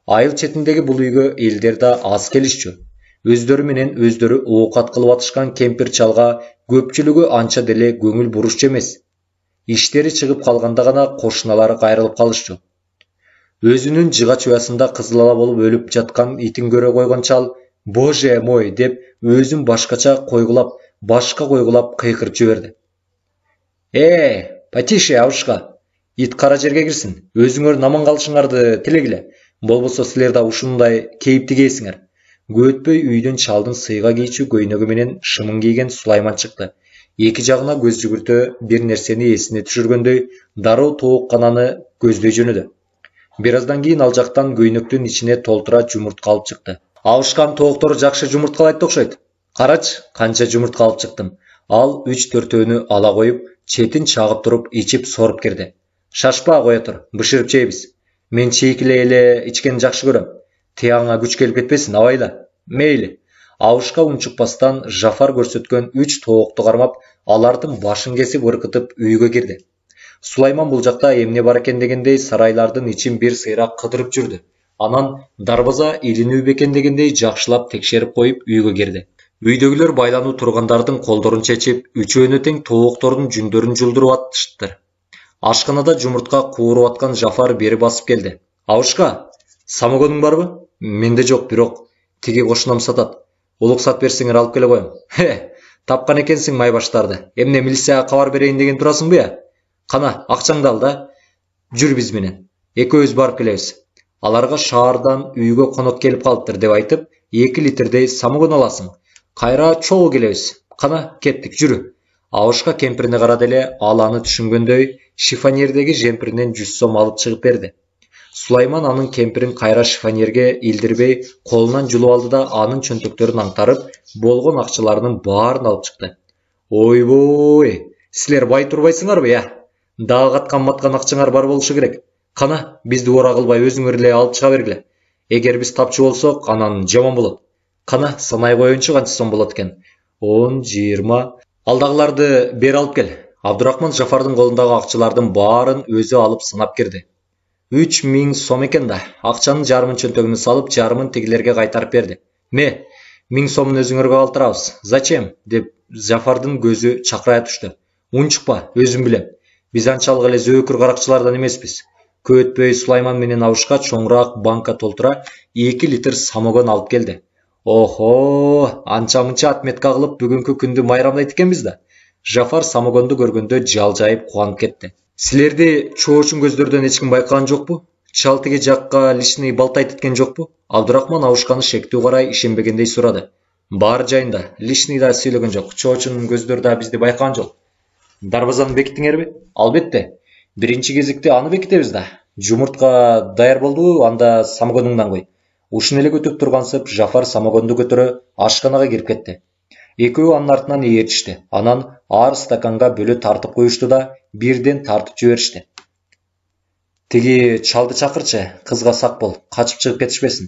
Айыл четиндеги бул үйгө элдер да аз келишчү. Өздөрү менен өздөрү оокат кылып атышкан кемпир чалга көпчүлүгү анча деле көңүл бурушчу эмес. Иштери чыгып калганда гана кошуналары кайрылып калышчу. Өзүнүн жыгач уясында кызыл ала болуп өлүп жаткан итин көрө койгон чал «Боже мой» деп өзүн башка койгулап кыйкырып жиберди. Потише, Аушка. Ит кара жерге кирсин. Өзүңөр наман калышыңарды тилегиле. Болбосо силер да ушундай кейипти кийесиңер. Көтпөй үйдөн чалдын сыйга кийчү көйнөгү менен шымын кийген Сулайман чыкты. Эки жагына көз жүгүртө бир нерсени эсине түшүргөндөй дароо тооккананы көздөй жөнөдү. Бир аздан кийин ал жактан көйнөктүн ичине толтура жумуртка алып чыкты. Аушкан тооктору жакшы жумурткалайт окшойт. Карачы, канча жумуртка алып чыктым. Ал 3-4 ала коюп, четин чагып туруп, ичип соруп кирди. Шашпа, кое тур, бышырып жейбиз. Мен чейкилей эле ичкенди жакшы көрөм. Тыягыңа күч келип кетпесин, абайла. Мейли. Аушка унчукпастан Жафар көрсөткөн 3 тоокту кармап, алардын башын кесип ыркытып үйгө кирди. Сулайман бул жакта эмне бар экен дегендей сарайлардын ичин бир сыйра кыдырып жүрдү. Анан дарбаза илинүү бекен дегендей жакшылап текшерип коюп үйгө кирди. Үйдөгүлөр байлануу тургандардын колдорун чечип, үчөөнө тең тооктордун жүндөрүн жулдуруп атышты. Ашканада жумуртка кууруп аткан Жафар бери басып келди. Аушка, самогонуң барбы? Менде жок, бирок тиги кошунам сатат. Улуксат берсеңер алып келе коем. Тапкан экенсиң майбаштарды. Эмне милицияга кабар берейин деген турасыңбы я? Кана, акчаңды ал да. Жүр биз менен. Экөөбүз барып келебиз. Аларга шаардан үйгө конок келип калыптыр деп айтып, 2 литрдей самогон аласың. Кайра чогуу келебиз. Кана, кеттик, жүрү. Аушка кемпирине карады эле, ал аны түшүнгөндөй, шифоньердеги жемпиринен 100 сом алып чыгып берди. Сулайман анын кемпирин кайра шифоньерге илдирбей, колунан жулуп алды да анын чөнтөктөрүн аңтарып, болгон акчаларынын баарын алып чыкты. Ойбой, силер бай турбайсыңарбы я? Дагы каткан-маткан акчаңар бар болушу керек. Кана, бизди ора кылбай өзүңөр эле алып чыга бергиле. Эгер биз тапчу болсок, анан жаман болот. Кана, санай коеюнчу канча сом болот экен? 10, 20. Алдагыларды бери алып кел. Абдурахман Жафардын колундагы акчалардын баарын өзү алып санап кирди. 3000 сом экен да. Акчанын жарымын чөнтөгүнө салып, жарымын тигилерге кайтарып берди. 1000 сомун өзүңөргө калтырабыз. Зачем? Деп Жафардын көзү чакырая түштү. Унчукпа, өзүм билем. Биз анчалык эле зөөкүр каракчылардан эмеспиз. Көтпөй Сулайман менен Аушка чоңураак банка толтура 2 литр самогон алып келди. Охо, анча-мынча отметка кылып бүгүнкү күндү майрамдайт экенбиз да. Жафар самогонду көргөндө жалжайып кубанып кетти. Силерди чоочун көздөрдөн эч ким байкаган жокпу? Чал тиги жакка лишний балтайт эткен жокпу? Абдурахман Аушканы шектүү карай ишенбегендей сурады. Бар жайында, лишний да сүйлөгөн жок. Чоочун көздөр да бизди байкаган жок. Дарбазаны бекиттиңерби? Албетте. Биринчи кезекте аны бекитебиз да. Жумуртка даяр болду, анда самогонуңдан кой. Ушун эле көтүп тургансып, Жафар самогонду көтөрө ашканага кирип кетти. Экөө анын артынан ээрчишти. Анан ар стаканга бөлө тартып коюшту да бирден тартып жиберишти. Тиги чалды чакырчы, кызга сак бол, качып чыгып кетишпесин.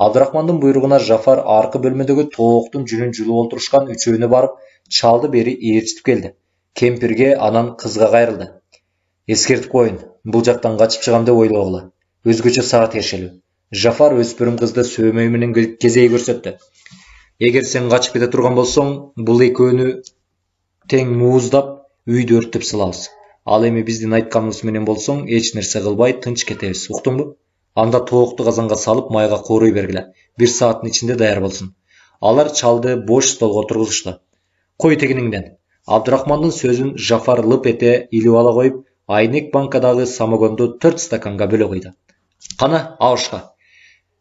Абдырахмандын буйругуна Жафар аркы бөлмөдөгү тооктун жүнүн жулуп олтурушкан үчөөнө барып, чалды бери ээрчитип келди. Кемпирге анан кызга кайрылды. Эскертип коюн, бул жактан качып чыгам деп ойлогула. Өзгөчө сага тиешелүү. Жафар өспүрүм кызды сөөмөй менен кезей көрсөттү. Эгер сен качып кете турган болсоң, бул экөөнү тең мууздап, үйдү өрттөп салабыз. Ал эми биздин айтканыбыз менен болсоң, эч нерсе кылбай тынч кетебиз, уктуңбу? Анда тоокту казанга салып, майга кууруй бергиле. 1 сааттын ичинде даяр болсун. Алар чалды бош столго отургузушту. Кой тегиниңден. Абдырахмандын сөзүн Жафар лып эте илип ала коюп, айнек банкадагы самогонду 4 стаканга бөлө койду. Кана, абышка.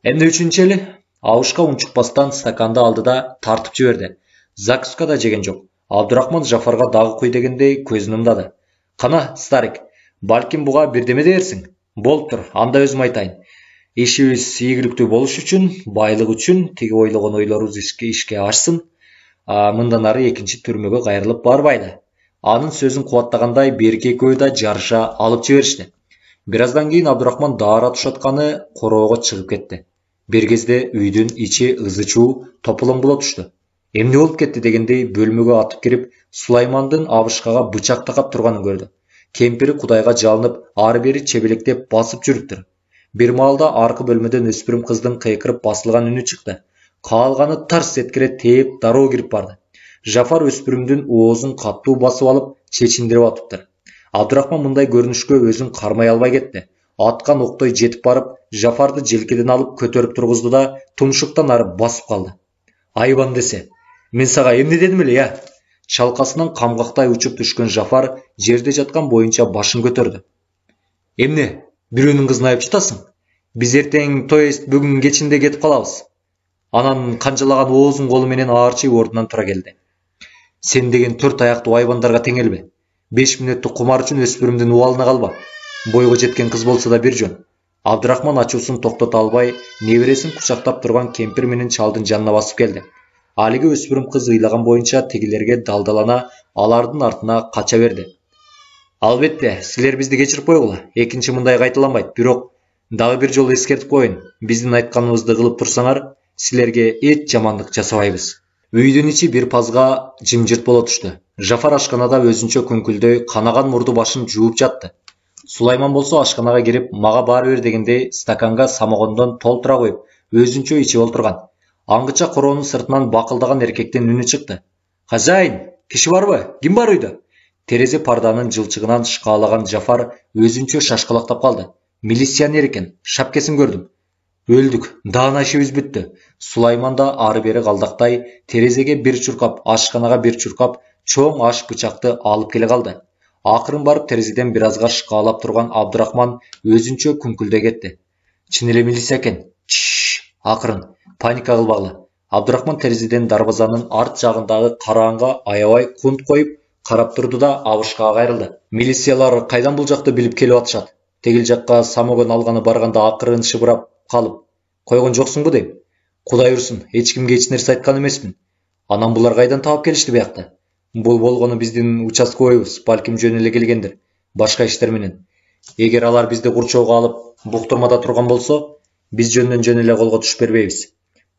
Эмне үчүнчү эле? Абышка унчукпастан стаканды алды да тартып жиберди. Закуска да жеген жок. Абдырахман Жафарга дагы куй дегендей көзүн ымдады. Кана, старик, балким буга бирдеме дээрсиң? Болуп тур, анда өзүм айтайын. Ишибиз ийгиликтүү болуш үчүн, байлык үчүн, тиги ойлогон ойлорубуз ишке ашсын. Мындан ары экинчи түрмөгө кайрылып барбайлы. Анын сөзүн кубаттагандай берки экөө да жарыша алып жиберишти. Бир аздан кийин Абдырахман даара тушатканы короого чыгып кетти. Бир кезде үйдүн ичи ызы-чуу тополоң боло тушту. Эмне болуп кетти дегендей бөлмөгө атып кирип, Сулаймандын абышкага бычак такап турганын көрдү. Кемпири Кудайга жалынып, ары бери чебелектеп басып жүрүптүр. Бир маалда аркы бөлмөдөн өспүрүм кыздын кыйкырып басылган үнү чыкты. Каалганы тарс эткире тээп дароо кирип барды. Жафар өспүрүмдүн оозун каттуу басып алып, чечиндирип атыптыр. Абдырахман мындай көрүнүшкө өзүн кармай албай кетти. Аткан октой жетип барып, Жафарды желкеден алып көтөрүп тургузду да тумшуктан ары басып калды. Айбан десе, мен сага эмне дедим эле, я? Чалкасынан камгактай учуп түшкөн Жафар жерде жаткан боюнча башын көтөрдү. Эмне, бирөөнүн кызын айып жатасың? Биз эртең, бүгүн кечинде кетип калабыз. Анан канжалаган оозун колу менен аарчып ордунан тура келди. Сен деген 4 аяктуу айбандарга теңелбе. 5 мүнөттүк кумар үчүн өспүрүмдүн убалына калба. Бойго жеткен кыз болсо да бир жөн. Абдырахман ачуусун токтото албай, небересин кучактап турган кемпир менен чалдын жанына басып келди. Алиги өспүрүм кыз ыйлаган боюнча тигилерге далдалана, алардын артына кача берди. Албетте, силер бизди кечирип койгула. Экинчи мындай кайталанбайт. Бирок дагы бир жолу эскертип коюн. Биздин айтканыбызды кылып турсаңар, силерге эч жамандык жасабайбыз. Үйдүн ичи бир пазга жымжырт боло тушту. Жафар ашканада өзүнчө күңкүлдөй канаган мурду башын жууп жатты. Сулайман болсо ашканага кирип, мага баары бир дегендей стаканга самогондон толтура коюп, өзүнчө ичип олтурган. Аңгыча короонун сыртынан бакылдаган эркектин үнү чыкты. Хажайын, киши барбы? Ким бар үйдө? Терезе парданын жылчыгынан шкаалаган Жафар өзүнчө шашкалактап калды. Милиционер экен, шапкесин көрдүм. Өлдүк, даана ишибиз бүттү. Сулайман да ары бери калдактай, терезеге бир чуркап, ашканага бир чуркап, чоң аш бычакты алып келе калды. Акырын барып терезеден бир азга шкаалап турган Абдырахман өзүнчө күңкүлдөй кетти. Чын эле милиция экен. Акырын, паника кылбагыла. Абдырахман терезеден дарбазанын арт жагындагы карааңга аябай кунт коюп карап турду да абышкага кайрылды. Милициялар кайдан бул жакты билип келип атышат? Тегил жакка самогон алганы барганда акырын шыбырап калып койгон жоксуңбу дейм. Кудай урсун, эч кимге эч нерсе айткан эмесмин. Анан булар кайдан таап келишти биякта? Бул болгону биздин участкойбуз, балким жөн эле келгендир, башка иштер менен. Эгер алар бизди курчоого алып, буктурмада турган болсо, биз жөн эле колго түшүп бербейбиз.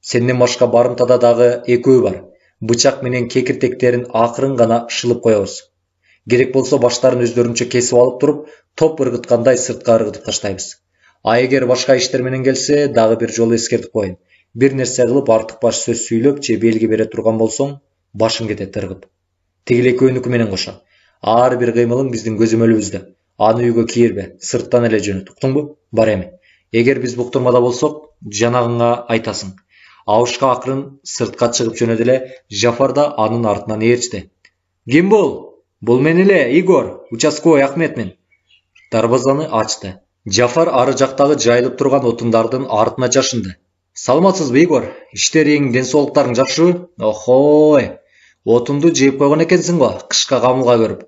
Сенден башка барымтада дагы экөө бар. Бычак менен кекиртектерин акырын гана шылып коебуз. Керек болсо баштарын өздөрүнчө кесип алып туруп, топ ыргыткандай сыртка ыргытып таштайбыз. А эгер башка иштер менен келсе, дагы бир жолу эскертип коюн. Бир нерсе кылып артык баш сөз сүйлөп же белги бере турган болсоң, башың кетет ыргып. Тигил экөөнүкү менен кошо. Ар бир кыймылың биздин көзөмөлүбүздө. Аны үйгө кийирбе, сырттан эле жөнөт, уктуңбу? Бар эми. Эгер биз буктурмада болсок, жанагыңа айтасың. Абышка акырын сыртка чыгып жөнөдү эле, Жафар да анын артынан ээрчти. Ким бул? Бул мен эле, Игор, участкой Ахмет мен. Дарбазаны ачты. Жафар ары жактагы жайылып турган отундардын артына жашынды. Саламатсызбы, Игор? Иштериң, ден соолуктарың жакшыбы? Охой. Отунду жеп койгон экенсиң го, кышка камылга көрүп.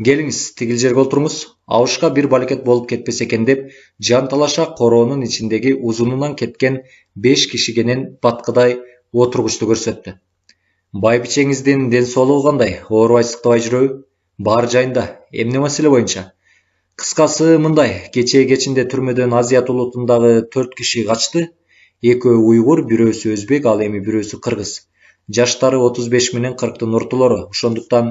Келиңиз, тигил жерге олтуруңуз. Абышка бир балекет болуп кетпесе экен деп, жанталаша короонун ичиндеги узунунан кеткен 5 кишигенен баткыдай отургучту көрсөттү. Байбичеңиздин ден соолугу кандай? Оорубай сыктабай жүрөбү? Баары жайында. Эмне маселе боюнча? Кыскасы мындай, кечинде түрмөдөн Азият улутундагы 4 киши качты. Экөө уйгур, бирөөсү өзбек, ал эми бирөөсү кыргыз. Жаштары 35 менен 40-тын ортолору. Ошондуктан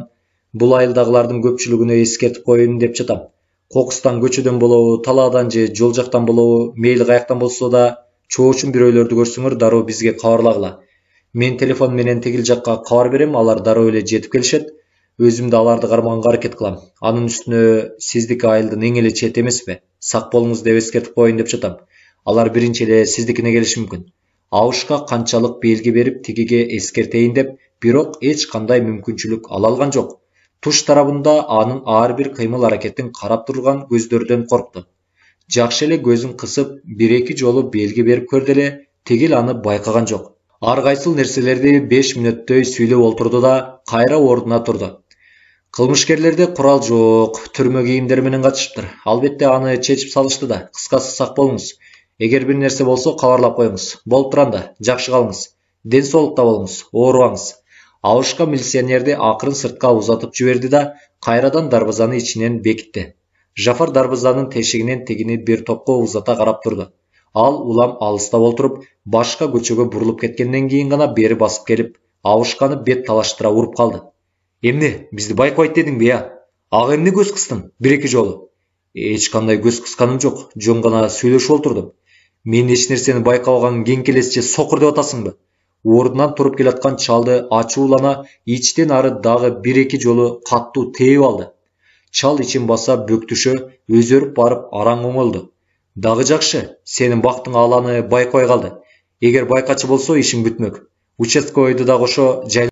бул айылдагылардын көпчүлүгүнө эскертип коеюн деп жатам. Кокустан көчөдөн болобу, талаадан же жол жактан болобу, мейли каяктан болсо да, чоочун бирөөлөрдү көрсөңөр дароо бизге кабарлагыла. Мен телефон менен тигил жакка кабар берем, алар дароо эле жетип келишет. Өзүм да аларды кармаганга аракет кылам. Анын үстүнө сиздики айылдын эң эле чети эмеспи? Сак болуңуз деп эскертип коеюн деп жатам. Алар биринчи эле сиздикине келиши мүмкүн. Абышка канчалык белги берип тигиге эскертейин деп, бирок эч кандай мүмкүнчүлүк ала алган жок. Туш тарабында анын ар бир кыймыл аракетин карап турган көздөрдөн коркту. Жакшы эле көзүн кысып, 1-2 жолу белги берип көрдү эле, тигил аны байкаган жок. Ар кайсыл нерселерди 5 мүнөттөй сүйлөп олтурду да, кайра ордуна турду. Кылмышкерлерде курал жок, түрмө кийимдери менен катышыптыр. Албетте аны чечип салышты да. Кыскасы сак болуңуз. Эгер бир нерсе болсо кабарлап коюңуз. Болуп турам да, жакшы калыңыз. Ден соолукта болуңуз, оорубаңыз. Абышка милиционерди акырын сыртка узатып жиберди да, кайрадан дарбазаны ичинен бекитти. Жафар дарбазанын тешигинен тигини бир топко узата карап турду. Ал улам алыстап олтуруп, башка көчөгө бурулуп кеткенден кийин гана бери басып келип, Абышканы бет талаштыра уруп калды. Эмне, бизди байкабайт дедиңби я? Ага эмне көз кыстың? 1-2 жолу. Эч кандай көз кысканым жок, жөн гана сүйлөшүп олтурдум. Мен эч нерсени байкабаган кеңкелесче сокур деп атасыңбы? Ордунан туруп келаткан чалды ачуулана ичтен ары дагы 1-2 жолу каттуу тээп алды. Чал ичин баса бөктүшө өзөрүп барып араң оңолду. Дагы жакшы, сенин бактың аланы байкабай калды. Эгер байкачы болсо ишиң бүтмөк. Участковойду да кошо